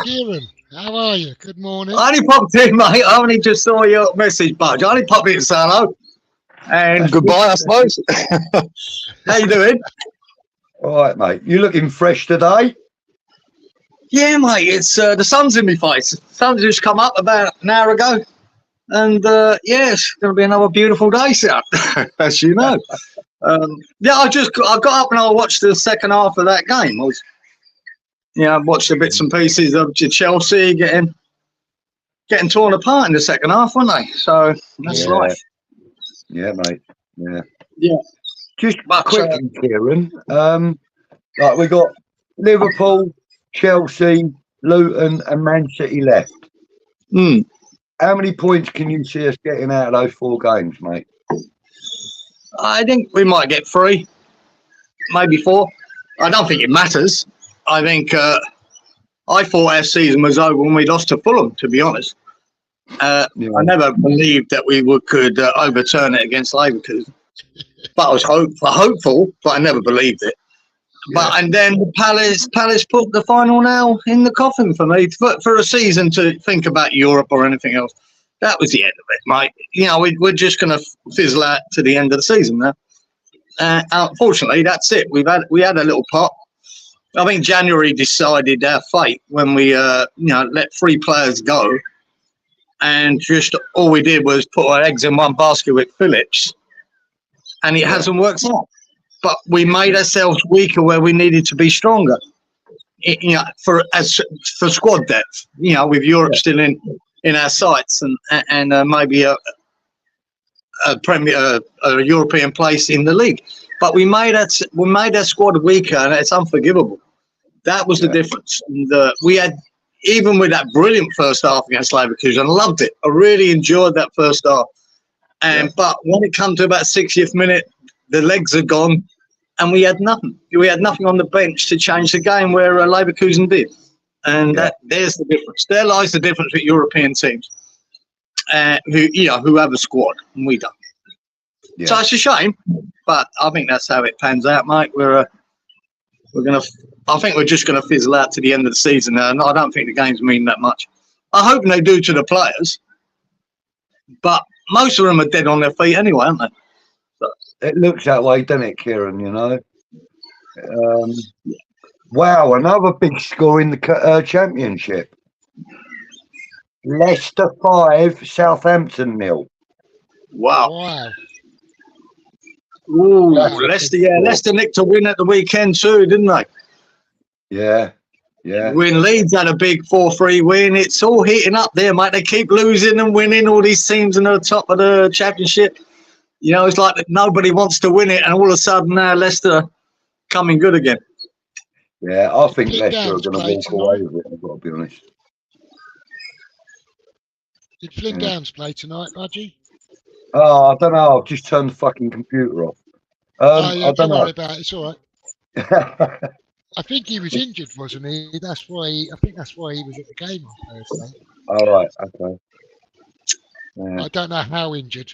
Kieran, how are you? Good morning. I only popped in, mate. I only just saw your message, Budge. I only popped in to say hello. And goodbye, I suppose. How you doing? All right, mate. You looking fresh today? Yeah, mate. It's the sun's in my face. The sun's just come up about an hour ago. And yeah, it's going to be another beautiful day, sir, as you know. Yeah, I got up and I watched the second half of that game. I watched the bits and pieces of Chelsea getting torn apart in the second half, weren't they? So that's life. Yeah, mate. Yeah. Yeah. Just quickly, Kieran. Like we got Liverpool, Chelsea, Luton, and Man City left. How many points can you see us getting out of those 4 games, mate? I think we might get 3, maybe 4. I don't think it matters. I think I thought our season was over when we lost to Fulham, to be honest. I never believed that we could overturn it against Leverkusen. But I was hopeful, but I never believed it. And then Palace put the final nail in the coffin for me for a season to think about Europe or anything else. That was the end of it, mate. We're just going to fizzle out to the end of the season now. Unfortunately, that's it. We had a little pot. I think January decided our fate when we let 3 players go, and just all we did was put our eggs in one basket with Phillips, and it hasn't worked out. But we made ourselves weaker where we needed to be stronger. For squad depth. With Europe still in our sights and maybe a European place in the league. But we made our squad weaker, and it's unforgivable. That was the difference. And we had, even with that brilliant first half against Leverkusen, I loved it. I really enjoyed that first half. But when it come to about 60th minute, the legs are gone, and we had nothing. We had nothing on the bench to change the game where Leverkusen did. And there's the difference. There lies the difference with European teams who have a squad, and we don't. Yeah. So it's a shame, but I think that's how it pans out, mate. I think we're just gonna fizzle out to the end of the season now, and I don't think the games mean that much. I hope they do to the players, but most of them are dead on their feet anyway, aren't they? So, it looks that way, doesn't it, Kieran? Wow, another big score in the championship. Leicester 5, Southampton 0. Wow. Ooh, Leicester, Leicester nicked a win at the weekend too, didn't they? Yeah. When Leeds had a big 4-3 win, it's all heating up there, mate. They keep losing and winning, all these teams in the top of the championship. It's like that nobody wants to win it, and all of a sudden now Leicester coming good again. Yeah, I think Leicester are going to walk away with it, I've got to be honest. Did Flynn Downs play tonight, Budgie? Oh, I don't know. I've just turned the fucking computer off. I don't know. Worry about it. It's all right. I think he was injured, wasn't he? I think that's why he was at the game on Thursday. All right. Okay. Yeah. I don't know how injured.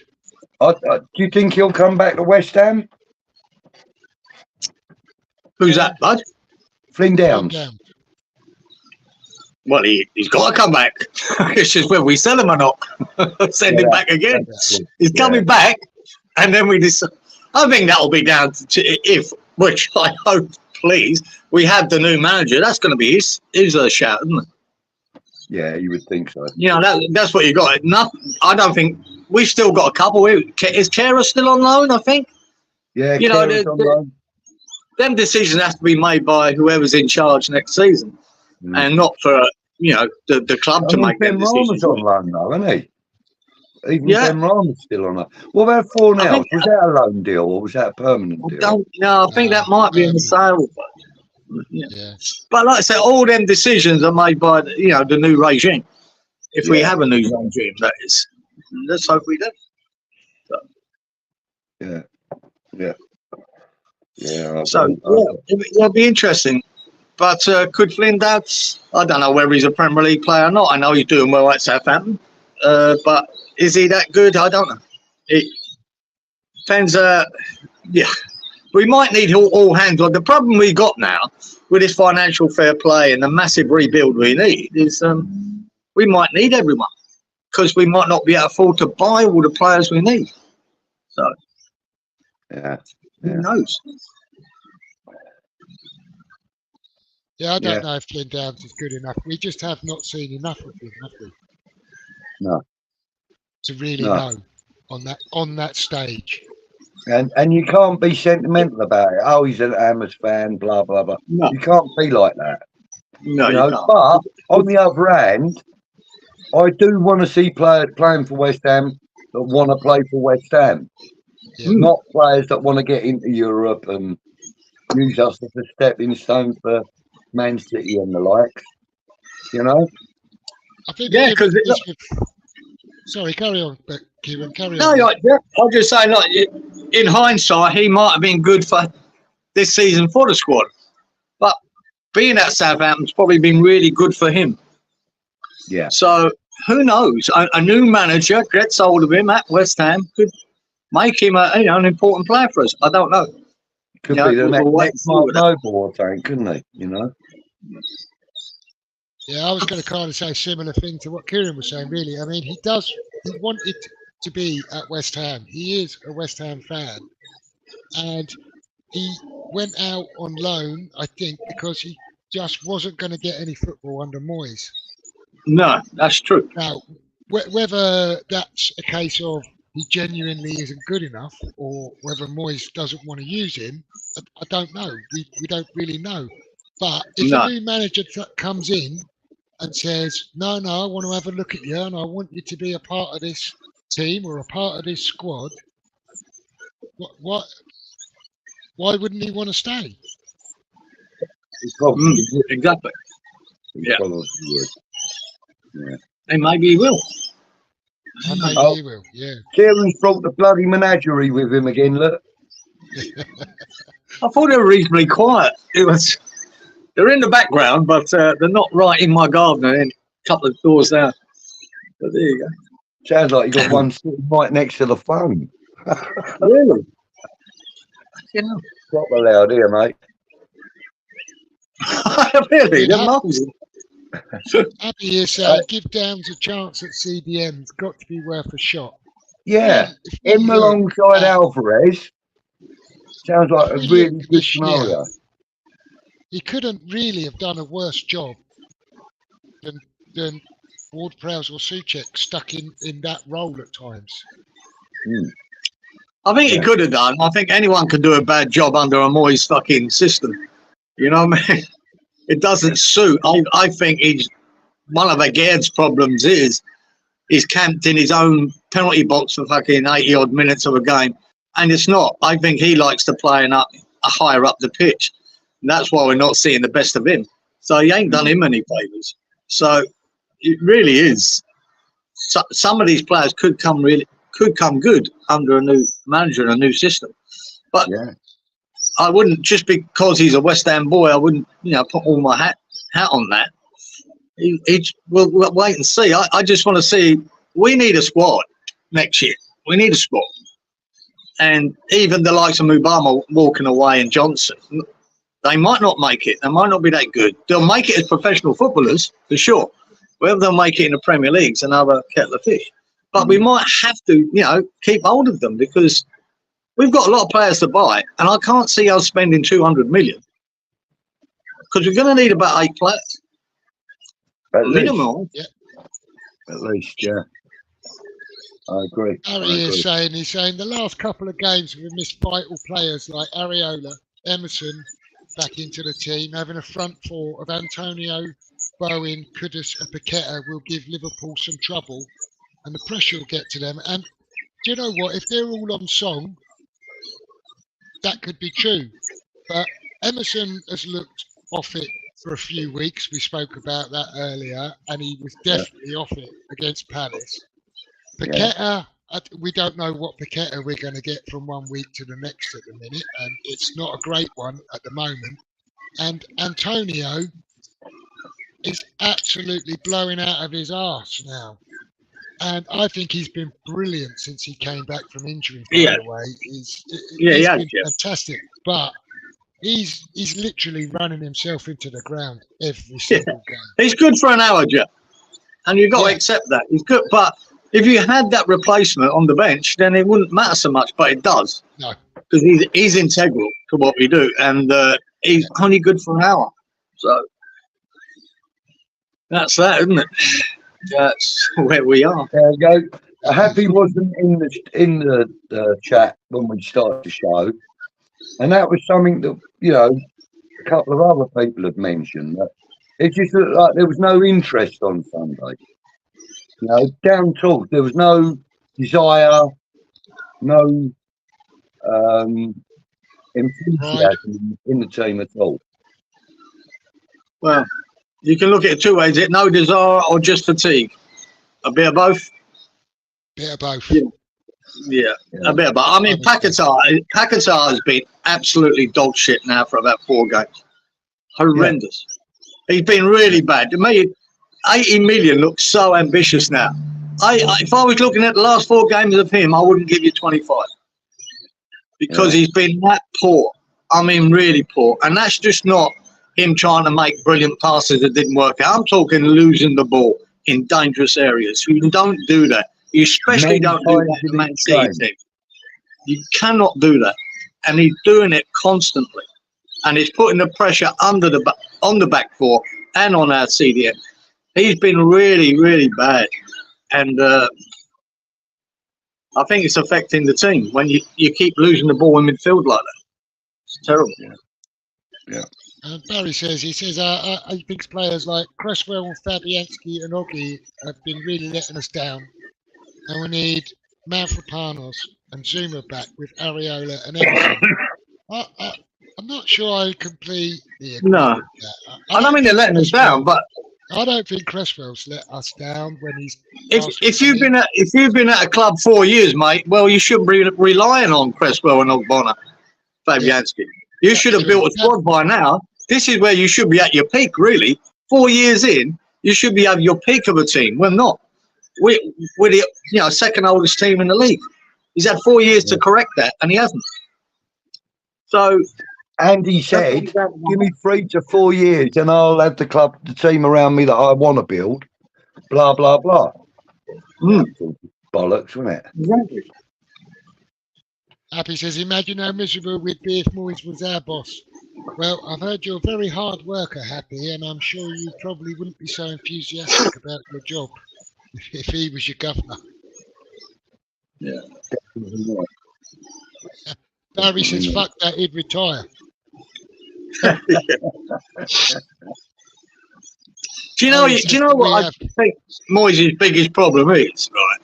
Do you think he'll come back to West Ham? Who's that, bud? Flynn Downs. Well, he's got to come back. It's just whether we sell him or not. Send him back again. He's coming back, and then we decide. I think that'll be down to which I hope, please, we have the new manager. That's going to be his shout, isn't it? Yeah, you would think so. That's what you got. I don't think we've still got a couple. Is Kera still on loan? I think. Yeah, them decisions have to be made by whoever's in charge next season, and not for the club to make them decisions. On loan though, isn't he? Even Ben Rama's still on loan. What about Fornell? Was that a loan deal or was that a permanent deal? I think that might be in the sale. Yeah. But like I said, all them decisions are made by the new regime. If we have a new regime, that is. Let's hope we do. So. Yeah. So it'll be interesting. But could Flynn Dowds? I don't know whether he's a Premier League player or not. I know he's doing well at Southampton, but is he that good? I don't know. It depends. Yeah, we might need all hands on. The problem we got now with this financial fair play and the massive rebuild we need is we might need everyone because we might not be able to afford to buy all the players we need. So who knows? Yeah, I don't know if Flynn Downs is good enough. We just have not seen enough of him, have we? No. To really know on that stage. And you can't be sentimental about it. Oh, he's an Hammers fan, blah blah blah. No. You can't be like that. No, you know. But on the other hand, I do want to see players playing for West Ham that want to play for West Ham, not players that want to get into Europe and use us as a stepping stone for Man City and the likes. You know. I think because sorry, carry on, Kieran. Carry on. No, I'll just say, like, in hindsight, he might have been good for this season for the squad, but being at Southampton's probably been really good for him. Yeah. So who knows? A new manager gets hold of him at West Ham, could make him an important player for us. I don't know. Could be the next Mark Noble, I think, couldn't he? You know. Yeah, I was going to kind of say a similar thing to what Kieran was saying, really. I mean, he wanted to be at West Ham. He is a West Ham fan. And he went out on loan, I think, because he just wasn't going to get any football under Moyes. No, that's true. Now, whether that's a case of he genuinely isn't good enough or whether Moyes doesn't want to use him, I don't know. We don't really know. But if a new manager comes in and says, no, I want to have a look at you and I want you to be a part of this team or a part of this squad, why wouldn't he want to stay? Exactly. Yeah. And maybe he will. Maybe he will, yeah. Kieran's brought the bloody menagerie with him again, look. I thought they were reasonably quiet. They're in the background, but they're not right in my garden and a couple of doors down. But there you go. Sounds like you got one sitting right next to the phone. Really? You know. Proper loud here, mate. Really? They're marvellous. Abby is saying, give Downs a chance at CDM. It's got to be worth a shot. Yeah. Him alongside Alvarez. Sounds like a really good scenario. He couldn't really have done a worse job than Ward-Prowse or Souček stuck in that role at times. I think he could have done. I think anyone could do a bad job under a Moyes fucking system. You know what I mean? It doesn't suit. I think one of Agaird's problems is he's camped in his own penalty box for fucking 80 odd minutes of a game. And it's not. I think he likes to play higher up the pitch. And that's why we're not seeing the best of him. So he ain't done him any favours. So it really is. Some of these players could come good under a new manager and a new system. But I wouldn't, just because he's a West Ham boy, I wouldn't, put all my hat on that. We'll wait and see. I just want to see. We need a squad next year. We need a squad. And even the likes of Mubama walking away and Johnson, they might not make it. They might not be that good. They'll make it as professional footballers, for sure. Whether they'll make it in the Premier League's another kettle of fish. But we might have to, keep hold of them because we've got a lot of players to buy, and I can't see us spending 200 million because we're going to need about 8 players. At minimum. Least, yeah. I agree. He's saying the last couple of games we've missed vital players like Areola, Emerson back into the team, having a front four of Antonio, Bowen, Kudus and Paqueta will give Liverpool some trouble and the pressure will get to them. And do you know what? If they're all on song, that could be true. But Emerson has looked off it for a few weeks. We spoke about that earlier, and he was definitely off it against Palace. Paqueta, we don't know what Paqueta we're going to get from one week to the next at the minute, and it's not a great one at the moment. And Antonio is absolutely blowing out of his arse now. And I think he's been brilliant since he came back from injury, by the way. He's been fantastic. But he's literally running himself into the ground every single game. He's good for an hour, Jeff. And you've got to accept that. He's good. But if you had that replacement on the bench, then it wouldn't matter so much. But it does. No. Because he's integral to what we do. And he's only good for an hour. So that's that, isn't it? That's where we are. There you go. Happy wasn't in the chat when we started the show, and that was something that a couple of other people had mentioned. That it just looked like there was no interest on Sunday. Down talk, there was no desire, no enthusiasm in the team at all. Well, you can look at it two ways. Is it no desire or just fatigue? A bit of both? Bit of both. Yeah, a bit of both. I mean, Paquetá has been absolutely dog shit now for about 4 games. Horrendous. Yeah. He's been really bad. To me, 80 million looks so ambitious now. If I was looking at the last 4 games of him, I wouldn't give you 25. Because he's been that poor. I mean, really poor. And that's just not him trying to make brilliant passes that didn't work out. I'm talking losing the ball in dangerous areas. You don't do that. You especially don't do that in Man City team. You cannot do that. And he's doing it constantly. And he's putting the pressure on the back four and on our CDM. He's been really, really bad. And I think it's affecting the team when you keep losing the ball in midfield like that. It's terrible. Yeah. Barry says, he thinks players like Cresswell and Fabianski and Oggy have been really letting us down. And we need Mavropanos and Zuma back with Areola and Emerson. I'm not sure I completely agree with that. I don't mean they're letting us down, but I don't think Cresswell's let us down when he's. If you've been at a club 4 years, mate, well, you shouldn't be relying on Cresswell and Ogbonna, Fabianski. You should have built a squad by now. This is where you should be at your peak, really. 4 years in, you should be at your peak of a team. We're not. We're the second oldest team in the league. He's had 4 years to correct that, and he hasn't. So, Andy said, "Give me 3 to 4 years, and I'll have the team around me that I want to build." Blah blah blah. Bollocks, wasn't it? Exactly. Happy says, "Imagine how miserable we'd be if Moyes was our boss." Well, I've heard you're a very hard worker, Happy, and I'm sure you probably wouldn't be so enthusiastic about your job if he was your governor. Yeah. Barry says, "Fuck that, he'd retire." Do you know what I think Moyes' biggest problem is, right?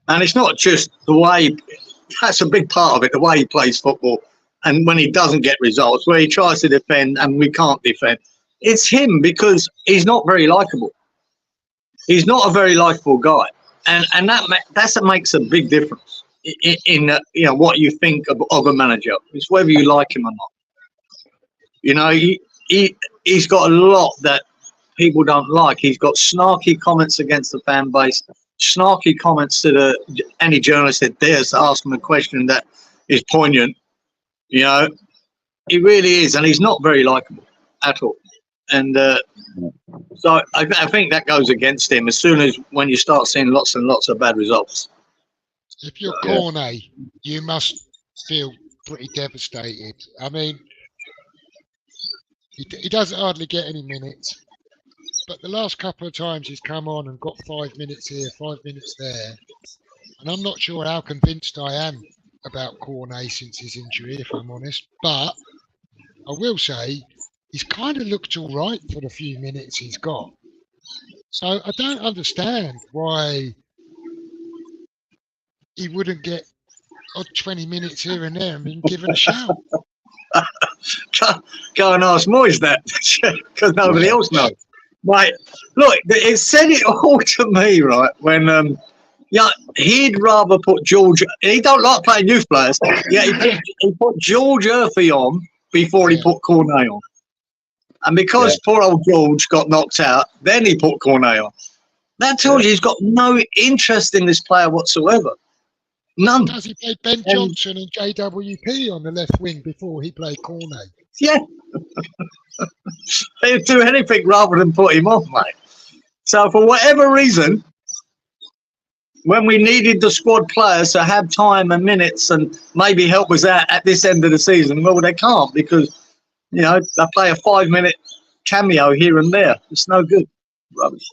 And it's not just the way, that's a big part of it, the way he plays football. And when he doesn't get results, where he tries to defend and we can't defend. It's him because he's not very likable. He's not a very likable guy. And that makes a big difference in what you think of a manager. It's whether you like him or not. He's got a lot that people don't like. He's got snarky comments against the fan base, snarky comments to any journalist that dares to ask him a question that is poignant. He really is, and he's not very likable at all. And so I think that goes against him as soon as when you start seeing lots and lots of bad results. If you're Cornet, you must feel pretty devastated. I mean, he doesn't hardly get any minutes, but the last couple of times he's come on and got 5 minutes here, 5 minutes there, and I'm not sure how convinced I am about Cornet since his injury, if I'm honest. But I will say he's kind of looked all right for the few minutes he's got. So I don't understand why he wouldn't get 20 minutes here and there and been given a shout. Go and ask Moyes that, because nobody else knows. Right, look, it said it all to me, right, when he'd rather put George. He don't like playing youth players. Yeah, he put George Murphy on before he put Cornet on. And because poor old George got knocked out, then he put Cornet on. That tells you he's got no interest in this player whatsoever. None. Does he play Ben Johnson and JWP on the left wing before he played Cornet? Yeah. They'd do anything rather than put him off, mate. So for whatever reason, when we needed the squad players to have time and minutes and maybe help us out at this end of the season, well, they can't because, you know, they play a 5-minute cameo here and there. It's no good. Rubbish.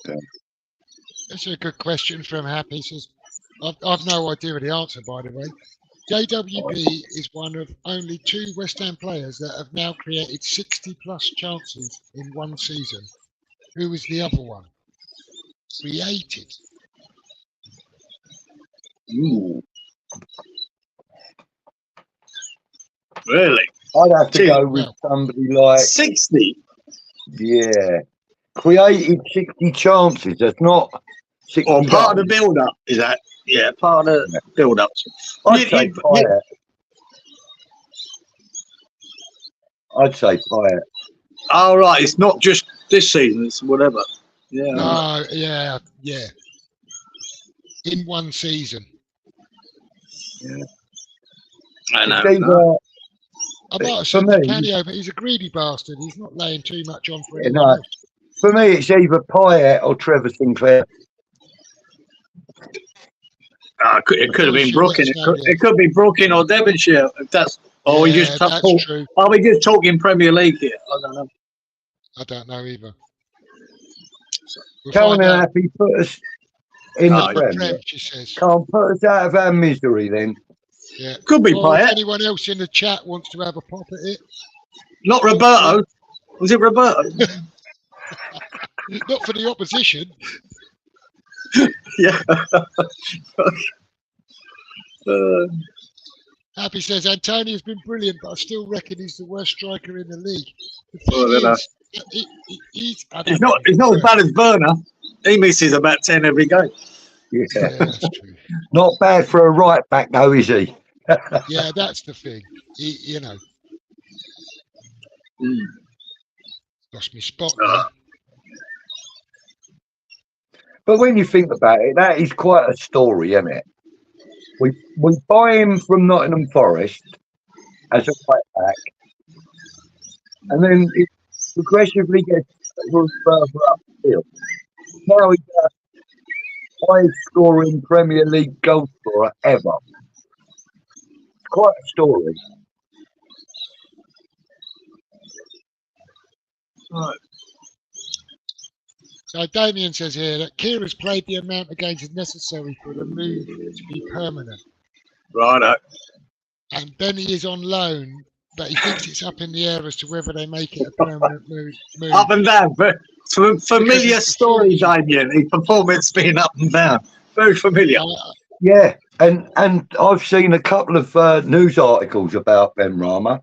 That's a good question from Happy. Says, I've no idea of the answer, by the way. JWP is one of only 2 West Ham players that have now created 60-plus chances in one season. Who was the other one? Created. Ooh. Really? I'd have to go with somebody like 60. Yeah, created 60 chances. That's not 60. Or part of the build-up, is that? Yeah, part of the build-up. I'd say Pyatt. I'd say Pyatt. Oh, right. It's not just this season. It's whatever. Yeah. No, yeah. In one season. Yeah. I know. I might have said Canio, but he's a greedy bastard. He's not laying too much on for anyone else. For me, it's either Pyatt or Trevor Sinclair. It could have been Brooklyn. It could be Brooklyn or Devonshire. If that's. Or we just true. Are we just talking Premier League here? I don't know. I don't know either. Can't Happy put us in the Prem. She says. Can't put us out of our misery then. Yeah. Could be Pyatt. If anyone else in the chat wants to have a pop at it. Not Roberto. Was it Roberto? Not for the opposition. Yeah. Happy says Antonio's been brilliant, but I still reckon he's the worst striker in the league. He's not as bad as Werner. He misses about 10 every game. Yeah, that's true. Not bad for a right back, though, is he? Yeah, that's the thing. You know. Lost me spot there. But when you think about it, that is quite a story, isn't it? We buy him from Nottingham Forest as a right back, and then it progressively gets further upfield. Now he's a high-scoring Premier League goal scorer ever. It's quite a story. Right. So Damien says here that Kira's played the amount of games necessary for the move to be permanent. Righto. And Benny is on loan, but he thinks it's up in the air as to whether they make it a permanent move. Up and down. Familiar story, Damien. His performance being up and down. Very familiar. Yeah, and I've seen a couple of news articles about Ben Rama,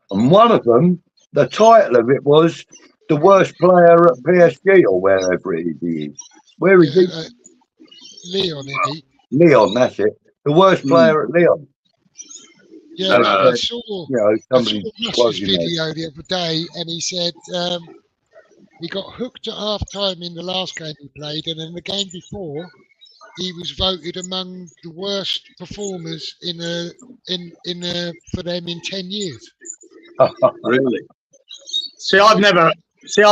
and one of them, the title of it was the worst player at PSG or wherever it is. Where is he? Leon, isn't he? Leon, that's it. The worst player at Leon. Yeah, I saw somebody's video the other day, and he said he got hooked at half time in the last game he played, and in the game before, he was voted among the worst performers for them in 10 years. Really? See, I've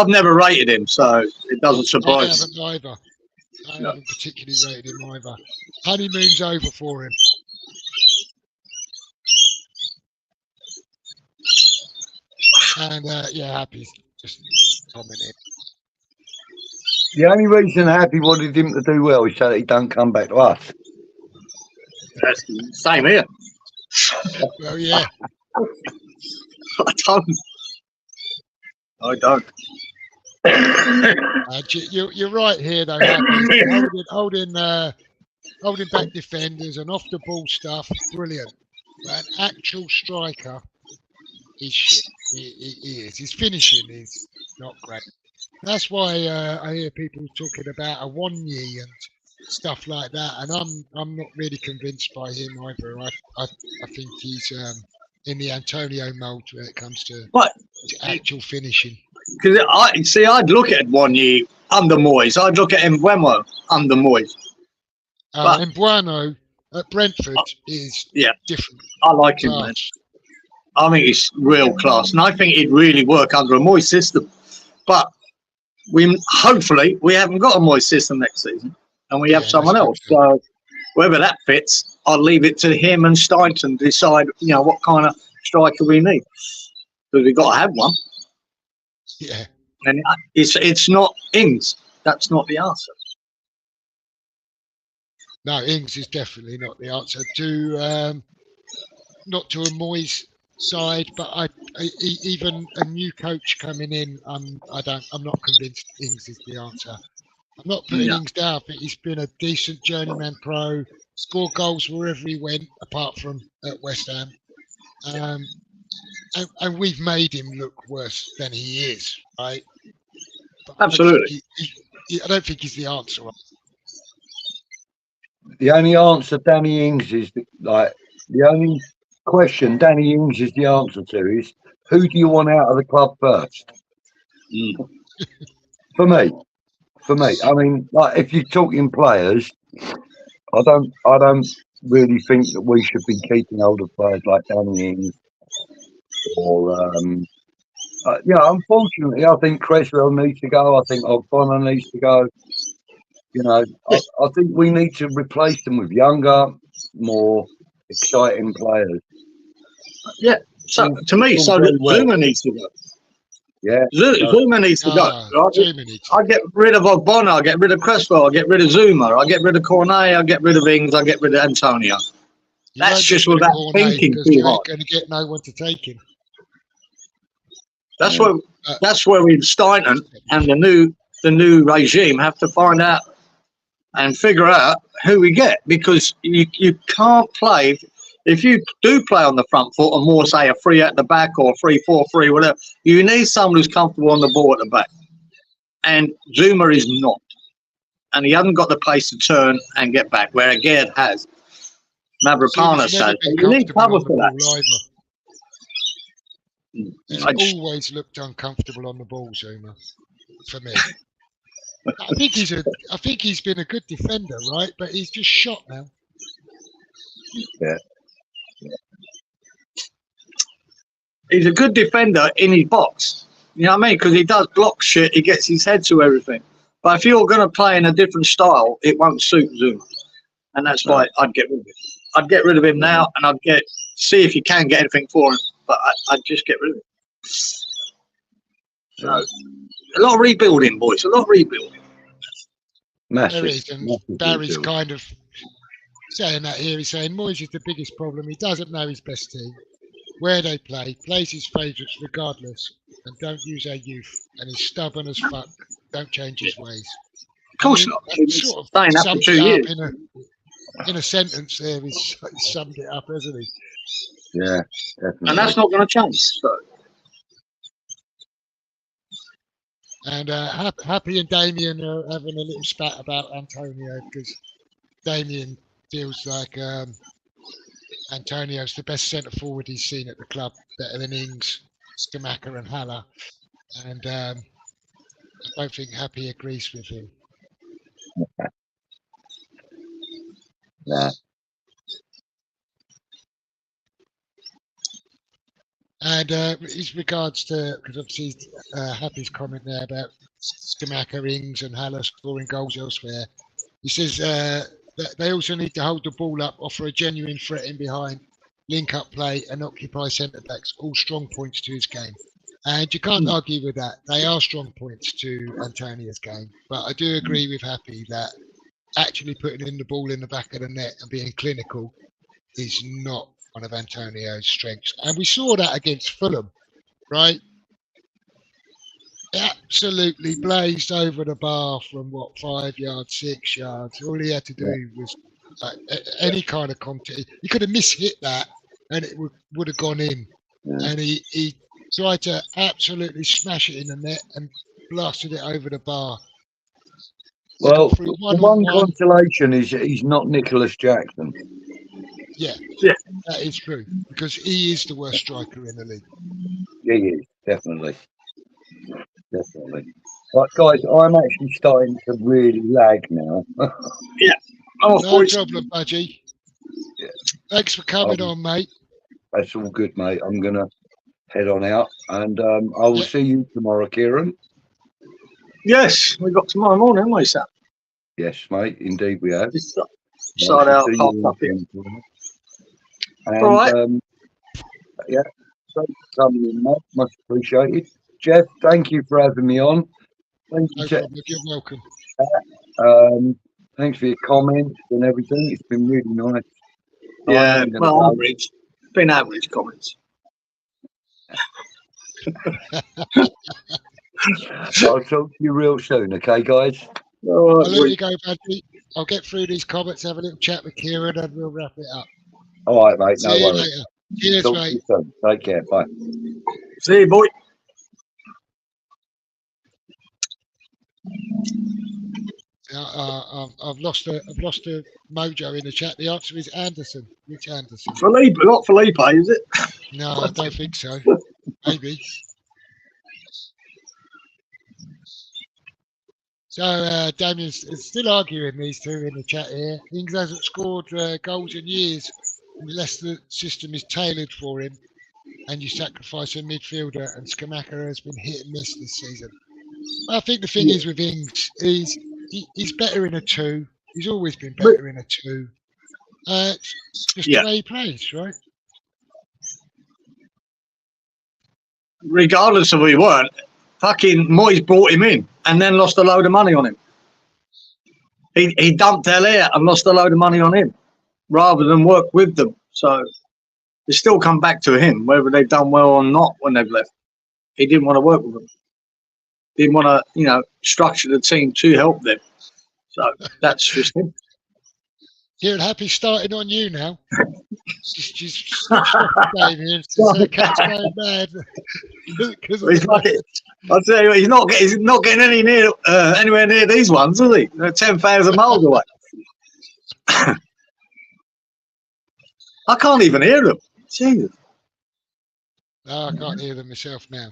never rated him, so it doesn't surprise me. I haven't particularly rated him either. Honeymoon's over for him. And Happy's just commenting. The only reason Happy wanted him to do well is so that he don't come back to us. That's the same here. Well, yeah. I don't. You're right here, though. Happy. Holding back defenders and off the ball stuff, brilliant. But an actual striker is shit. He is. His finishing is not great. That's why I hear people talking about a Wanyi and stuff like that, and I'm not really convinced by him either. I think he's in the Antonio mould when it comes to actual finishing. Because I'd look at 1 year under Moyes. I'd look at Mbeumo under Moyes. And Mbeumo at Brentford is different. I like him, man. I think he's real class, and I think he'd really work under a Moyes system. But hopefully we haven't got a Moyes system next season, and we have someone else. So whether that fits, I'll leave it to him and Steynton to decide. What kind of striker we need, because we've got to have one. Yeah, and it's not Ings. That's not the answer. No, Ings is definitely not the answer to not to a Moyes side, but even a new coach coming in, I'm not convinced Ings is the answer. I'm not putting Ings down. I think he's been a decent journeyman pro, scored goals wherever he went, apart from at West Ham, and we've made him look worse than he is, right? But absolutely. I don't think he's the answer. The only answer Danny Ings is the only question Danny Ings is the answer to is, who do you want out of the club first? For me, I mean, like, if you're talking players, I don't really think that we should be keeping older players like Danny Ings or unfortunately, I think Creswell needs to go. I think O'Connor needs to go. I think we need to replace them with younger, more exciting players. Yeah. So to me, Zuma needs to go. Yeah. Zuma needs to go. Right? I get rid of O'Connor. I get rid of Creswell. I get rid of Zuma. I get rid of Cornet. I get rid of Ings. I get rid of Antonio. That's just without thinking too hard. You're going to get no one to take him. That's where we Steynton and the new regime have to find out and figure out who we get, because you can't play. If you do play on the front foot and more say a 3 at the back or 3-4-3, whatever, you need someone who's comfortable on the ball at the back. And Zuma is not. And he hasn't got the pace to turn and get back, where Gerd has. Mavropana says, you need cover for that. He's always looked uncomfortable on the ball, Zuma, for me. I think he's been a good defender, right? But he's just shot now. Yeah. He's a good defender in his box. You know what I mean? Because he does block shit. He gets his head to everything. But if you're going to play in a different style, it won't suit Zuma. And that's why I'd get rid of him. I'd get rid of him now, and I'd see if you can get anything for him. But I'd just get rid of him. So, a lot of rebuilding, boys. A lot of rebuilding. Massive. There is, and Barry's kind of saying that here. He's saying Moyes is the biggest problem. He doesn't know his best team, where they play, plays his favourites regardless, and don't use our youth. And he's stubborn as fuck. Don't change his ways. Of course not. Sort of staying up for 2 years. In a sentence there, he's summed it up, hasn't he? Yeah, definitely. And that's not going to change. So. And Happy and Damien are having a little spat about Antonio, because Damien feels like Antonio's the best centre forward he's seen at the club, better than Ings, Skamaka and Haller. And I don't think Happy agrees with him. Yeah. And as regards to, because obviously Happy's comment there about Skamaka, Ings and Haller scoring goals elsewhere, he says that they also need to hold the ball up, offer a genuine threat in behind, link up play and occupy centre backs, all strong points to his game. And you can't argue with that. They are strong points to Antonio's game. But I do agree with Happy that actually putting in the ball in the back of the net and being clinical is not one of Antonio's strengths. And we saw that against Fulham, right? Absolutely blazed over the bar from 5 yards, 6 yards. All he had to do was any kind of contact. He could have mishit that and it would have gone in. Yeah. And he tried to absolutely smash it in the net and blasted it over the bar. Well, the one consolation is he's not Nicholas Jackson. Yeah, that is true, because he is the worst striker in the league. Yeah, he is, definitely. Definitely. Right, guys, I'm actually starting to really lag now. Yeah. Oh, No problem, Budgie. Yeah. Thanks for coming on, mate. That's all good, mate. I'm going to head on out, and I will see you tomorrow, Kieran. Yes, we got tomorrow morning, haven't we, Sam? Yes, mate, indeed we have. Start out half up here. And, all right. Yeah, so coming in, mate. Much appreciated. Jeff, thank you for having me on. Thank you. No problem. You're welcome. Thanks for your comments and everything. It's been really nice. Yeah, well, average. Been average comments. I'll talk to you real soon, okay, guys? I'll let you go, Budgie. I'll get through these comments, have a little chat with Kieran, and we'll wrap it up. All right, mate. See you later. Cheers, talk mate. to you soon. Take care. Bye. See you, boy. I've lost a mojo in the chat. The answer is Anderson. Which Anderson? Felipe, not Felipe, is it? No, I don't think so. Maybe. So Damien's still arguing these two in the chat here. Ings hasn't scored goals in years unless the system is tailored for him and you sacrifice a midfielder, and Skamaka has been hit and miss this season. I think the thing is with Ings, he's better in a 2. He's always been better in a 2. Just the way he plays, right? Regardless of who he weren't, fucking Moyes brought him in and then lost a load of money on him. He dumped Elliott and lost a load of money on him rather than work with them. So it's still come back to him, whether they've done well or not when they've left. He didn't want to work with them. Didn't want to, structure the team to help them. So that's just him. You're happy starting on you now. Just switched off the game here. The cat's going mad. I'll tell you what, he's not getting anywhere near these ones, is he? They're 10,000 miles away. I can't even hear them. Jesus. No, I can't hear them myself now.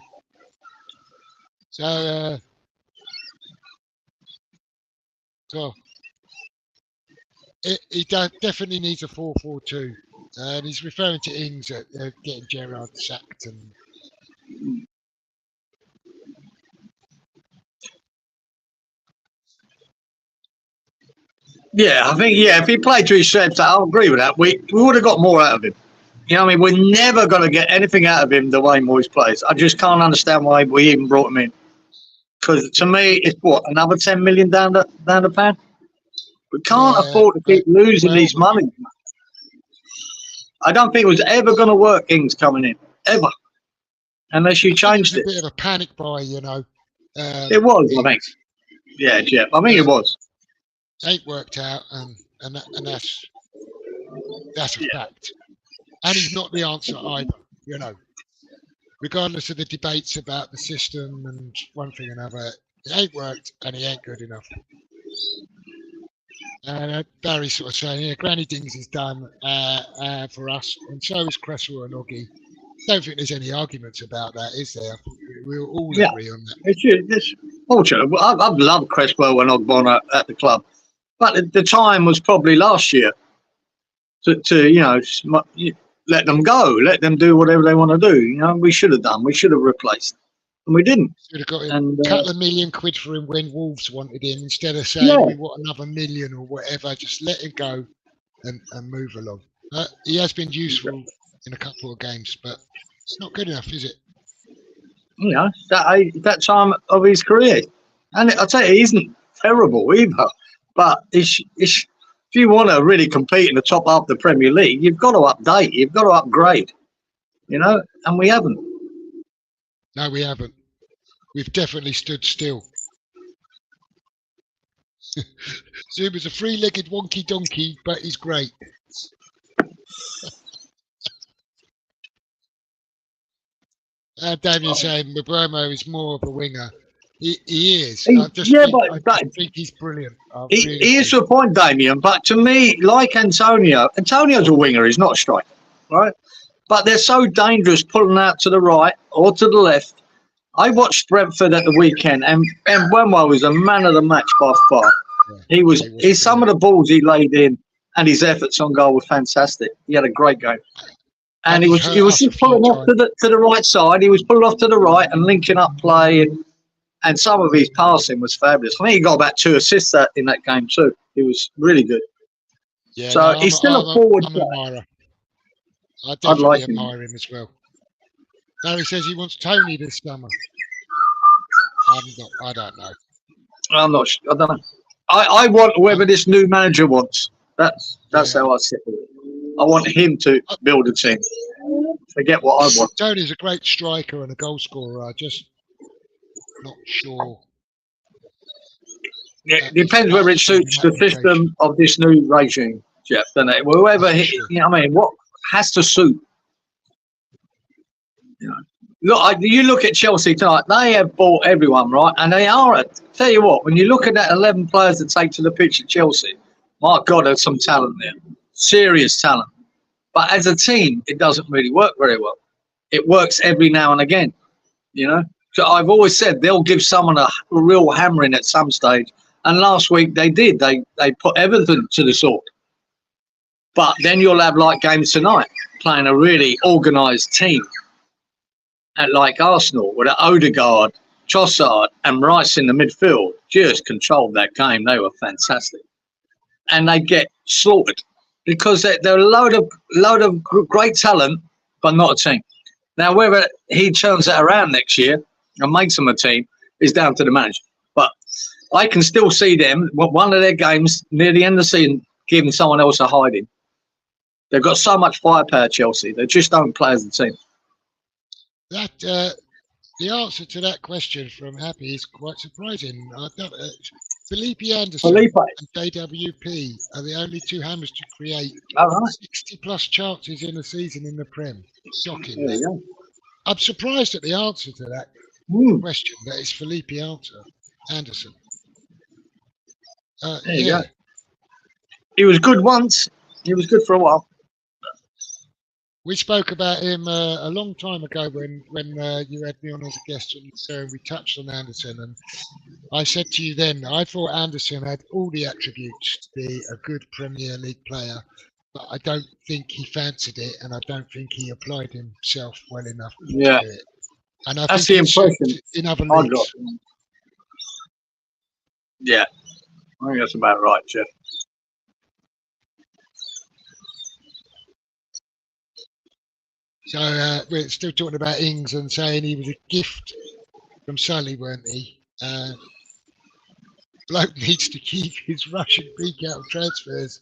So, he definitely needs a 4-4-2. And he's referring to Ings at getting Gerrard sacked. And I think, if he played to his strengths, I'll agree with that. We would have got more out of him. You know what I mean? We're never going to get anything out of him the way Moyes plays. I just can't understand why we even brought him in. Because to me, it's another 10 million down the pan? We can't afford to keep losing these money. I don't think it was ever going to work, Ings coming in. Ever. Unless you changed it. A bit of a panic buy, it was, I think. Yeah, Jeff. I think it was. Ain't worked out, and that's a fact. And he's not the answer either, Regardless of the debates about the system and one thing or another, it ain't worked and he ain't good enough. And Barry's sort of saying, Granny Dings is done for us, and so is Cresswell and Oggy. Don't think there's any arguments about that, is there? We'll all agree on that. It's fortunate. I've loved Cresswell and Ogbonna at the club, but the time was probably last year to let them go, let them do whatever they want to do. We should have done. We should have replaced, and we didn't. Should have got him a couple of million quid for him when Wolves wanted him, instead of saying we want another million or whatever. Just let him go and move along. He has been useful in a couple of games, but it's not good enough, is it? That time of his career, and I tell you, he isn't terrible either. But if you want to really compete in the top half of the Premier League, you've got to update, you've got to upgrade, and we haven't. No, we haven't. We've definitely stood still. Zuba's a three-legged wonky donkey, but he's great. Damien saying Mbeumo is more of a winger. He is. I think he's brilliant. He is to a point, Damien, but to me, like Antonio's a winger, he's not a striker, right? But they're so dangerous pulling out to the right or to the left. I watched Brentford at the weekend, and Wenwell was the man of the match by far. Yeah, He's some of the balls he laid in, and his efforts on goal were fantastic. He had a great game, and he was just pulling off to the right side. He was pulling off to the right and linking up play, and some of his passing was fabulous. I think he got about 2 assists in that game too. He was really good. Yeah, so he's still a forward player. I definitely admire him as well. Barry says he wants Tony this summer. I don't know. I'm not sure. I don't know. I want whoever this new manager wants. That's how I see it. I want him to build a team. Forget what I want. Tony's a great striker and a goal scorer. I just not sure. Yeah, it depends whether it suits the system of this new regime, Jeff. Doesn't it? Whoever, you know what I mean, what has to suit. You know, look, you look at Chelsea tonight. They have bought everyone, right? And they are. Tell you what, when you look at that 11 players that take to the pitch at Chelsea, my God, there's some talent there, serious talent. But as a team, it doesn't really work very well. It works every now and again, you know. So I've always said they'll give someone a real hammering at some stage. And last week they did. They put Everton to the sword. But then you'll have like games tonight, playing a really organised team. At like Arsenal, with Odegaard, Trossard and Rice in the midfield, just controlled that game. They were fantastic. And they get slaughtered because they're a load of great talent, but not a team. Now, whether he turns that around next year and makes them a team is down to the manager. But I can still see them, one of their games near the end of the season, giving someone else a hiding. They've got so much firepower, Chelsea. They just don't play as a team. That the answer to that question from Happy is quite surprising. Felipe Anderson and JWP are the only 2 hammers to create 60-plus chances in a season in the Prem. Shocking. Yeah. I'm surprised at the answer to that question. That is Felipe Anderson. Yeah. He was good once. He was good for a while. We spoke about him a long time ago when you had me on as a guest, and we touched on Anderson. And I said to you then, I thought Anderson had all the attributes to be a good Premier League player, but I don't think he fancied it, and I don't think he applied himself well enough to it. And that's the impression in other leagues. Yeah, I think that's about right, Jeff. So we're still talking about Ings and saying he was a gift from Sully, weren't he? Bloke needs to keep his Russian peak out of transfers,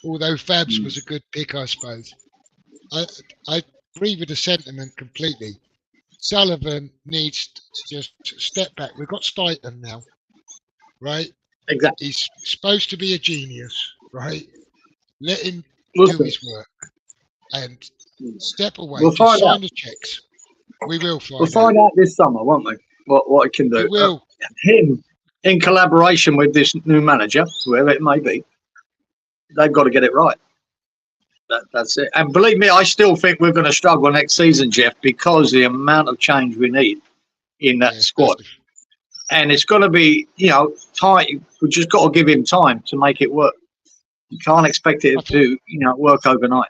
although Fabs was a good pick, I suppose. I agree with the sentiment completely. Sullivan needs to just step back. We've got Stuyton now, right? Exactly. He's supposed to be a genius, right? Let him do his work and step away. We'll find sign out. The checks. We will find. We'll find out this summer, won't we? What it can do. We will. Him in collaboration with this new manager, whoever it may be, they've got to get it right. That's it. And believe me, I still think we're going to struggle next season, Jeff, because the amount of change we need in that squad. And it's going to be, tight. We've just got to give him time to make it work. You can't expect it to, work overnight.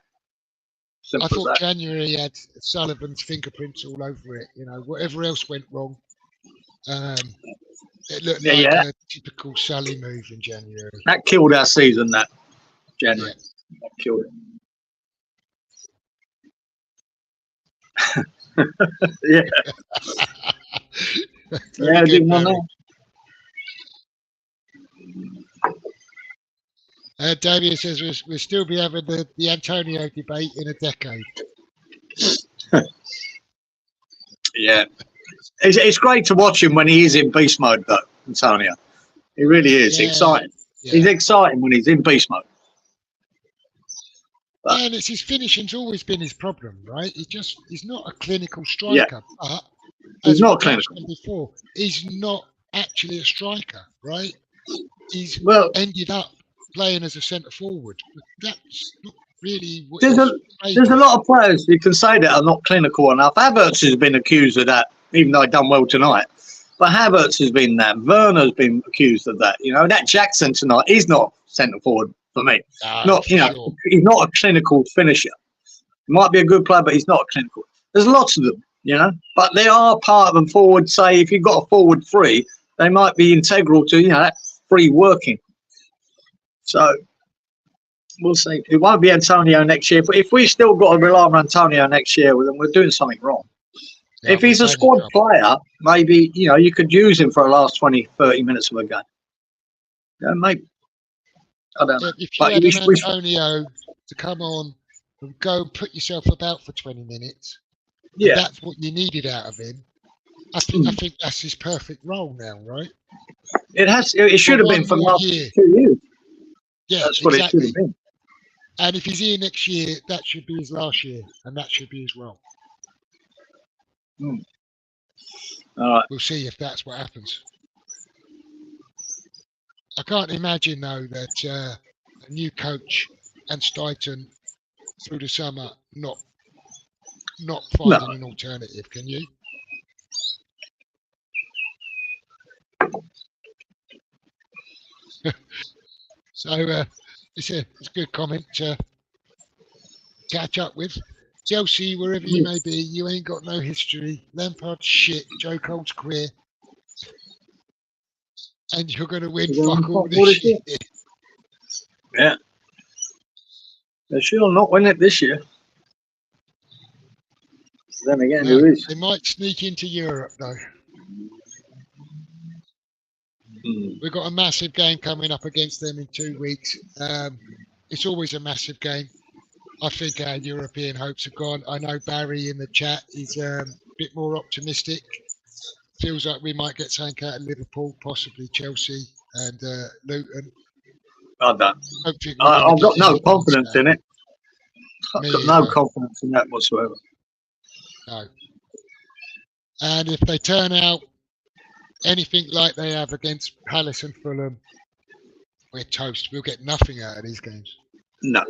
I thought January had Sullivan's fingerprints all over it. Whatever else went wrong, it looked like a typical Sully move in January. That killed our season, that January. Yeah. That killed it. Yeah. I didn't know. Damien says we'll still be having the Antonio debate in a decade. Yeah. It's great to watch him when he is in beast mode, though, Antonio. He really is exciting. Yeah. He's exciting when he's in beast mode. But, and it's his finishing's always been his problem, right? He's not a clinical striker, but he's not clinical. Before, he's not actually a striker, right? He's ended up playing as a centre forward. But that's not really what there's a lot of players you can say that are not clinical enough. Havertz has been accused of that even though he done well tonight. But Havertz has been that. Werner's been accused of that. You know, that Jackson tonight, he's not centre forward for me. Not, you know, sure. he's not a clinical finisher. He might be a good player, but he's not a clinical. There's lots of them, you know, but they are part of them forward. Say, if you've got a forward three, they might be integral to, you know, that free working. So we'll see. It won't be Antonio next year. If we've still got to rely on Antonio next year, then we're doing something wrong. Yeah, if he's a squad player, maybe, you know, you could use him for the last 20, 30 minutes of a game. Yeah, maybe. I don't know. If you had an Antonio to come on and go and put yourself about for 20 minutes, yeah, that's what you needed out of him. I think that's his perfect role now, right? It should have been for the last 2 years. Yeah, that's what it should have been. And if he's here next year, that should be his last year, and that should be his role. All right. We'll see if that's what happens. I can't imagine, though, that a new coach and Stuyton through the summer not finding an alternative. Can you? So it's a good comment to catch up with. Chelsea, wherever you may be, you ain't got no history. Lampard shit, Joe Cole's career, and you're going to win fuck all this year. Yeah, they should not win it this year. Then again, who is? They might sneak into Europe though. We've got a massive game coming up against them in 2 weeks. It's always a massive game. I think our European hopes are gone. I know Barry in the chat is a bit more optimistic. Feels like we might get something out of Liverpool, possibly Chelsea and Luton. I don't. I've got no confidence in it. I've got no confidence in that whatsoever. No. And if they turn out anything like they have against Palace and Fulham, we're toast. We'll get nothing out of these games. No,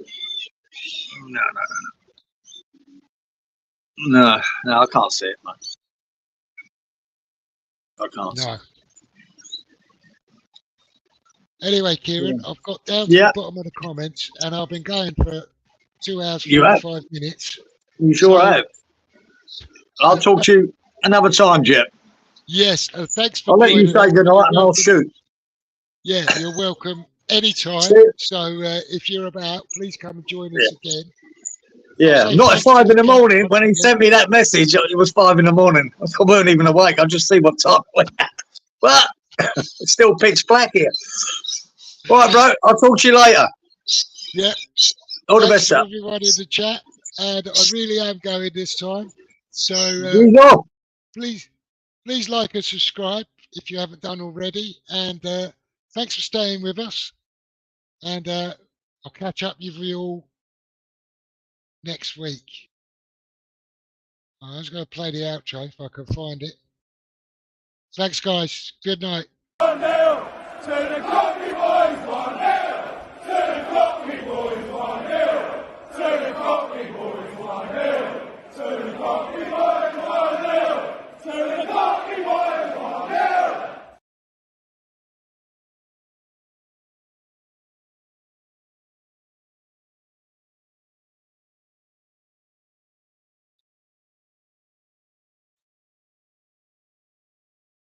I can't see it, man. I can't see it. Anyway, Kieran, I've got down to the bottom of the comments, and I've been going for 2 hours, 45 minutes. You sure have. I'll talk to you another time, Jep. Yes, thanks for I'll let you say goodnight and I'll shoot. Yeah, you're welcome anytime. So if you're about, please come and join us again. Yeah, not at 5 in the morning. When he sent me that message, it was 5 in the morning. I weren't even awake. I'll just see what time it was. But it's still pitch black here. All right, bro. I'll talk to you later. Yeah. All the best, sir. Everyone in the chat. And I really am going this time. So please like and subscribe if you haven't done already. And thanks for staying with us. And I'll catch up with you all next week. I was going to play the outro if I can find it. Thanks, guys. Good night.